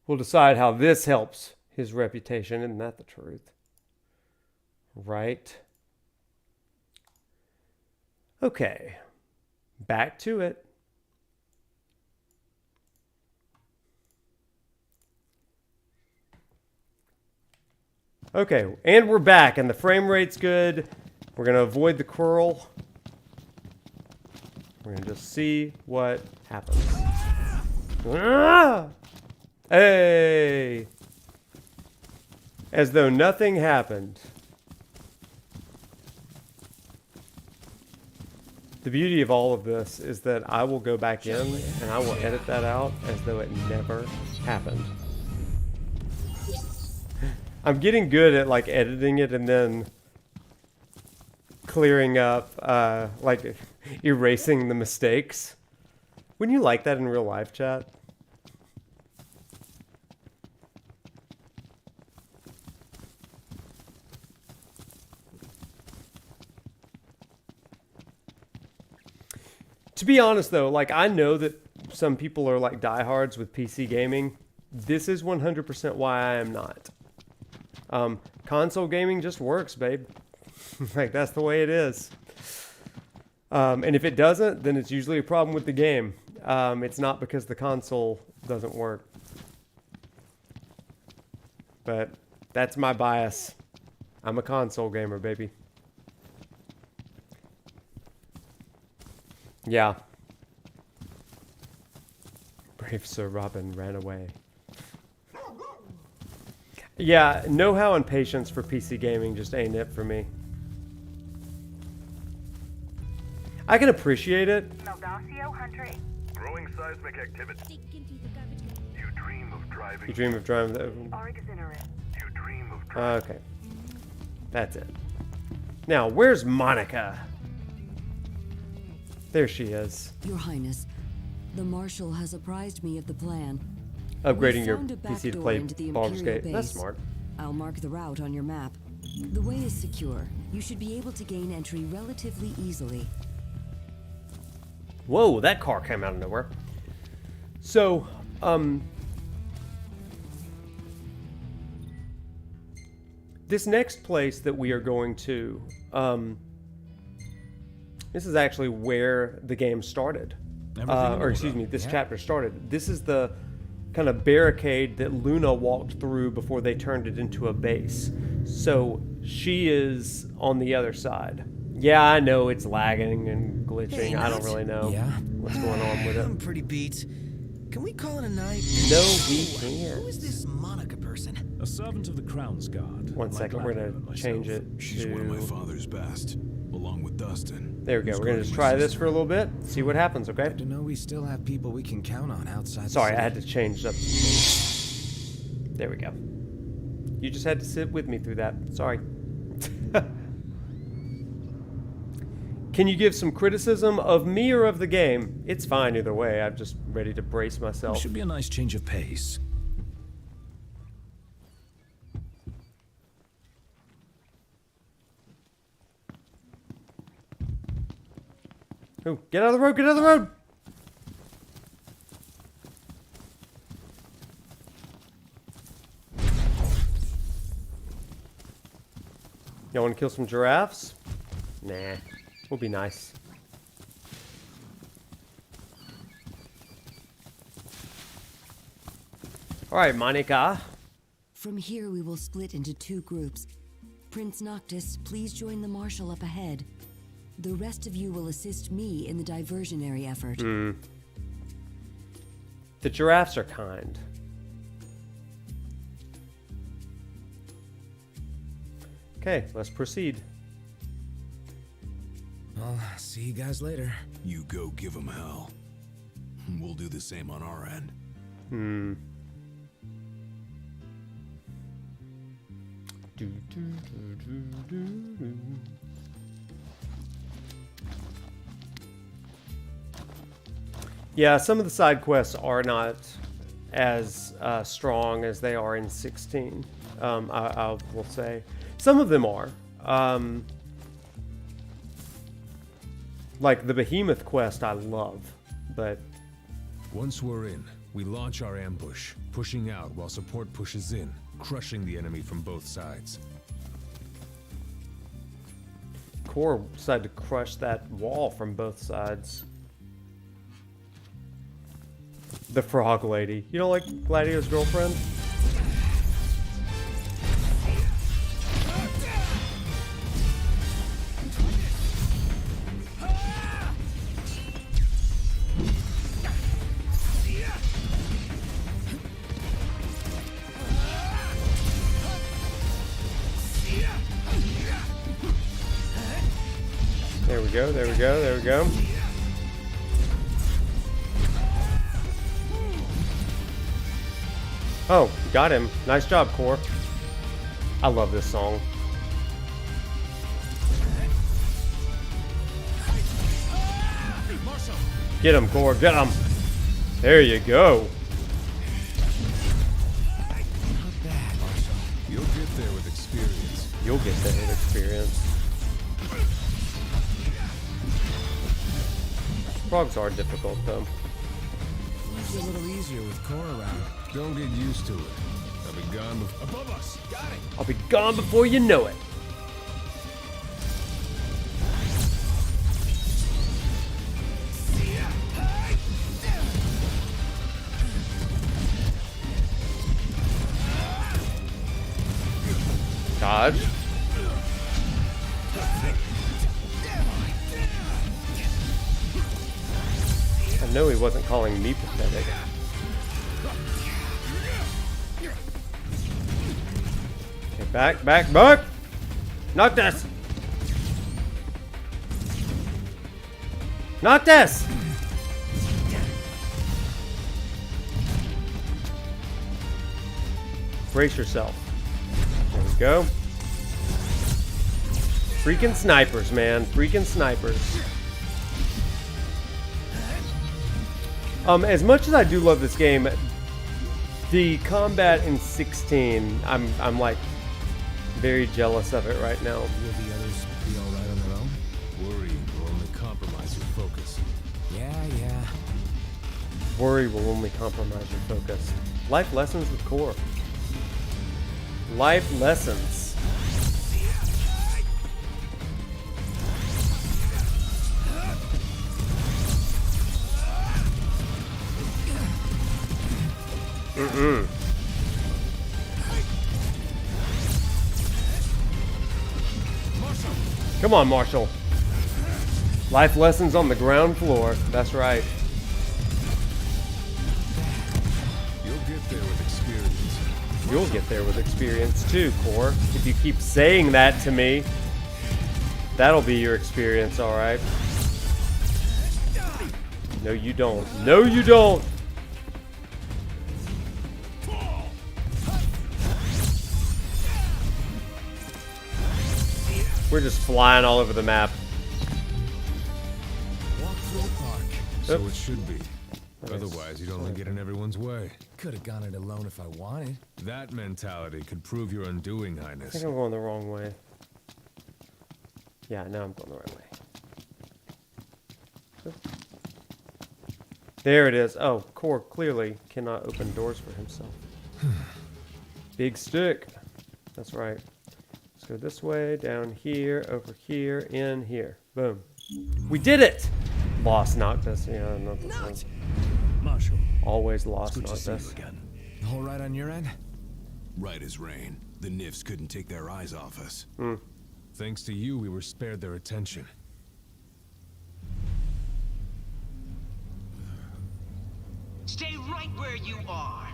We'll decide how this helps his reputation. Isn't that the truth? Right? Okay. Back to it. Okay, and we're back, and the frame rate's good. We're going to avoid the curl. We're going to just see what happens. Ah! Hey! As though nothing happened. The beauty of all of this is that I will go back in and I will edit that out as though it never happened. I'm getting good at like editing it and then clearing up, like erasing the mistakes. Wouldn't you like that in real life, chat? To be honest though, like I know that some people are like diehards with PC gaming. This is 100% why I am not. Console gaming just works, babe. Like that's the way it is. And if it doesn't, then it's usually a problem with the game. It's not because the console doesn't work. But that's my bias. I'm a console gamer, baby. Yeah. Brave Sir Robin ran away. Yeah, know-how and patience for PC gaming just ain't it for me. I can appreciate it. Growing seismic activity. You dream of driving. You dream of driving. You dream of driving. Okay. That's it. Now, where's Monica? There she is. Your Highness, the Marshal has apprised me of the plan. Upgrading your We found a back PC to door play into the Baldur's Imperial Gate. That's base. smart. I'll mark the route on your map. The way is secure. You should be able to gain entry relatively easily. Whoa, that car came out of nowhere. So, this next place that we are going to, this is actually where the game started. Or excuse me, this chapter started. This is the kind of barricade that Luna walked through before they turned it into a base. So she is on the other side. Yeah, I know it's lagging and glitching. Hey, I don't Nut. really know what's going on with I'm it. pretty beat. Can we call it a night? No, we can't. Who is this Monica person? A servant of the Crown's Guard. 1 second, we're gonna change it She's one of my to. father's best, along with Dustin. There we go. who's We're gonna guarding just my try this sister. for a little bit. See what happens. Okay. Good to know we still have people we can count on outside. Sorry, the I had city. to change up. There we go. You just had to sit with me through that. Sorry. Can you give some criticism of me or of the game? It's fine either way. I'm just ready to brace myself. Should be a nice change of pace. Oh, get out of the road! Get out of the road! Y'all want to kill some giraffes? Nah. We'll be nice. Alright, Monica. From here, we will split into 2 groups. Prince Noctis, please join the Marshal up ahead. The rest of you will assist me in the diversionary effort. The giraffes are kind. Okay, let's proceed. I'll see you guys later. You go give them hell. We'll do the same on our end. Yeah, some of the side quests are not as strong as they are in 16. I will say some of them are. Like the Behemoth quest, I love, but Once we're in, we launch our ambush, pushing out while support pushes in, crushing the enemy from both sides. Core decided to crush that wall from both sides. The frog lady. You don't like Gladio's girlfriend? There we go, there we go, there we go. Oh, got him. Nice job, Core. I love this song. Get him, Core, get him. There you go. You'll get there with experience. You'll get there with experience. Frogs are difficult, though. It's a little easier with Core around. Don't get used to it. I'll be gone Above us! Got it! I'll be gone before you know it. Dodge. I know he wasn't calling me pathetic. Okay, back, back, back! Noctis! Noctis! Brace yourself. There we go. Freaking snipers, man. Freaking snipers. As much as I do love this game, the combat in 16, I'm like very jealous of it right now. Will the others be alright on their own? Worrying will only compromise your focus. Yeah. Worry will only compromise your focus. Life lessons with Core. Life lessons. Come on, Marshall. Life lessons on the ground floor. That's right. You'll get there with experience. You'll get there with experience too, Core. If you keep saying that to me, that'll be your experience, alright? No, you don't. No, you don't! We're just flying all over the map. Walk through the park. So it should be. Otherwise, you'd only get in everyone's way. Could have gone it alone if I wanted. That mentality could prove your undoing, I Highness. think I'm going the wrong way. Yeah, now I'm going the right way. There it is. Oh, Core clearly cannot open doors for himself. Big stick. That's right. Let's go this way, down here, over here, in here. Boom. We did it! Lost Noctis. Yeah, nothing. Marshal. Always lost Good to see Noctis. you again. All right on your end? Right as rain. The Nifs couldn't take their eyes off us. Thanks to you, we were spared their attention. Stay right where you are.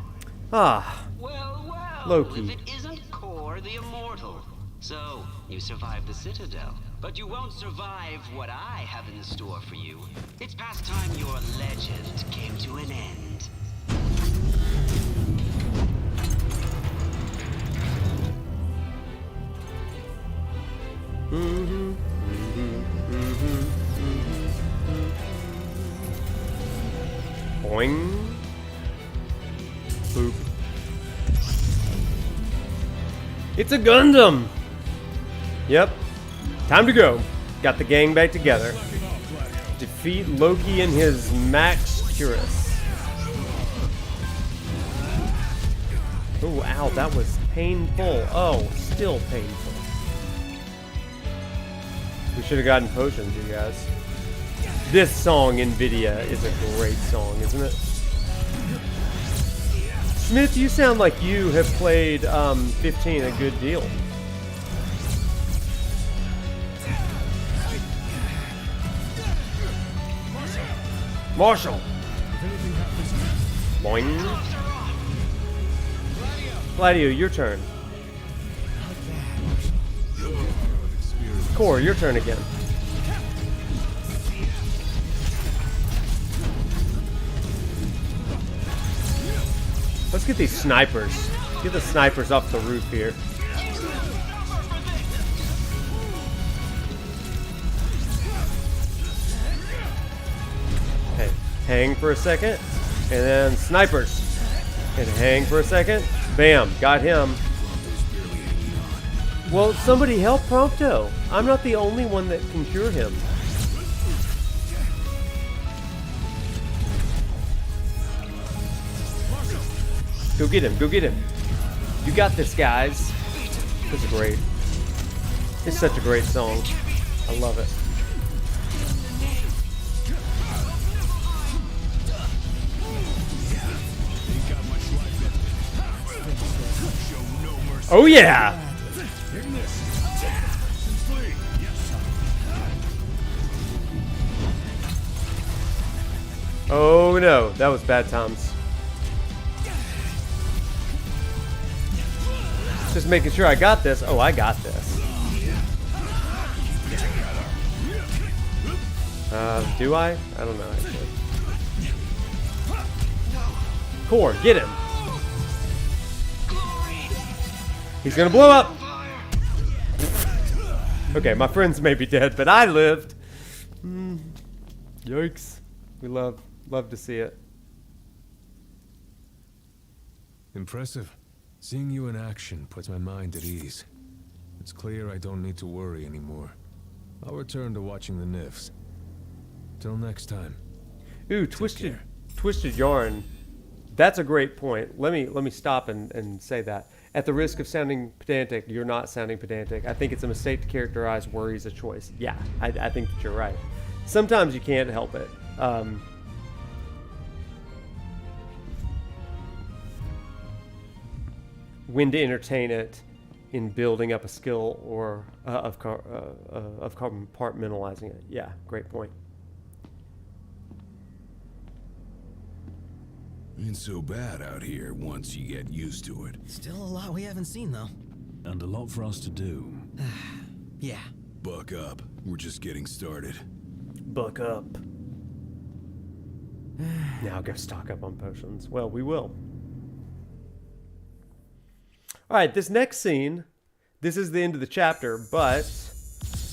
Ah. Well, Loki. if it isn't Kor the Immortal. So, you survived the Citadel, but you won't survive what I have in store for you. It's past time your legend came to an end. Boing. Boop. It's a Gundam! Yep. Time to go. Got the gang back together. Defeat Loki and his Max Curus. Oh, ow, that was painful. Oh, still painful. We should have gotten potions, you guys. This song, Nvidia, is a great song, isn't it? Smith, you sound like you have played 15 a good deal. Marshall! Boing. Gladio, your turn. Core, your turn again. Let's get these snipers. Get the snipers off the roof here. Okay, hang for a second, and then snipers. And hang for a second. Bam, got him. Well, somebody help Prompto. I'm not the only one that can cure him. Go get him, go get him. You got this, guys. This is great. It's such a great song. I love it. Oh yeah! Oh no, that was bad times. Just making sure I got this. Oh, I got this. Do I? I don't know, actually. Core, get him. He's gonna blow up. Okay, my friends may be dead, but I lived. Yikes. We love to see it. Impressive. Seeing you in action puts my mind at ease. It's clear I don't need to worry anymore. I'll return to watching the Nifs. Till next time. Ooh, twisted yarn. That's a great point. Let me stop and say that. At the risk of sounding pedantic, you're not sounding pedantic. I think it's a mistake to characterize worry as a choice. Yeah, I think that you're right. Sometimes you can't help it. When to entertain it in building up a skill or of compartmentalizing it. Yeah, great point. Ain't so bad out here once you get used to it. Still a lot we haven't seen, though. And a lot for us to do. Yeah. Buck up. We're just getting started. Buck up. Now go stock up on potions. Well, we will. All right, this next scene, this is the end of the chapter, but...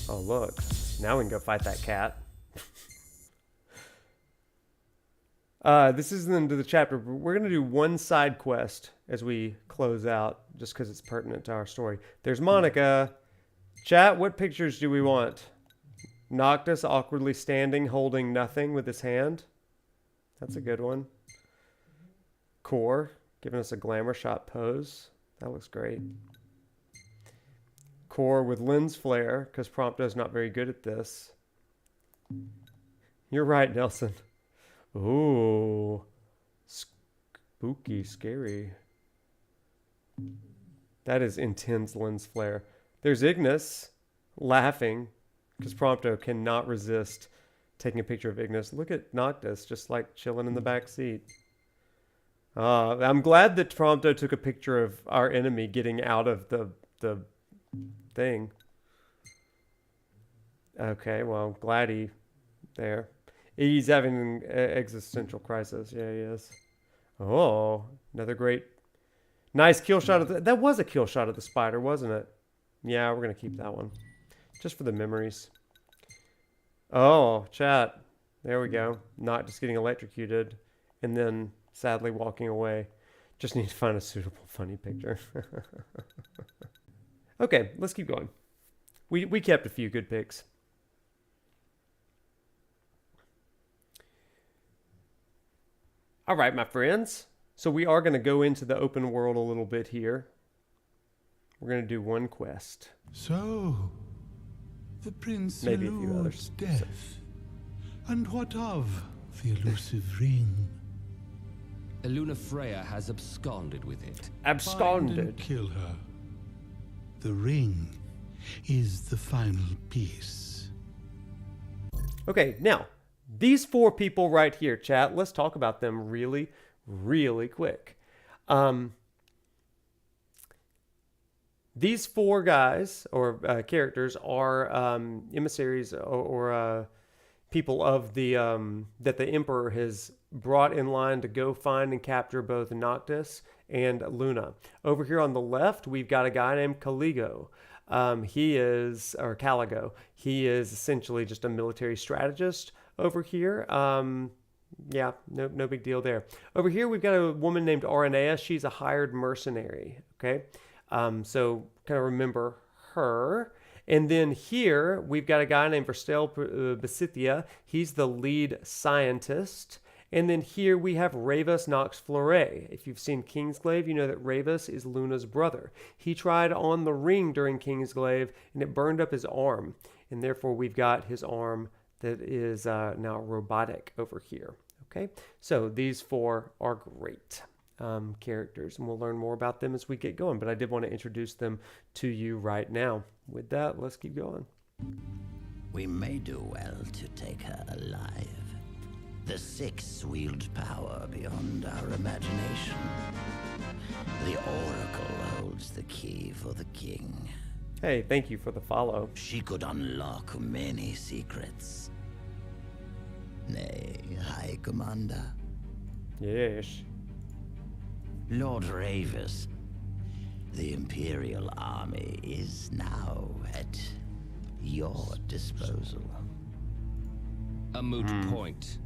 Oh, look. Now we can go fight that cat. This is the end of the chapter, but we're going to do one side quest as we close out, just because it's pertinent to our story. There's Monica. Chat, what pictures do we want? Noctis awkwardly standing, holding nothing with his hand. That's a good one. Core, giving us a glamour shot pose. That looks great. core with lens flare, because ProfNoctis not very good at this. You're right, Nelson. Ooh. Spooky, scary. That is intense lens flare. There's Ignis laughing, because ProfNoctis cannot resist taking a picture of Ignis. Look at Noctis just like chilling in the back seat. I'm glad that ProfNoctis took a picture of our enemy getting out of the thing. Okay, well, glad he's having an existential crisis. Yeah, he is. Oh, another great, nice kill shot of that was a kill shot of the spider, wasn't it? Yeah, we're gonna keep that one, just for the memories. Oh, chat. There we go. Not just getting electrocuted, and then sadly walking away. Just need to find a suitable, funny picture. Okay, let's keep going. We kept a few good picks. All right, my friends. So we are going to go into the open world a little bit here. We're going to do one quest. So, the Prince Maybe a few others. eludes death. And what of the elusive ring? Eluna Freya has absconded with it. Absconded. Find and kill her. The ring is the final piece. Okay, now, these four people right here, chat, let's talk about them really, really quick. These four guys, or characters, are emissaries or people of the that the Emperor has brought in line to go find and capture both Noctis and Luna. Over here on the left, we've got a guy named Caligo. Caligo. He is essentially just a military strategist over here. Yeah, no big deal there. Over here, we've got a woman named Aranea. She's a hired mercenary. Okay, so kind of remember her. And then here, we've got a guy named Verstel Besithia. He's the lead scientist. And then here we have Ravus Nox Fleuret. If you've seen Kingsglaive, you know that Ravus is Luna's brother. He tried on the ring during Kingsglaive, and it burned up his arm. And therefore, we've got his arm that is now robotic over here. Okay, so these four are great characters, and we'll learn more about them as we get going. But I did want to introduce them to you right now. With that, let's keep going. We may do well to take her alive. The Six wield power beyond our imagination. The Oracle holds the key for the king. Hey, thank you for the follow. She could unlock many secrets. Nay, High Commander. Yes. Lord Ravus, the Imperial Army is now at your disposal. A moot point,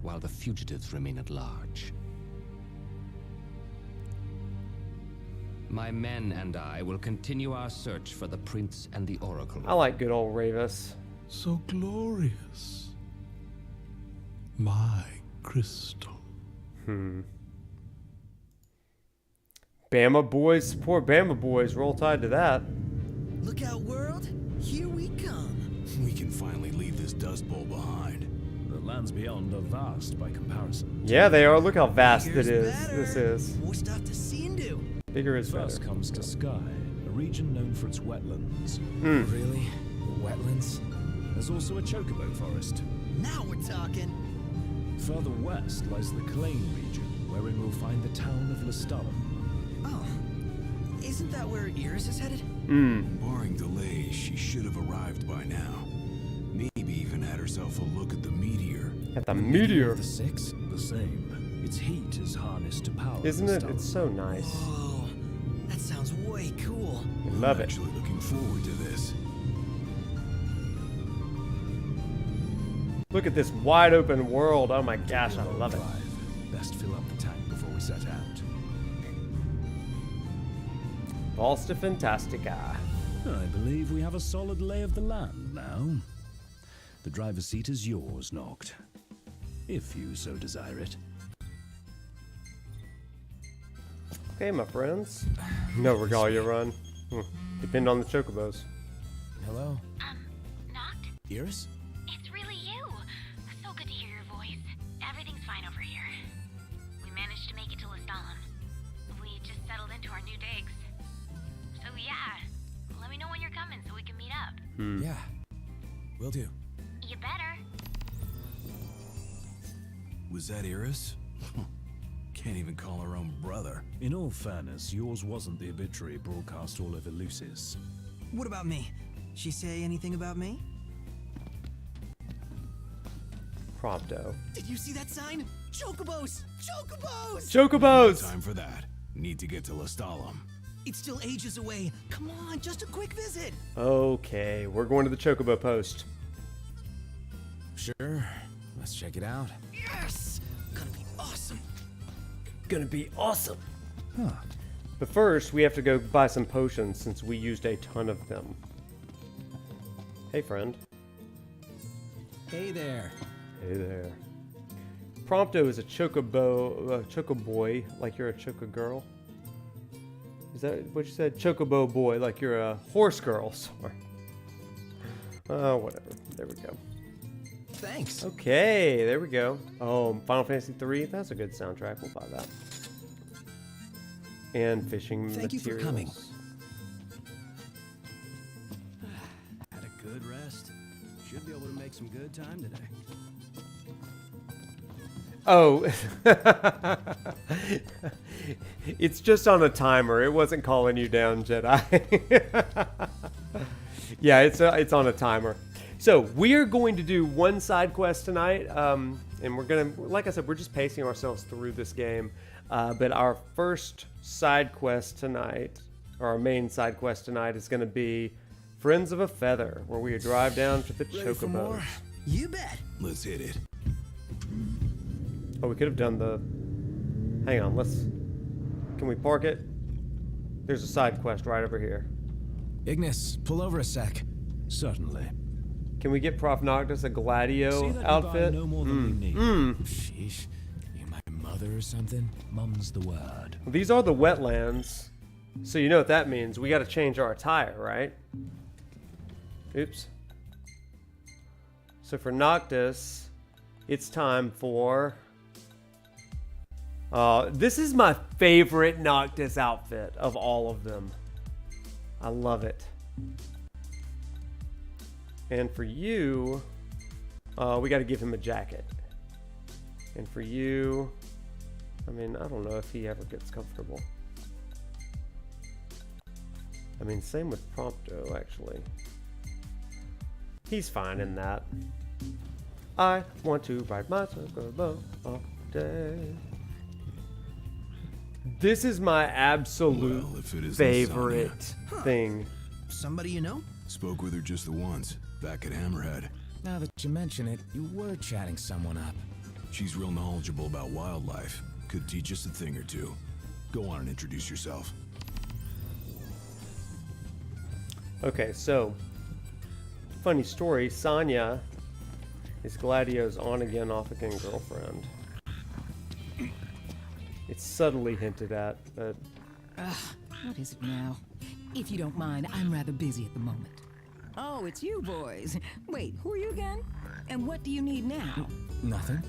while the fugitives remain at large. My men and I will continue our search for the Prince and the Oracle. I like good old Ravus. So glorious. My crystal. Bama boys support Bama boys. Roll Tide to that. Look out, world. Here we come. We can finally leave this dust bowl behind. The lands beyond are vast by comparison. Yeah, they are. Look how vast Bigger's it is. better. This is. More stuff to see and do. Bigger is First better. comes Sky, a region known for its wetlands. Really? Wetlands? There's also a chocobo forest. Now we're talking. Further west lies the Clane region, wherein we'll find the town of Lestalum. Oh, isn't that where Iris is headed? Barring delays, she should have arrived by now. Maybe even had herself a look at the meteor. At the meteor. The Six? The same. Its heat is harnessed to power. Isn't it? Lestalum. It's so nice. Whoa, that sounds way cool. I love it. Actually looking forward to this. Look at this wide open world. Oh my gosh, I love it. Drive. Best fill up the tank before we set out. Valsta Fantastica. I believe we have a solid lay of the land now. The driver's seat is yours, Noct. If you so desire it. Okay, my friends. No regalia run. Depend on the chocobos. Hello? Noct? Iris? It's really you. So good to hear your voice. Everything's fine over here. We managed to make it to Lestalem. We just settled into our new digs. So yeah, let me know when you're coming so we can meet up. Yeah, will do. You better. Was that Iris? Can't even call her own brother. In all fairness, yours wasn't the obituary broadcast all over Lucis. What about me? She say anything about me? Prompto. Did you see that sign? Chocobos! Chocobos! Chocobos! Time for that. Need to get to Lestalem. It's still ages away. Come on, just a quick visit. Okay, we're going to the Chocobo Post. Sure, let's check it out. Yes! Gonna be awesome. Gonna be awesome. Huh. But first, we have to go buy some potions since we used a ton of them. Hey, friend. Hey there. Hey there. Prompto is a chocobo, chocoboy, like you're a choco-girl. Is that what you said? Chocobo boy, like you're a horse girl. Sorry. Oh, whatever. There we go. Thanks. Okay, there we go. Oh, Final Fantasy 3. That's a good soundtrack. We'll buy that. And fishing Thank materials. you for coming. Had a good rest. Should be able to make some good time today. Oh, it's just on a timer. It wasn't calling you down, Jedi. Yeah, it's on a timer. So we are going to do one side quest tonight, and we're gonna, like I said, we're just pacing ourselves through this game. But our first side quest tonight, or our main side quest tonight, is going to be Friends of a Feather, where we drive down to the Chocobos. You bet. Let's hit it. Oh, we could have done the... Hang on, Can we park it? There's a side quest right over here. Ignis, pull over a sec. Certainly. Can we get ProfNoctis a Gladio outfit? No more than you need. Sheesh. You my mother or something? Mum's the word. Well, these are the wetlands, so you know what that means. We got to change our attire, right? Oops. So for Noctis, it's time for... this is my favorite Noctis outfit of all of them. I love it. And for you, we got to give him a jacket. And for you, I mean, I don't know if he ever gets comfortable. I mean, same with Prompto, actually. He's fine in that. I want to ride my chocobo all day. This is my absolute favorite thing. Somebody you know? Spoke with her just the once, back at Hammerhead. Now that you mention it, you were chatting someone up. She's real knowledgeable about wildlife. Could teach us a thing or two. Go on and introduce yourself. Okay, so funny story, Sonya is Gladio's on-again, off-again girlfriend. It's subtly hinted at, but... What is it now? If you don't mind, I'm rather busy at the moment. Oh, it's you boys. Wait, who are you again? And what do you need now? Nothing.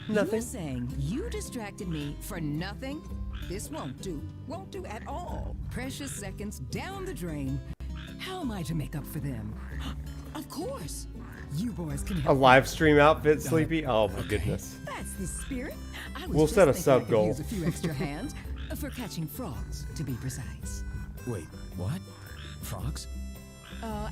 Nothing. You're saying you distracted me for nothing? This won't do. Won't do at all. Precious seconds down the drain. How am I to make up for them? Of course. You boys can A help. live stream outfit, Sleepy? Oh my goodness. That's the spirit. I was We'll just set a thinking I sub could goal. Use a few extra hands for catching frogs, to be precise. Wait, what? Frogs?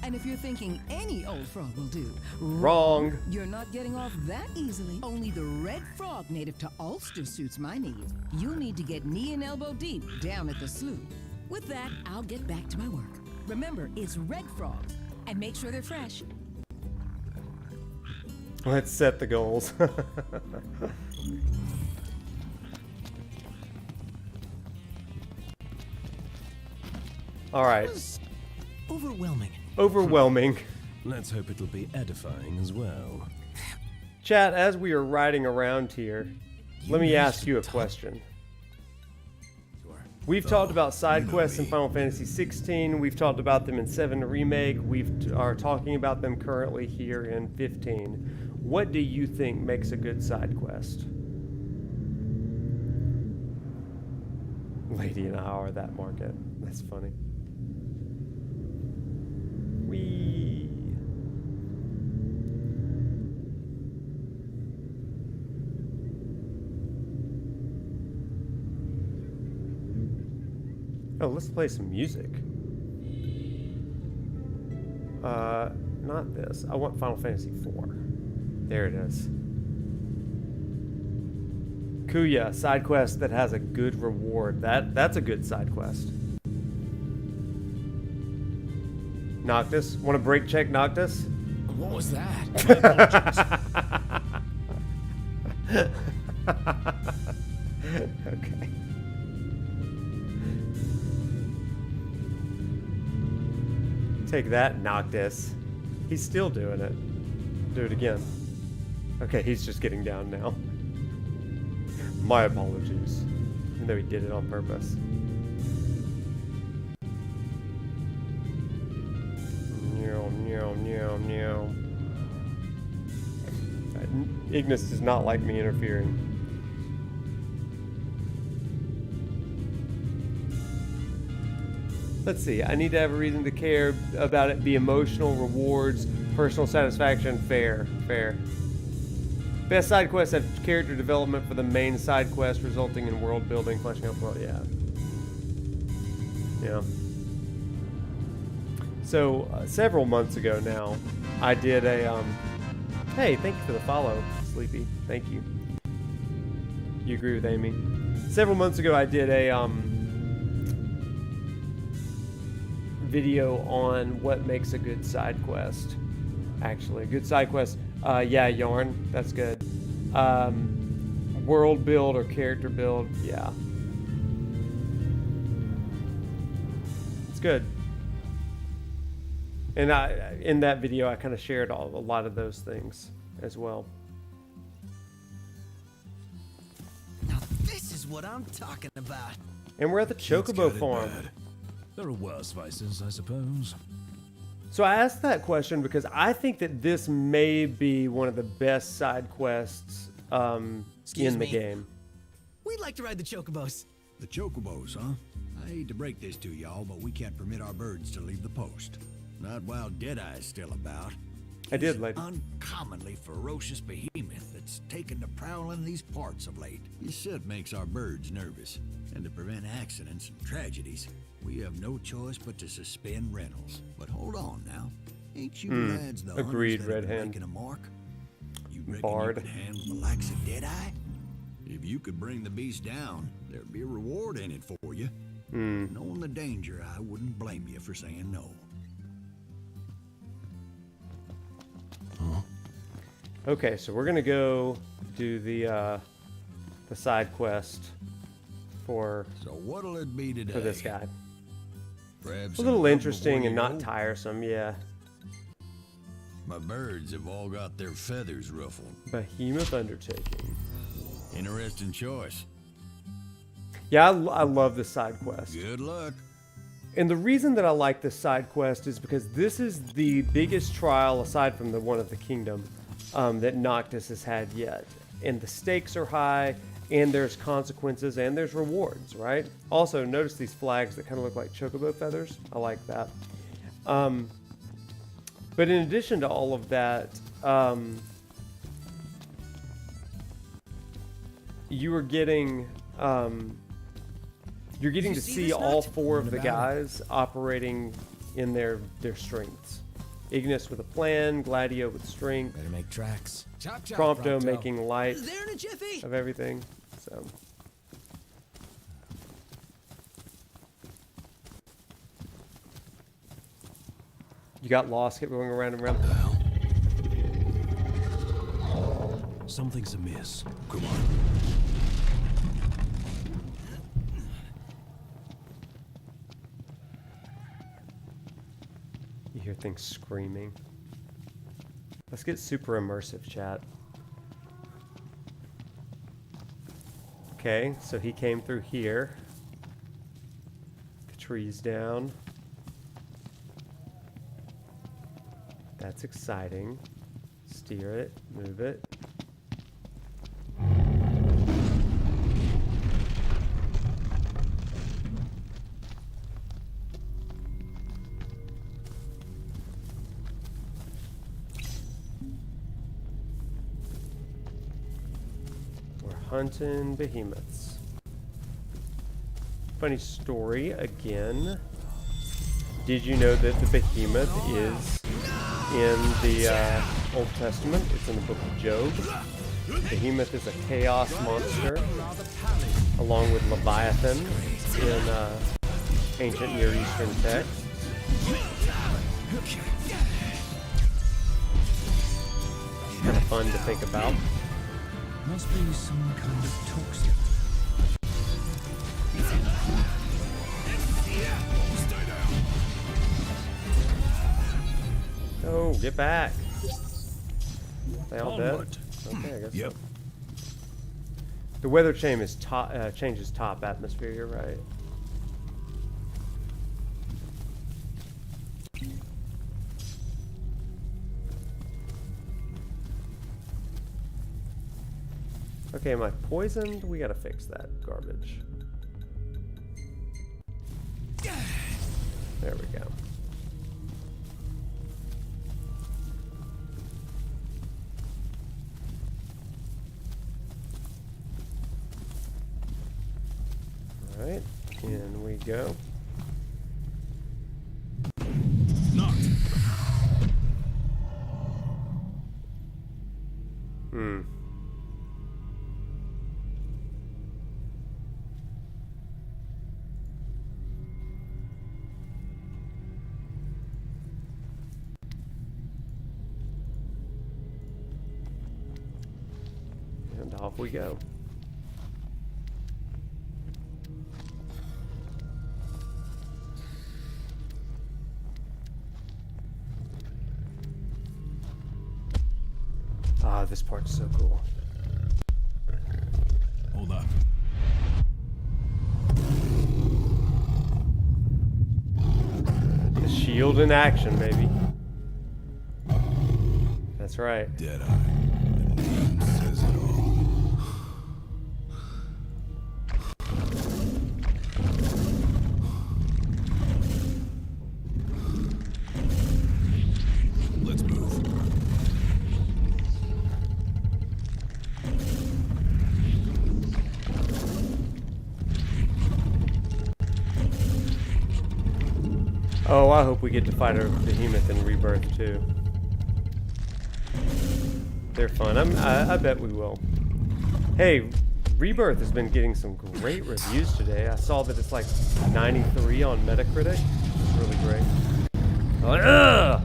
And if you're thinking any old frog will do, Wrong. You're not getting off that easily. Only the red frog native to Ulster suits my needs. You'll need to get knee and elbow deep down at the slough. With that, I'll get back to my work. Remember, it's red frogs, and make sure they're fresh. Let's set the goals. All right. Overwhelming. Overwhelming. Let's hope it'll be edifying as well. Chat, as we are riding around here, let me ask you a question. We've talked about side quests in Final Fantasy 16. We've talked about them in 7 Remake. We are talking about them currently here in 15. What do you think makes a good side quest? Lady and I are that market. That's funny. Wee. Oh, let's play some music. Not this. I want Final Fantasy 4. There it is. Kuya, side quest that has a good reward. That's a good side quest. Noctis, want to break check Noctis? What was that? Okay. Take that, Noctis. He's still doing it. Do it again. Okay, he's just getting down now. My apologies. Even though he did it on purpose. Meow, meow, meow, meow. Ignis does not like me interfering. Let's see, I need to have a reason to care about it, be emotional, rewards, personal satisfaction, fair. Best side quests have character development for the main side quest, resulting in world building, fleshing out world, yeah. So, several months ago now, I did a, hey, thank you for the follow, Sleepy, thank you. You agree with Amy? Several months ago, I did a, video on what makes a good side quest. Actually, a good side quest. Yeah, Yarn, that's good. World build or character build, yeah. It's good. And in that video, I kind of shared a lot of those things as well. Now this is what I'm talking about. And we're at the Chocobo farm. There are worse vices, I suppose. So I asked that question because I think that this may be one of the best side quests in the game. We'd like to ride the Chocobos. The Chocobos, huh? I hate to break this to y'all, but we can't permit our birds to leave the post. Not while Deadeye's still about. I did, lady. Uncommonly ferocious behemoth that's taken to prowling these parts of late. His scent makes our birds nervous, and to prevent accidents and tragedies, we have no choice but to suspend rentals. But hold on now. Ain't you lads the agreed, hunters that Red are Hand. making a mark? You reckon Bard. you could handle the likes of Deadeye? If you could bring the beast down, there'd be a reward in it for you. Knowing the danger, I wouldn't blame you for saying no. Okay, so we're gonna go do the side quest for what'll it be today? For this guy. Perhaps A little some interesting before and you not go? tiresome, yeah. My birds have all got their feathers ruffled. Behemoth Undertaking. Interesting choice. Yeah, I love this side quest. Good luck. And the reason that I like this side quest is because this is the biggest trial, aside from the one of the kingdom, that Noctis has had yet. And the stakes are high, and there's consequences, and there's rewards, right? Also, notice these flags that kind of look like chocobo feathers. I like that. But in addition to all of that, you are getting... you're getting to see all 4 of the guys operating in their strengths. Ignis with a plan, Gladio with strength. Better make tracks. Chop, chop, Prompto Prompto. making light There in a jiffy. of everything. So you got lost, kept going around and around. Something's amiss. Come on. You hear things screaming. Let's get super immersive, chat. Okay, so he came through here. trees down. That's exciting. Steer it, move it. We're hunting behemoths. Funny story again. Did you know that the behemoth is in the Old Testament? It's in the book of Job. Behemoth is a chaos monster, along with Leviathan in ancient Near Eastern texts. Kind of fun to think about. Must be some kind of toxin. Oh, get back. They all dead? Okay, I guess so. The weather changes top atmosphere, you're right. Okay, am I poisoned? We gotta fix that garbage. There we go. Alright, in we go. And off we go. Ah, this part's so cool. Hold up. The shield in action, baby. That's right. Deadeye. The name says it all. Let's move. Oh, I hope we get to fight a behemoth in Rebirth too. They're fun. I bet we will. Hey, Rebirth has been getting some great reviews today. I saw that it's like 93 on Metacritic. It's really great. Ugh!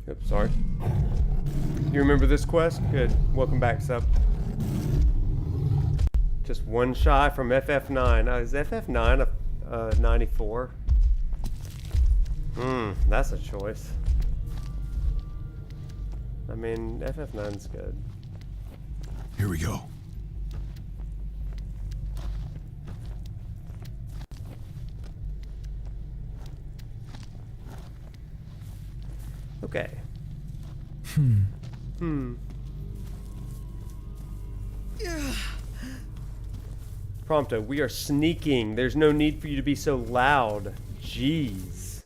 Oops, sorry. You remember this quest? Good. Welcome back, Sub. Just one shy from FF9. Is FF9 a 94? That's a choice. I mean, FF9's good. Here we go. Okay. Prompto, we are sneaking. There's no need for you to be so loud. Jeez.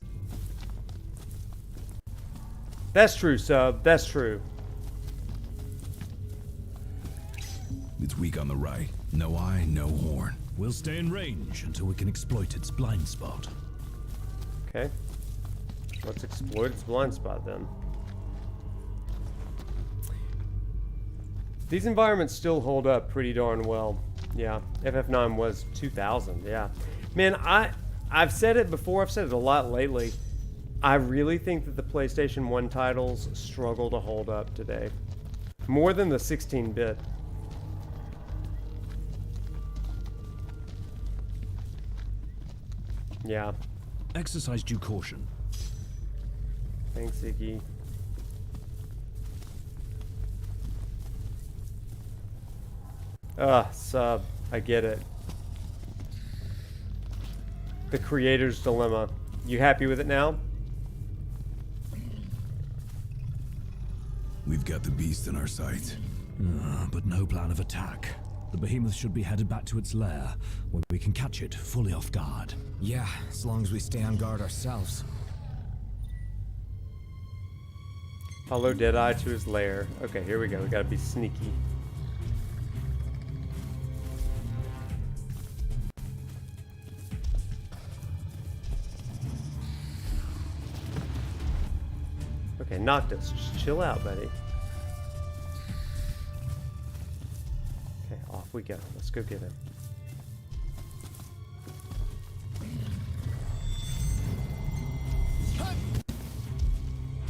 That's true, Sub. That's true. It's weak on the right. No eye, no horn. We'll stay in range until we can exploit its blind spot. Okay. Let's exploit its blind spot then. These environments still hold up pretty darn well. Yeah, FF9 was 2000, yeah. Man, I've said it before, I've said it a lot lately. I really think that the PlayStation 1 titles struggle to hold up today. More than the 16-bit. Yeah. Exercise due caution. Thanks, Iggy. Sub. I get it. The creator's dilemma. You happy with it now? We've got the beast in our sights. But no plan of attack. The behemoth should be headed back to its lair, where we can catch it fully off guard. Yeah, as long as we stay on guard ourselves. Follow Deadeye to his lair. Okay, here we go. We gotta be sneaky. Okay, Noctis, just chill out, buddy. Okay, off we go. Let's go get him.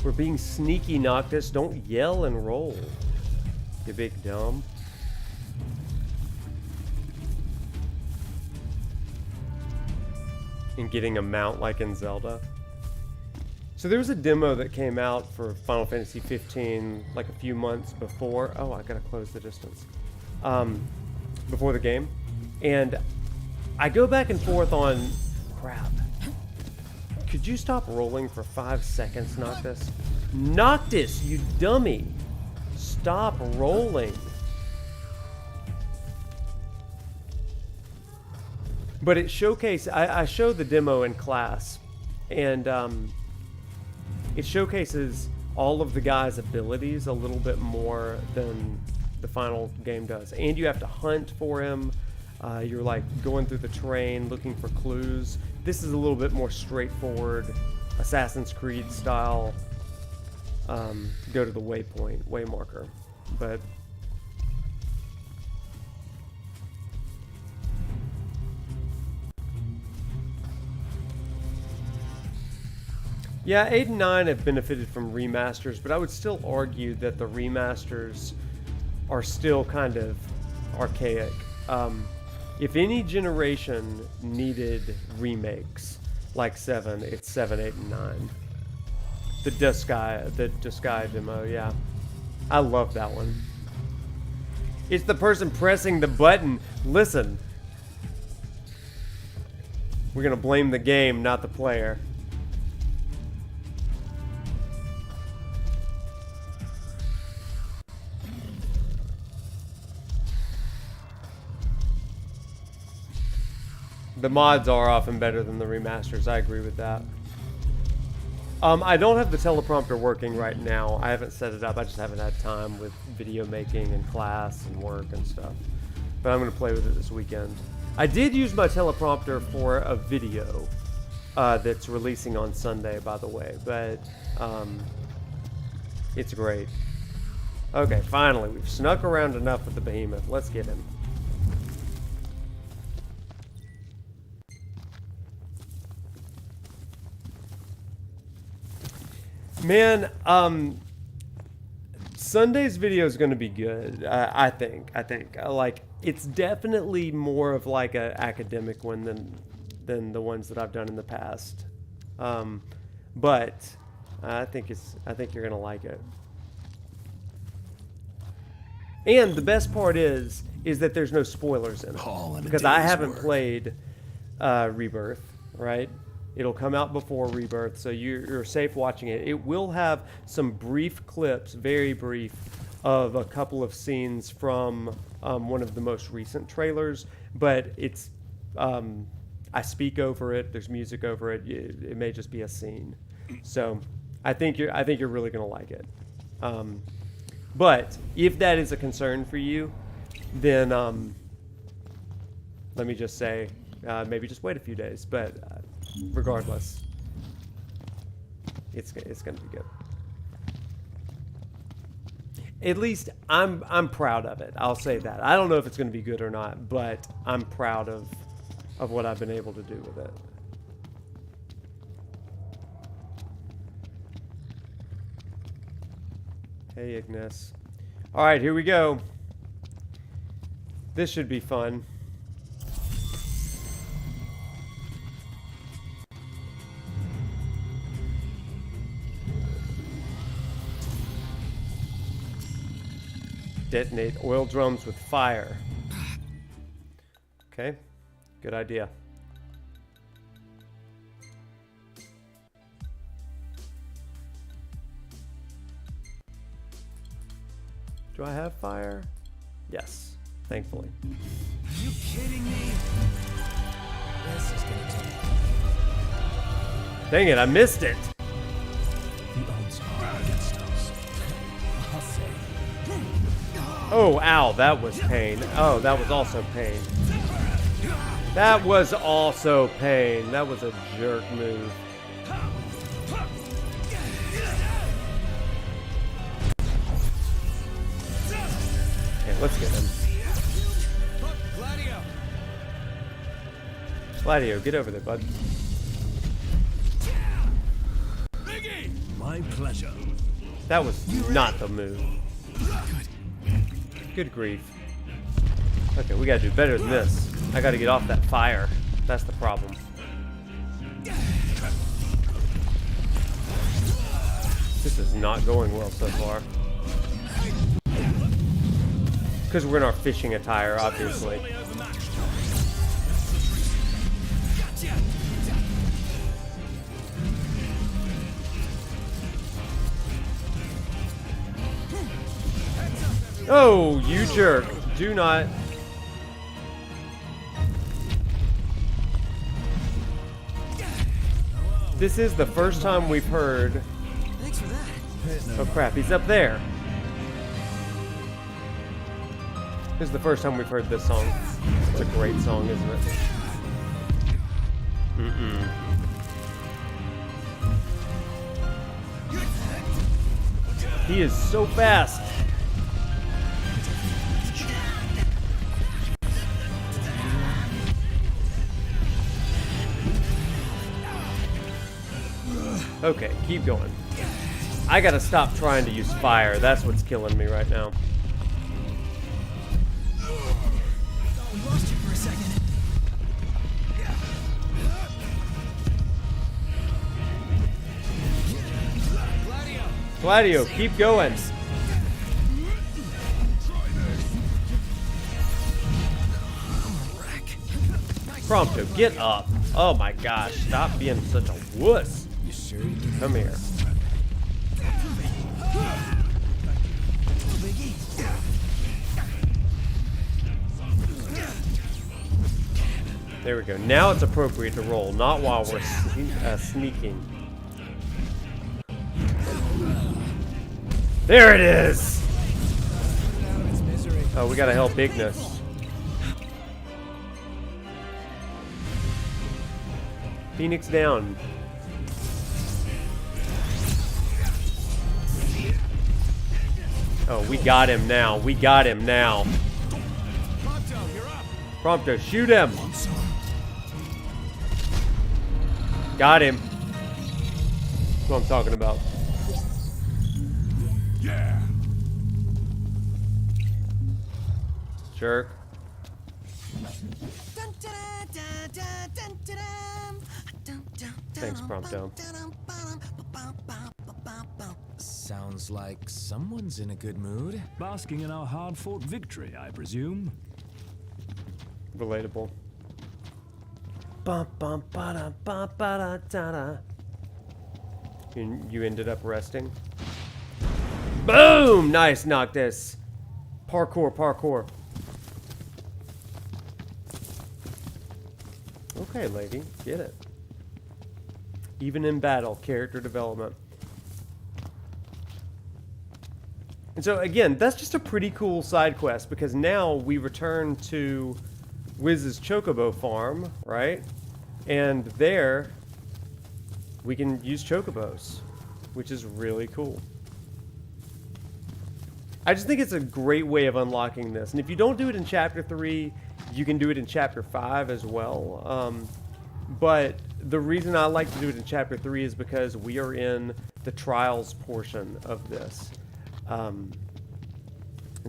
We're being sneaky, Noctis. Don't yell and roll, you big dumb. And getting a mount like in Zelda. So there was a demo that came out for Final Fantasy 15 like a few months before. Oh, I gotta close the distance. Before the game. And I go back and forth on... Crap. Could you stop rolling for 5 seconds, Noctis? Noctis, you dummy! Stop rolling. But it showcased... I showed the demo in class. And it showcases all of the guys' abilities a little bit more than the final game does. And you have to hunt for him. You're like going through the terrain looking for clues. This is a little bit more straightforward, Assassin's Creed style. Go to the waypoint, way marker. But yeah, 8 and 9 have benefited from remasters, but I would still argue that the remasters are still kind of archaic. If any generation needed remakes like 7, it's 7, 8, and 9. The Disgaea demo, yeah. I love that one. It's the person pressing the button. Listen. We're gonna blame the game, not the player. The mods are often better than the remasters. I agree with that. I don't have the teleprompter working right now. I haven't set it up. I just haven't had time with video making and class and work and stuff. But I'm going to play with it this weekend. I did use my teleprompter for a video that's releasing on Sunday, by the way. But it's great. Okay, finally. We've snuck around enough with the behemoth. Let's get him. Man, Sunday's video is going to be good. I think. Like, it's definitely more of like an academic one than the ones that I've done in the past. But I think you're going to like it. And the best part is that there's no spoilers in it, because I haven't played Rebirth, right? It'll come out before Rebirth, so you're safe watching it. It will have some brief clips, very brief, of a couple of scenes from one of the most recent trailers, but it's I speak over it. There's music over it. It may just be a scene. So I think you're really gonna like it. But if that is a concern for you, then let me just say, maybe just wait a few days. But regardless, it's gonna be good. At least I'm proud of it. I'll say that. I don't know if it's gonna be good or not, but I'm proud of what I've been able to do with it. Hey, Ignis. All right, here we go. This should be fun. Detonate oil drums with fire. Okay, good idea. Do I have fire? Yes, thankfully. Are you kidding me? This is gonna take. Dang it, I missed it. The odds are against us. I'll say. Oh, ow, that was pain. Oh, that was also pain. That was also pain. That was a jerk move. Okay, let's get him. Gladio, get over there, bud. My pleasure. That was not the move. Good grief. Okay, we gotta do better than this. I gotta get off that fire. That's the problem. This is not going well so far. Because we're in our fishing attire, obviously. Oh, you jerk. Do not. This is the first time we've heard. Thanks for that. Oh crap, he's up there. This is the first time we've heard this song. It's a great song, isn't it? He is so fast. Okay, keep going. I gotta stop trying to use fire. That's what's killing me right now. We lost you for a second. Gladio, keep going. Prompto, get up. Oh my gosh, stop being such a wuss. Come here. There we go. Now it's appropriate to roll, not while we're sneaking. There it is! Oh, we gotta help Ignis. Phoenix down. Oh, we got him now. We got him now. Prompto, shoot him. Got him. That's what I'm talking about. Yeah. Jerk. Thanks, Prompto. Sounds like someone's in a good mood. Basking in our hard-fought victory, I presume. Relatable. Bum, bum, ba-da, ba, ba-da, da-da. You ended up resting. Boom! Nice, Noctis. Parkour, parkour. Okay, lady, get it. Even in battle, character development. And so again, that's just a pretty cool side quest because now we return to Wiz's Chocobo farm, right? And there we can use Chocobos, which is really cool. I just think it's a great way of unlocking this. And if you don't do it in Chapter 3, you can do it in Chapter 5 as well. But the reason I like to do it in Chapter 3 is because we are in the Trials portion of this. And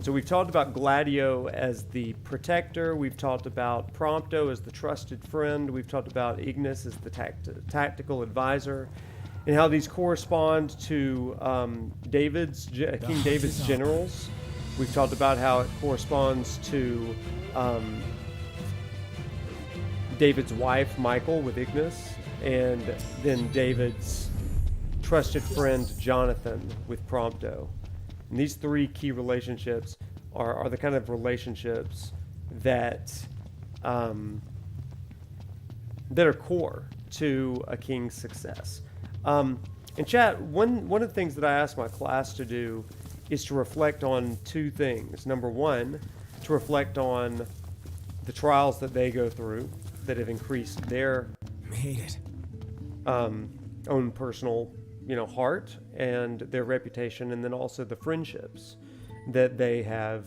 so we've talked about Gladio as the protector. We've talked about Prompto as the trusted friend. We've talked about Ignis as the tactical advisor. And how these correspond to King David's generals. We've talked about how it corresponds to David's wife, Michael, with Ignis, and then David's trusted friend, Jonathan, with Prompto. And these three key relationships are the kind of relationships that that are core to a king's success. In chat, one of the things that I asked my class to do is to reflect on two things. Number one, to reflect on the trials that they go through that have increased their own personal, heart and their reputation, and then also the friendships that they have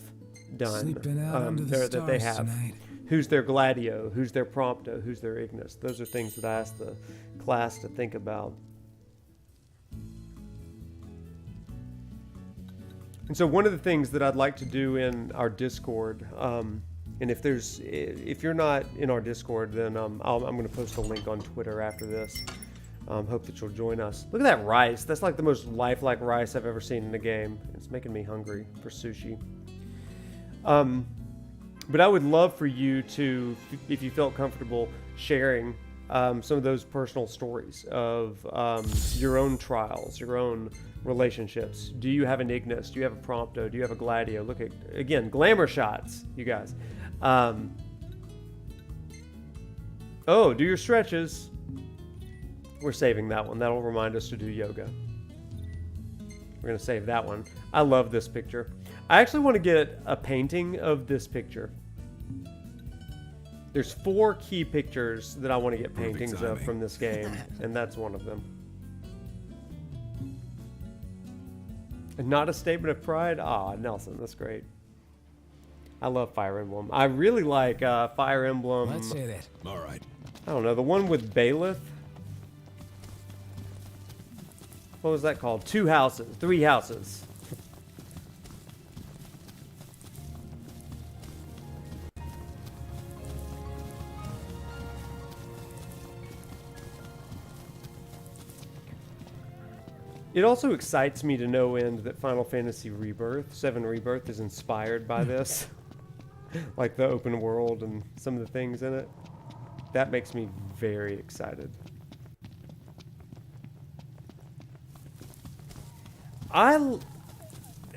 done, that they have. Tonight. Who's their Gladio? Who's their Prompto? Who's their Ignis? Those are things that I asked the class to think about. And so one of the things that I'd like to do in our Discord, and if you're not in our Discord, then I'm going to post a link on Twitter after this. Hope that you'll join us. Look at that rice. That's like the most lifelike rice I've ever seen in the game. It's making me hungry for sushi. But I would love for you to, if you felt comfortable, sharing some of those personal stories of your own trials, your own relationships. Do you have an Ignis? Do you have a Prompto? Do you have a Gladio? Look at, again, glamour shots, you guys. Oh, do your stretches. We're saving that one. That'll remind us to do yoga. We're going to save that one. I love this picture. I actually want to get a painting of this picture. There's 4 key pictures that I want to get paintings of from this game, and that's one of them. And not a statement of pride? Ah, Nelson, that's great. I love Fire Emblem. I really like Fire Emblem. Let's say that. All right. I don't know, the one with Bailiff. What was that called? 2 houses, 3 houses. It also excites me to no end that Final Fantasy Rebirth, 7 Rebirth, is inspired by this. Like the open world and some of the things in it. That makes me very excited.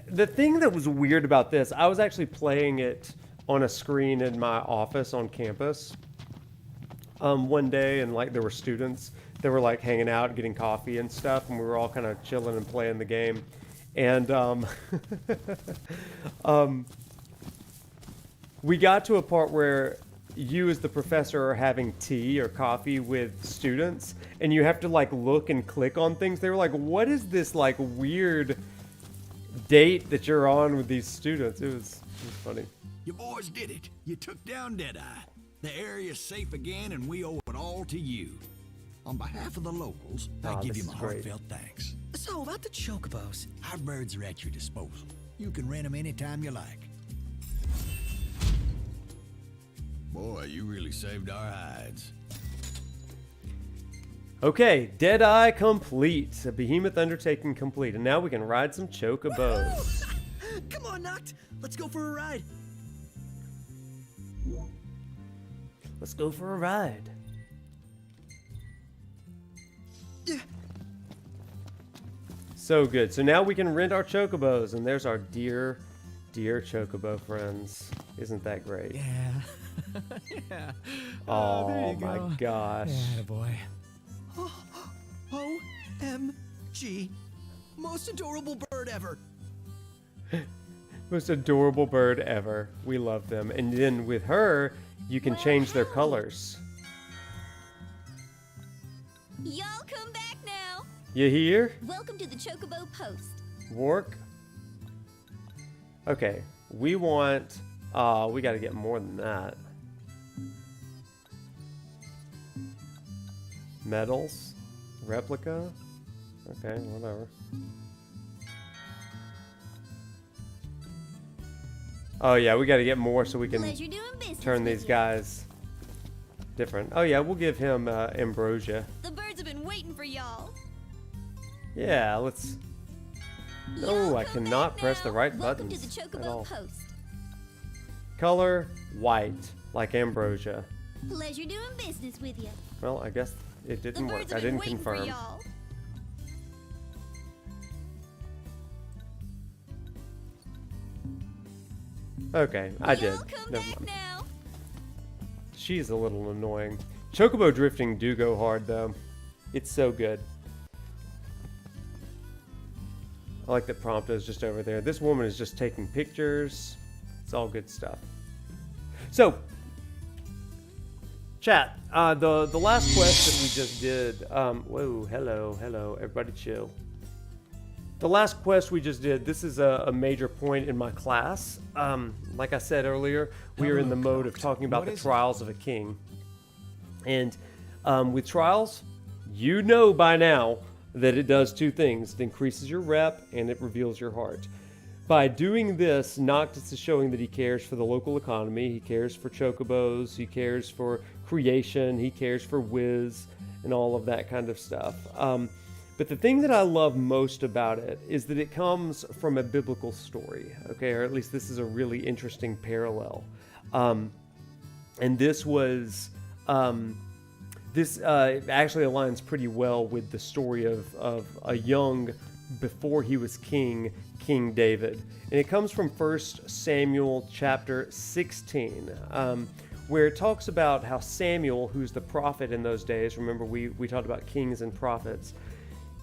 The thing that was weird about this, I was actually playing it on a screen in my office on campus one day, and like there were students that were like hanging out, getting coffee and stuff, and we were all kind of chilling and playing the game. And we got to a part where you as the professor are having tea or coffee with students, and you have to like look and click on things. They were like, what is this like weird date that you're on with these students? It was funny. You boys did it. You took down Deadeye. The area's safe again, and we owe it all to you. On behalf of the locals, I give you my heartfelt thanks. So about the chocobos. Our birds are at your disposal. You can rent them anytime you like. Boy, you really saved our hides. Okay, Deadeye complete. A behemoth undertaking complete. And now we can ride some chocobos. Come on, Noct. Let's go for a ride. Let's go for a ride. So good. So now we can rent our chocobos, and there's our dear chocobo friends. Isn't that great? Yeah. Yeah. Oh my gosh. Yeah, boy. OMG. Most adorable bird ever. Most adorable bird ever. We love them. And then with her, you can change their colors. Y'all come back now. You hear? Welcome to the Chocobo Post. Work. Okay, we want. We got to get more than that. Medals, replica. Okay, whatever. Oh yeah, we got to get more so we can turn these guys different. Oh yeah, we'll give him Ambrosia. The birds have been waiting for y'all. Yeah, let's No, I cannot press the right Welcome buttons to the at all. Chocobo Post. Color white, like ambrosia. Pleasure doing business with you. Well, I guess it The didn't work. birds I have been didn't waiting for confirm. y'all. Okay, I did. Never mind. She's a little annoying. Chocobo drifting do go hard though. It's so good. I like that Prompto's just over there. This woman is just taking pictures. It's all good stuff. So, chat. The last quest that we just did. Whoa, hello, everybody, chill. The last quest we just did. This is a major point in my class. Like I said earlier, we are in the mode of talking about the trials of a king. And with trials, you know by now that it does two things. It increases your rep and it reveals your heart. By doing this, Noctis is showing that he cares for the local economy, he cares for chocobos, he cares for creation, he cares for Wiz, and all of that kind of stuff. But the thing that I love most about it is that it comes from a biblical story, okay? Or at least this is a really interesting parallel. And this was... This actually aligns pretty well with the story of a young, before he was king, King David. And it comes from 1 Samuel chapter 16, where it talks about how Samuel, who's the prophet in those days, remember we talked about kings and prophets,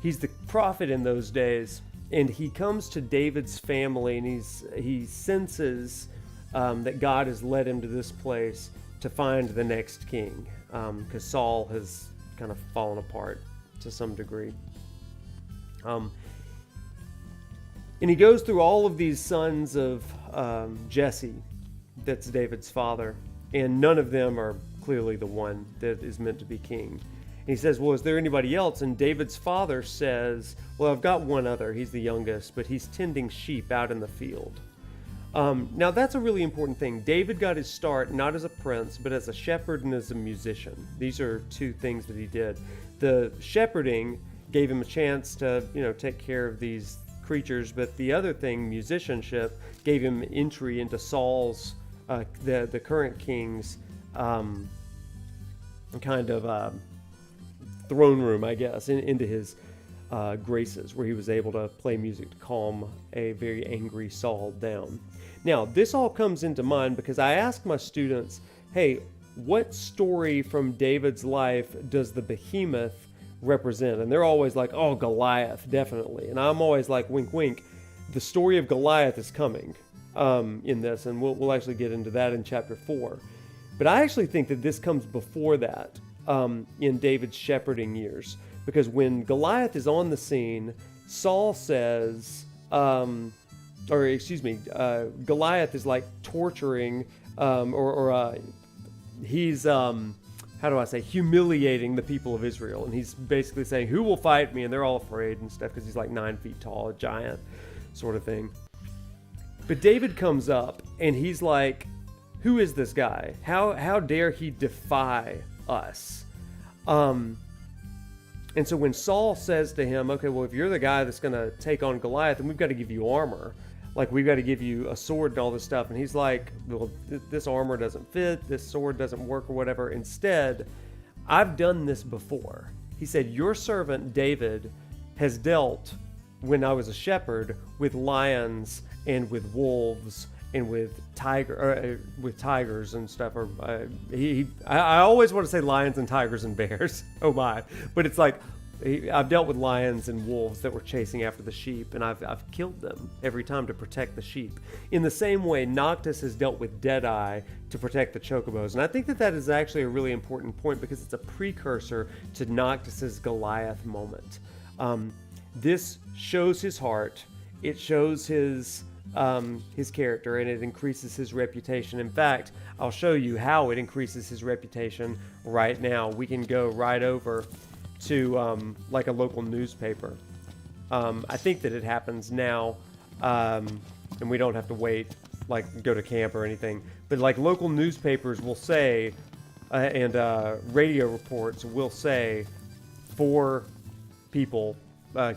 he's the prophet in those days, and he comes to David's family and he senses that God has led him to this place to find the next king. Because Saul has kind of fallen apart to some degree. And he goes through all of these sons of Jesse, that's David's father, and none of them are clearly the one that is meant to be king. And he says, well, is there anybody else? And David's father says, well, I've got one other. He's the youngest, but he's tending sheep out in the field. Now that's a really important thing. David got his start not as a prince, but as a shepherd and as a musician. These are two things that he did. The shepherding gave him a chance to, take care of these creatures, but the other thing, musicianship, gave him entry into Saul's, the current king's, kind of throne room, I guess, into his graces, where he was able to play music to calm a very angry Saul down. Now, this all comes into mind because I ask my students, hey, what story from David's life does the behemoth represent? And they're always like, oh, Goliath, definitely. And I'm always like, wink, wink, the story of Goliath is coming in this, and we'll actually get into that in chapter 4. But I actually think that this comes before that in David's shepherding years. Because when Goliath is on the scene, Saul says... Goliath is like torturing, he's, humiliating the people of Israel. And he's basically saying, who will fight me? And they're all afraid and stuff because he's like 9 feet tall, a giant sort of thing. But David comes up and he's like, who is this guy? How dare he defy us? And so when Saul says to him, okay, well, if you're the guy that's going to take on Goliath, then we've got to give you armor. Like, we've got to give you a sword and all this stuff. And he's like, well, this armor doesn't fit. This sword doesn't work or whatever. Instead, I've done this before. He said, your servant David has dealt, when I was a shepherd, with lions and with wolves and with tigers and stuff. I always want to say lions and tigers and bears. Oh my. But it's like, I've dealt with lions and wolves that were chasing after the sheep, and I've killed them every time to protect the sheep. In the same way, Noctis has dealt with Deadeye to protect the chocobos. And I think that is actually a really important point because it's a precursor to Noctis's Goliath moment. This shows his heart. It shows his character, and it increases his reputation. In fact, I'll show you how it increases his reputation right now. We can go right over to like a local newspaper. I think that it happens now, and we don't have to wait, like go to camp or anything. But like local newspapers will say, and radio reports will say, 4 people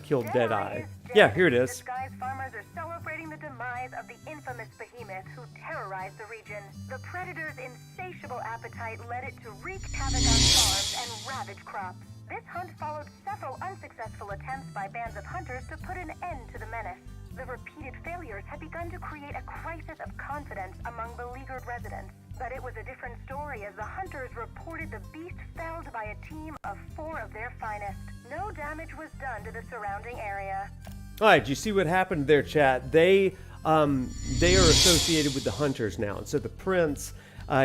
killed Deadeye Yeah, here it is. Disguised farmers are celebrating the demise of the infamous behemoth who terrorized the region. The predator's insatiable appetite led it to wreak havoc on farms and ravage crops. This hunt followed several unsuccessful attempts by bands of hunters to put an end to the menace. The repeated failures had begun to create a crisis of confidence among beleaguered residents. But it was a different story as the hunters reported the beast felled by a team of 4 of their finest. No damage was done to the surrounding area. All right, you see what happened there, chat? They are associated with the hunters now. And so the prince,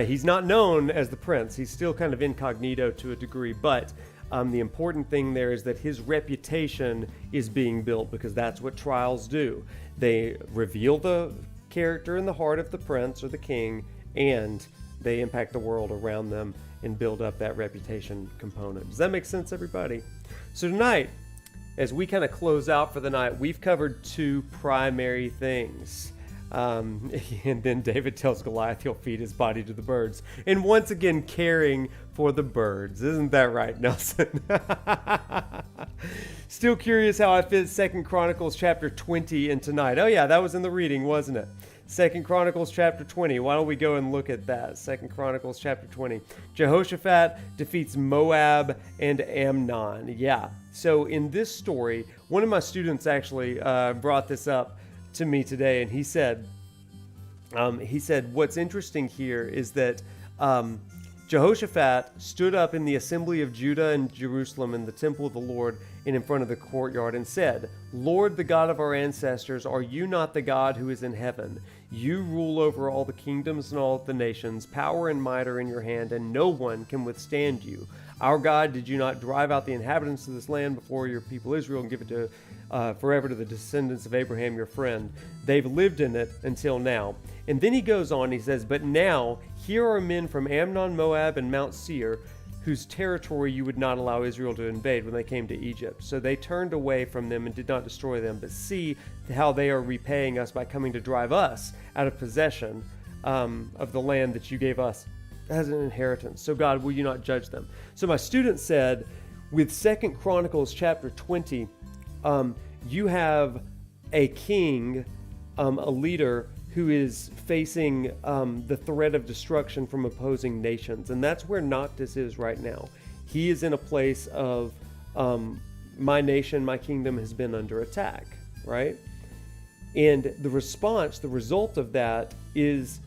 he's not known as the prince. He's still kind of incognito to a degree. But the important thing there is that his reputation is being built because that's what trials do. They reveal the character in the heart of the prince or the king, and they impact the world around them and build up that reputation component. Does that make sense, everybody? So tonight, as we kind of close out for the night, we've covered 2 primary things. And then David tells Goliath he'll feed his body to the birds. And once again, caring for the birds. Isn't that right, Nelson? Still curious how I fit 2 Chronicles chapter 20 in tonight. Oh yeah, that was in the reading, wasn't it? 2 Chronicles chapter 20. Why don't we go and look at that? 2 Chronicles chapter 20. Jehoshaphat defeats Moab and Amnon. Yeah. So in this story, one of my students actually brought this up to me today, and he said, what's interesting here is that Jehoshaphat stood up in the assembly of Judah and Jerusalem in the temple of the Lord and in front of the courtyard and said, Lord, the God of our ancestors, are you not the God who is in heaven? You rule over all the kingdoms and all the nations. Power and might are in your hand, and no one can withstand you. Our God, did you not drive out the inhabitants of this land before your people Israel and give it to forever to the descendants of Abraham, your friend? They've lived in it until now. And then he goes on, he says, but now here are men from Ammon, Moab, and Mount Seir, whose territory you would not allow Israel to invade when they came to Egypt. So they turned away from them and did not destroy them, but see how they are repaying us by coming to drive us out of possession of the land that you gave us as an inheritance. So God, will you not judge them? So my student said, with 2 Chronicles chapter 20, you have a king, a leader who is facing the threat of destruction from opposing nations. And that's where Noctis is right now. He is in a place of my nation, my kingdom has been under attack, right? And the response, the result of that is,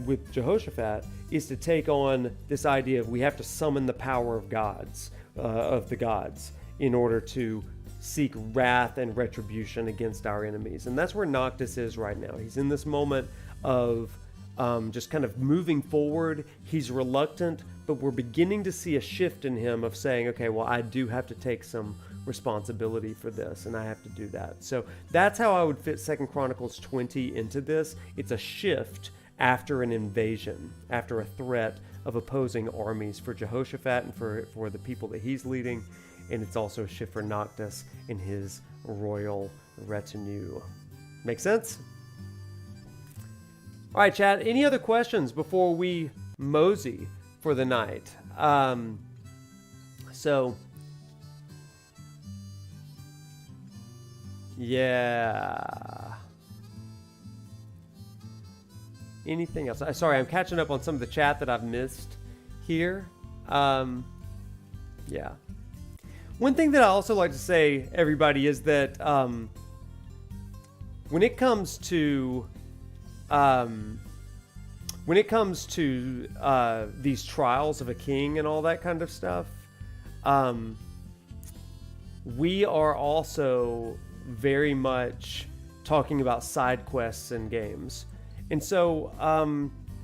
with Jehoshaphat, is to take on this idea of we have to summon the power of gods, of the gods, in order to seek wrath and retribution against our enemies. And that's where Noctis is right now. He's in this moment of just kind of moving forward. He's reluctant, but we're beginning to see a shift in him of saying, okay, well, I do have to take some responsibility for this, and I have to do that. So that's how I would fit 2 Chronicles 20 into this. It's a shift after an invasion, after a threat of opposing armies for Jehoshaphat and for the people that he's leading. And it's also a shift for Noctis in his royal retinue. Make sense? All right, chat. Any other questions before we mosey for the night? Yeah. Anything else? Sorry, I'm catching up on some of the chat that I've missed here. Yeah. One thing that I also like to say, everybody, is that when it comes to these trials of a king and all that kind of stuff, we are also very much talking about side quests in games. And so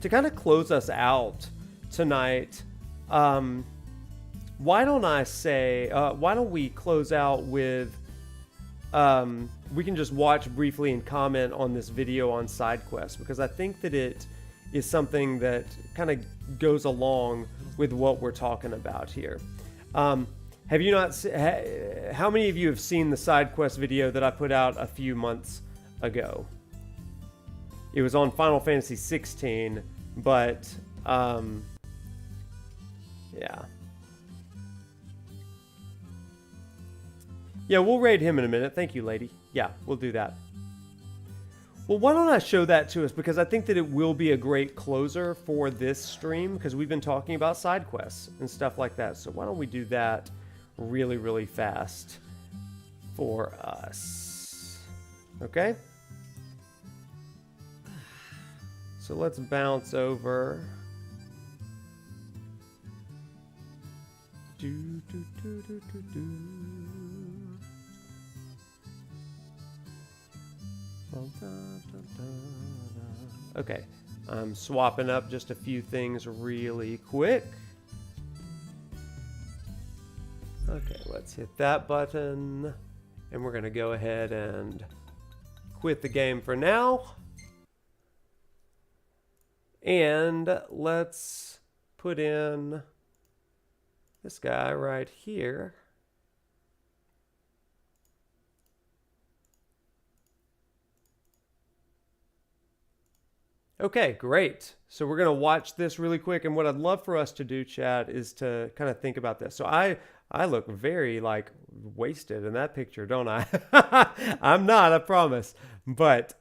to kind of close us out tonight, why don't we close out with, we can just watch briefly and comment on this video on side quests, because I think that it is something that kind of goes along with what we're talking about here. Have you not, how many of you have seen the side quest video that I put out a few months ago? It was on Final Fantasy 16, but yeah. Yeah, we'll raid him in a minute. Thank you, lady. Yeah, we'll do that. Well, why don't I show that to us? Because I think that it will be a great closer for this stream, because we've been talking about side quests and stuff like that. So why don't we do that really, really fast for us? Okay? So let's bounce over. Okay, I'm swapping up just a few things really quick. Okay, let's hit that button. And we're going to go ahead and quit the game for now. And let's put in this guy right here. Okay, great. So we're going to watch this really quick. And what I'd love for us to do, chat, is to kind of think about this. So I look very, like, wasted in that picture, don't I? I'm not, I promise. But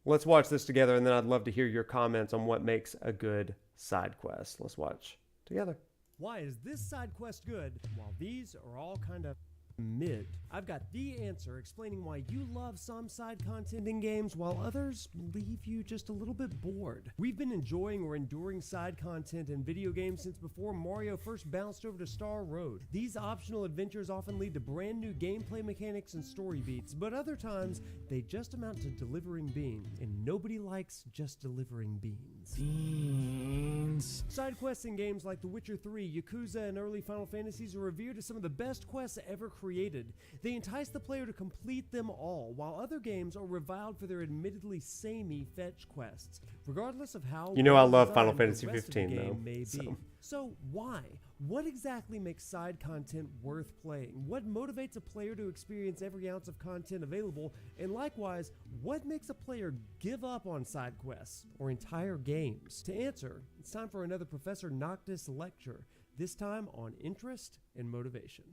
let's watch this together, and then I'd love to hear your comments on what makes a good side quest. Let's watch together. Why is this side quest good while these are all kind of mid? I've got the answer explaining why you love some side content in games while others leave you just a little bit bored. We've been enjoying or enduring side content in video games since before Mario first bounced over to Star Road. These optional adventures often lead to brand new gameplay mechanics and story beats, but other times they just amount to delivering beans, and nobody likes just delivering beans. Beans. Side quests in games like The Witcher 3, Yakuza, and early Final Fantasies are revered as some of the best quests ever created. They entice the player to complete them all, while other games are reviled for their admittedly samey fetch quests, regardless of how you know I love Final the Fantasy rest of the 15 though. game may be. So why? What exactly makes side content worth playing? What motivates a player to experience every ounce of content available? And likewise, what makes a player give up on side quests or entire games? To answer, it's time for another ProfNoctis lecture, this time on interest and motivation.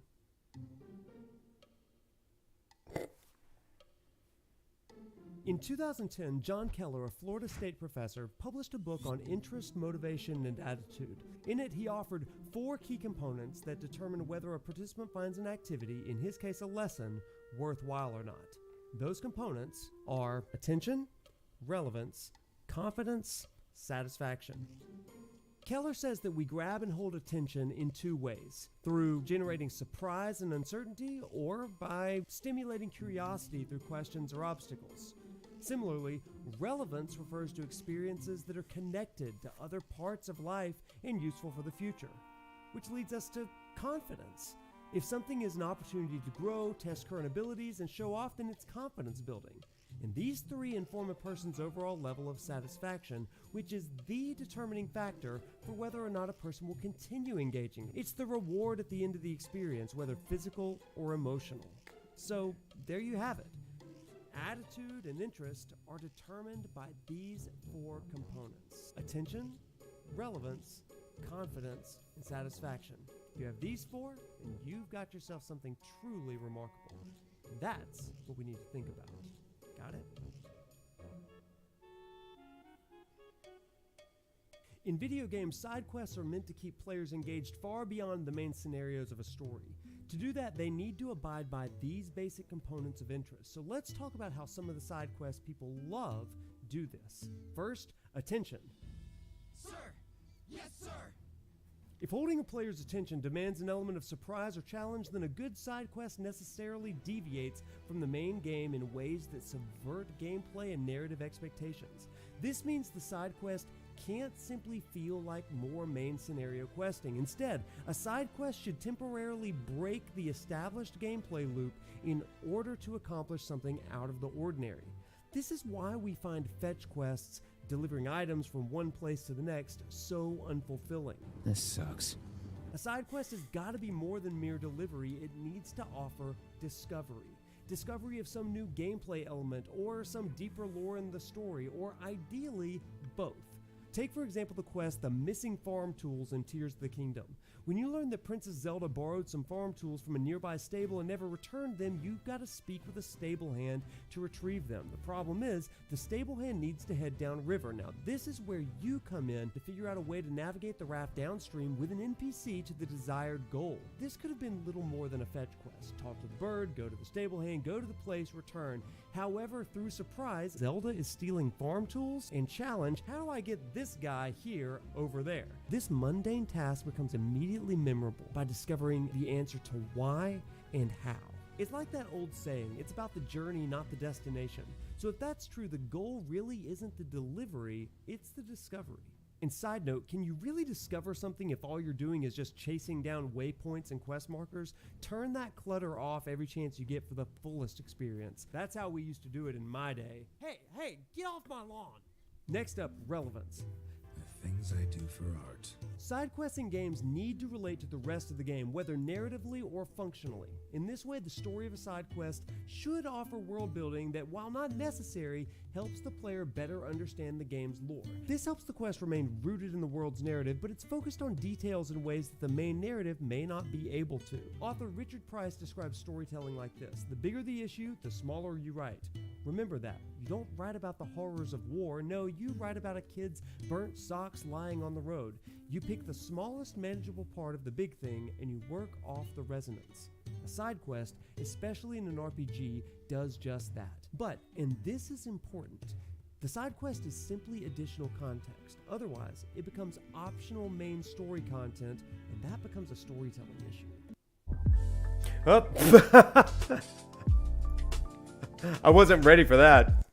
In 2010, John Keller, a Florida State professor, published a book on interest, motivation, and attitude. In it, he offered 4 key components that determine whether a participant finds an activity, in his case a lesson, worthwhile or not. Those components are attention, relevance, confidence, satisfaction. Keller says that we grab and hold attention in 2 ways: through generating surprise and uncertainty, or by stimulating curiosity through questions or obstacles. Similarly, relevance refers to experiences that are connected to other parts of life and useful for the future, which leads us to confidence. If something is an opportunity to grow, test current abilities, and show off, then it's confidence building. And these 3 inform a person's overall level of satisfaction, which is the determining factor for whether or not a person will continue engaging. It's the reward at the end of the experience, whether physical or emotional. So there you have it. Attitude and interest are determined by these 4 components: attention, relevance, confidence, and satisfaction. You have these 4, and you've got yourself something truly remarkable. That's what we need to think about. Got it? In video games, side quests are meant to keep players engaged far beyond the main scenarios of a story. To do that, they need to abide by these basic components of interest. So let's talk about how some of the side quests people love do this. First, attention. Sir! Yes, sir! If holding a player's attention demands an element of surprise or challenge, then a good side quest necessarily deviates from the main game in ways that subvert gameplay and narrative expectations. This means the side quest can't simply feel like more main scenario questing. Instead, a side quest should temporarily break the established gameplay loop in order to accomplish something out of the ordinary. This is why we find fetch quests delivering items from one place to the next so unfulfilling. This sucks. A side quest has got to be more than mere delivery. It needs to offer discovery. Discovery of some new gameplay element or some deeper lore in the story, or ideally both. Take, for example, the quest, The Missing Farm Tools in Tears of the Kingdom. When you learn that Princess Zelda borrowed some farm tools from a nearby stable and never returned them, you've got to speak with a stable hand to retrieve them. The problem is, the stable hand needs to head downriver. Now, this is where you come in to figure out a way to navigate the raft downstream with an NPC to the desired goal. This could have been little more than a fetch quest. Talk to the bird, go to the stable hand, go to the place, return. However, through surprise, Zelda is stealing farm tools and challenge, how do I get this guy here over there? This mundane task becomes immediately memorable by discovering the answer to why and how. It's like that old saying, it's about the journey, not the destination. So if that's true, the goal really isn't the delivery, it's the discovery. And side note, can you really discover something if all you're doing is just chasing down waypoints and quest markers? Turn that clutter off every chance you get for the fullest experience. That's how we used to do it in my day. Hey, get off my lawn! Next up, relevance. The things I do for art. Side quests in games need to relate to the rest of the game, whether narratively or functionally. In this way, the story of a side quest should offer world building that, while not necessary, helps the player better understand the game's lore. This helps the quest remain rooted in the world's narrative, but it's focused on details in ways that the main narrative may not be able to. Author Richard Price describes storytelling like this: the bigger the issue, the smaller you write. Remember that. You don't write about the horrors of war. No, you write about a kid's burnt socks lying on the road. You pick the smallest manageable part of the big thing and you work off the resonance. A side quest, especially in an RPG, does just that. But, and this is important, the side quest is simply additional context. Otherwise, it becomes optional main story content, and that becomes a storytelling issue. Oh. I wasn't ready for that.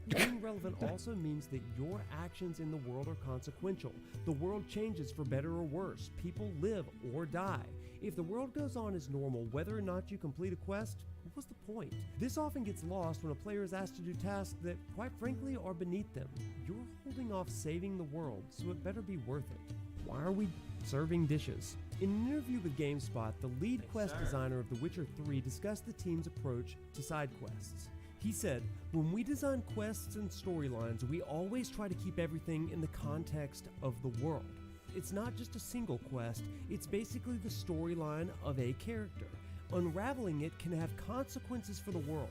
Being relevant also means that your actions in the world are consequential. The world changes for better or worse. People live or die. If the world goes on as normal, whether or not you complete a quest, what's the point? This often gets lost when a player is asked to do tasks that, quite frankly, are beneath them. You're holding off saving the world, so it better be worth it. Why are we serving dishes? In an interview with GameSpot, the lead quest designer of The Witcher 3 discussed the team's approach to side quests. He said, "When we design quests and storylines, we always try to keep everything in the context of the world. It's not just a single quest, it's basically the storyline of a character. Unraveling it can have consequences for the world.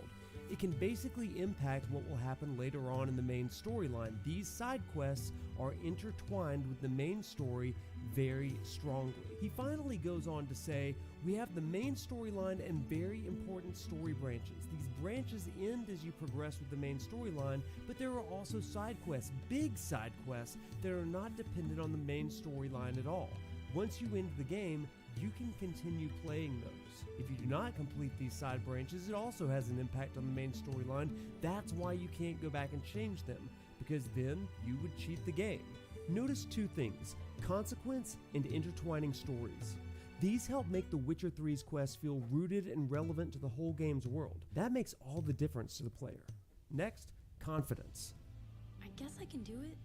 It can basically impact what will happen later on in the main storyline. These side quests are intertwined with the main story very strongly." He finally goes on to say, "We have the main storyline and very important story branches. These branches end as you progress with the main storyline, but there are also side quests, big side quests, that are not dependent on the main storyline at all. Once you end the game, you can continue playing those. If you do not complete these side branches, it also has an impact on the main storyline. That's why you can't go back and change them, because then you would cheat the game." Notice two things: consequence and intertwining stories. These help make The Witcher 3's quest feel rooted and relevant to the whole game's world. That makes all the difference to the player. Next, confidence. I guess I can do it.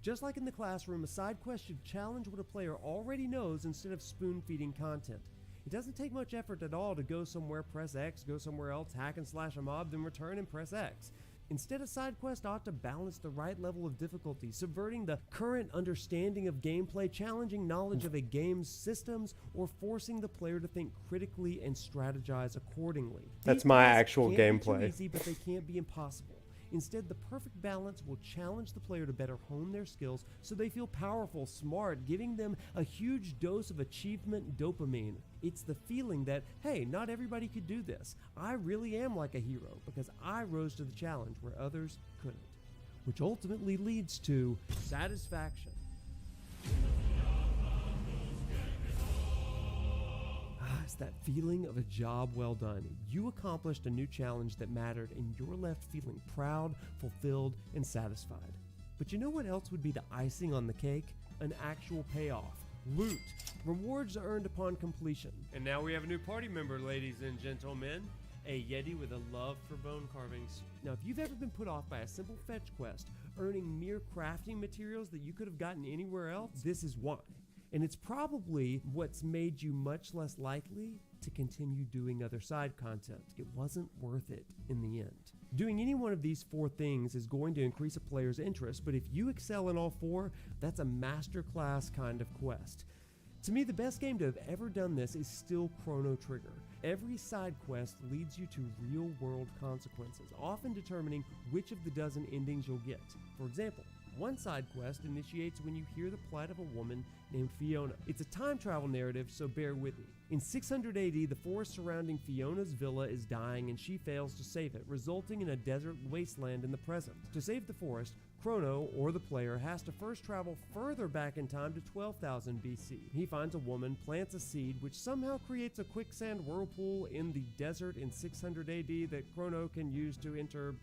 Just like in the classroom, a side quest should challenge what a player already knows instead of spoon-feeding content. It doesn't take much effort at all to go somewhere, press X, go somewhere else, hack and slash a mob, then return and press X. Instead, a side quest ought to balance the right level of difficulty, subverting the current understanding of gameplay, challenging knowledge of a game's systems, or forcing the player to think critically and strategize accordingly. That's These my tasks actual can't be gameplay. too easy, but they can't be impossible. Instead, the perfect balance will challenge the player to better hone their skills so they feel powerful, smart, giving them a huge dose of achievement dopamine. It's the feeling that, hey, not everybody could do this. I really am like a hero because I rose to the challenge where others couldn't. Which ultimately leads to satisfaction. It's that feeling of a job well done. You accomplished a new challenge that mattered, and you're left feeling proud, fulfilled, and satisfied. But you know what else would be the icing on the cake? An actual payoff. Loot. Rewards earned upon completion. And now we have a new party member, ladies and gentlemen. A Yeti with a love for bone carvings. Now, if you've ever been put off by a simple fetch quest, earning mere crafting materials that you could have gotten anywhere else, this is why. And it's probably what's made you much less likely to continue doing other side content. It wasn't worth it in the end. Doing any one of these 4 things is going to increase a player's interest, but if you excel in all 4, that's a masterclass kind of quest. To me, the best game to have ever done this is still Chrono Trigger. Every side quest leads you to real-world consequences, often determining which of the dozen endings you'll get. For example, one side quest initiates when you hear the plight of a woman named Fiona. It's a time travel narrative, so bear with me. In 600 AD, the forest surrounding Fiona's villa is dying and she fails to save it, resulting in a desert wasteland in the present. To save the forest, Chrono, or the player, has to first travel further back in time to 12,000 BC. He finds a woman, plants a seed, which somehow creates a quicksand whirlpool in the desert in 600 AD that Chrono can use to enter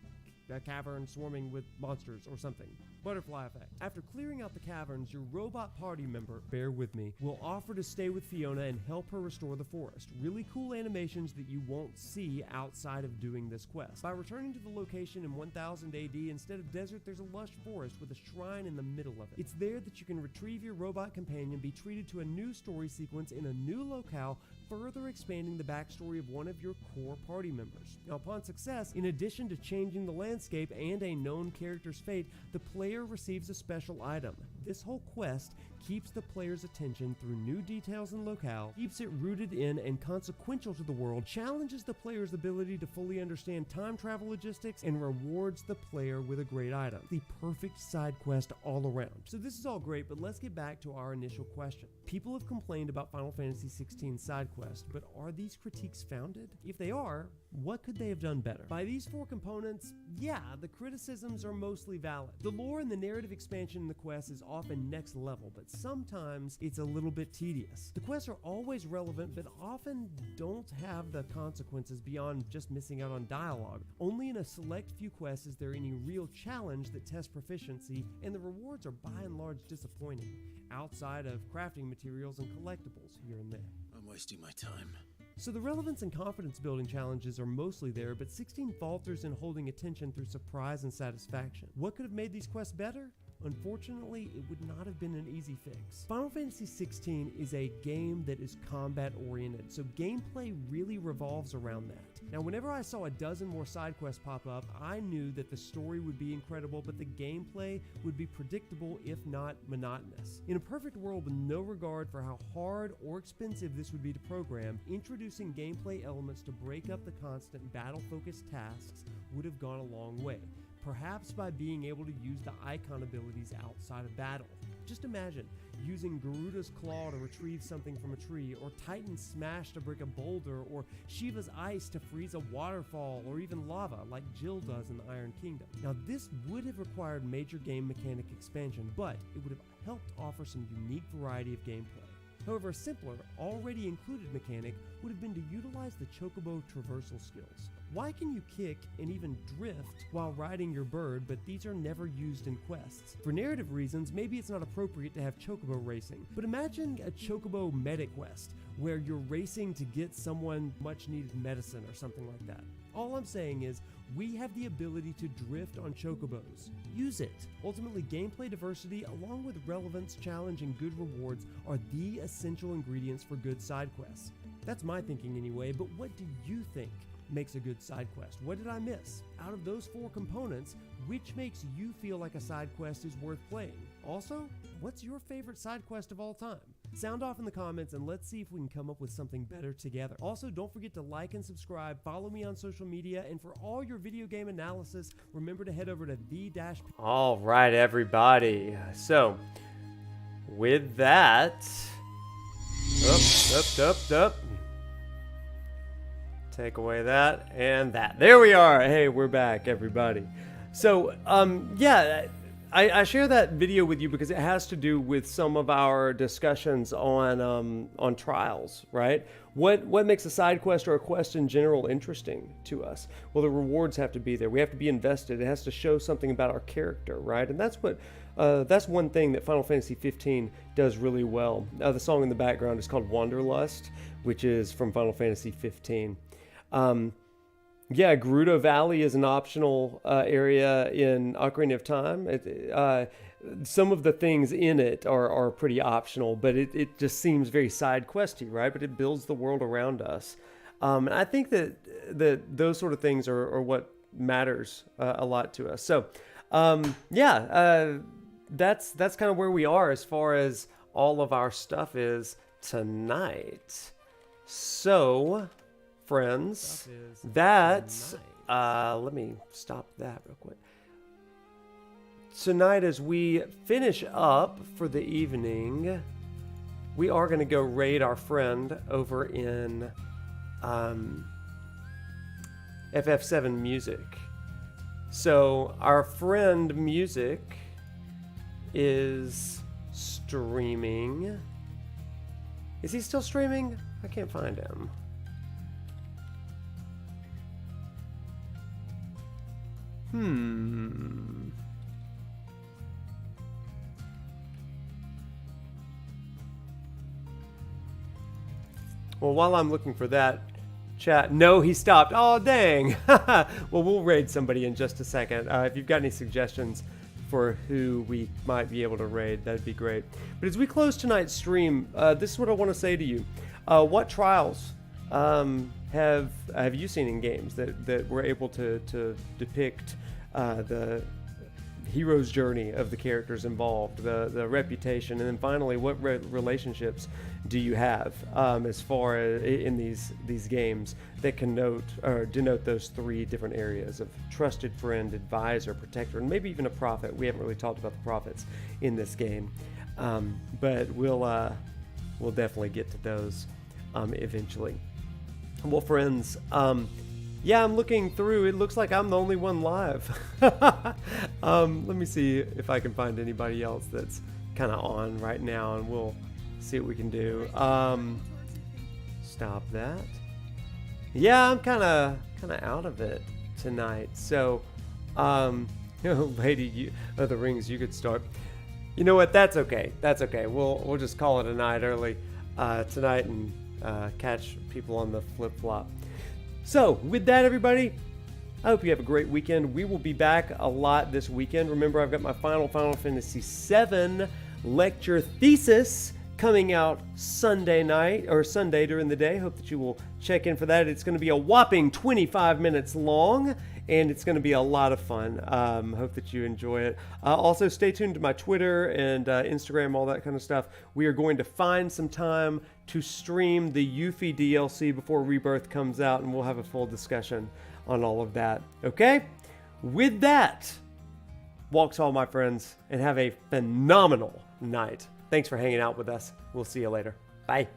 a cavern swarming with monsters or something. Butterfly effect. After clearing out the caverns, your robot party member, bear with me, will offer to stay with Fiona and help her restore the forest. Really cool animations that you won't see outside of doing this quest. By returning to the location in 1000 AD, instead of desert, there's a lush forest with a shrine in the middle of it. It's there that you can retrieve your robot companion, be treated to a new story sequence in a new locale, further expanding the backstory of one of your core party members. Now, upon success, in addition to changing the landscape and a known character's fate, the player receives a special item. This whole quest keeps the player's attention through new details and locale, keeps it rooted in and consequential to the world, challenges the player's ability to fully understand time travel logistics, and rewards the player with a great item. The perfect side quest all around. So this is all great, but let's get back to our initial question. People have complained about Final Fantasy XVI side quest, but are these critiques founded? If they are, what could they have done better? By these 4 components, yeah, the criticisms are mostly valid. The lore and the narrative expansion in the quest is often next level, but sometimes it's a little bit tedious. The quests are always relevant, but often don't have the consequences beyond just missing out on dialogue. Only in a select few quests is there any real challenge that tests proficiency, and the rewards are by and large disappointing, outside of crafting materials and collectibles here and there. I'm wasting my time. So the relevance and confidence building challenges are mostly there, but 16 falters in holding attention through surprise and satisfaction. What could have made these quests better? Unfortunately, it would not have been an easy fix. Final Fantasy XVI is a game that is combat-oriented, so gameplay really revolves around that. Now, whenever I saw a dozen more side quests pop up, I knew that the story would be incredible, but the gameplay would be predictable, if not monotonous. In a perfect world with no regard for how hard or expensive this would be to program, introducing gameplay elements to break up the constant battle-focused tasks would have gone a long way. Perhaps by being able to use the icon abilities outside of battle. Just imagine using Garuda's Claw to retrieve something from a tree, or Titan's Smash to break a boulder, or Shiva's Ice to freeze a waterfall, or even lava like Jill does in the Iron Kingdom. Now, this would have required major game mechanic expansion, but it would have helped offer some unique variety of gameplay. However, a simpler, already included mechanic would have been to utilize the Chocobo traversal skills. Why can you kick and even drift while riding your bird, but these are never used in quests? For narrative reasons, maybe it's not appropriate to have Chocobo racing, but imagine a Chocobo medic quest, where you're racing to get someone much needed medicine or something like that. All I'm saying is, we have the ability to drift on Chocobos. Use it. Ultimately, gameplay diversity, along with relevance, challenge, and good rewards are the essential ingredients for good side quests. That's my thinking anyway, but what do you think makes a good side quest? What did I miss? Out of those 4 components, which makes you feel like a side quest is worth playing? Also, what's your favorite side quest of all time? Sound off in the comments and let's see if we can come up with something better together. Also, don't forget to like and subscribe, follow me on social media, and for all your video game analysis, remember to head over to the-. All right, everybody. So, with that, up. Take away that and that. There we are. Hey, we're back, everybody. So, yeah, I share that video with you because it has to do with some of our discussions on trials, right? What makes a side quest or a quest in general interesting to us? Well, the rewards have to be there. We have to be invested. It has to show something about our character, right? And that's one thing that Final Fantasy 15 does really well. The song in the background is called Wanderlust, which is from Final Fantasy 15. Yeah, Gerudo Valley is an optional area in Ocarina of Time. some of the things in it are pretty optional, but it just seems very side questy, right? But it builds the world around us. And I think that those sort of things are what matters a lot to us. So, that's kind of where we are as far as all of our stuff is tonight. So, friends, that's let me stop that real quick. Tonight, as we finish up for the evening, we are going to go raid our friend over in FF7 Music. So our friend Music is streaming. Is he still streaming? I can't find him. Well, while I'm looking for that, chat. No, he stopped. Oh, dang. Well, we'll raid somebody in just a second. If you've got any suggestions for who we might be able to raid, that'd be great. But as we close tonight's stream, this is what I want to say to you. What trials have you seen in games that were able to depict the hero's journey of the characters involved, the reputation, and then finally, what relationships do you have as far as in these games that can denote those three different areas of trusted friend, advisor, protector, and maybe even a prophet. We haven't really talked about the prophets in this game, but we'll definitely get to those eventually. Well, friends, yeah, I'm looking through. It looks like I'm the only one live. Let me see if I can find anybody else that's kind of on right now, and we'll see what we can do. Stop that. Yeah, I'm kind of out of it tonight. So, lady, the rings, you could start. You know what? That's okay. That's okay. We'll just call it a night early tonight and catch people on the flip flop. So, with that, everybody, I hope you have a great weekend. We will be back a lot this weekend. Remember, I've got my Final Fantasy VII lecture thesis coming out Sunday night, or Sunday during the day. Hope that you will check in for that. It's going to be a whopping 25 minutes long, and it's going to be a lot of fun. Hope that you enjoy it. Also, stay tuned to my Twitter and Instagram, all that kind of stuff. We are going to find some time to stream the Yuffie DLC before Rebirth comes out, and we'll have a full discussion on all of that. Okay? With that, walks all my friends, and have a phenomenal night. Thanks for hanging out with us. We'll see you later. Bye.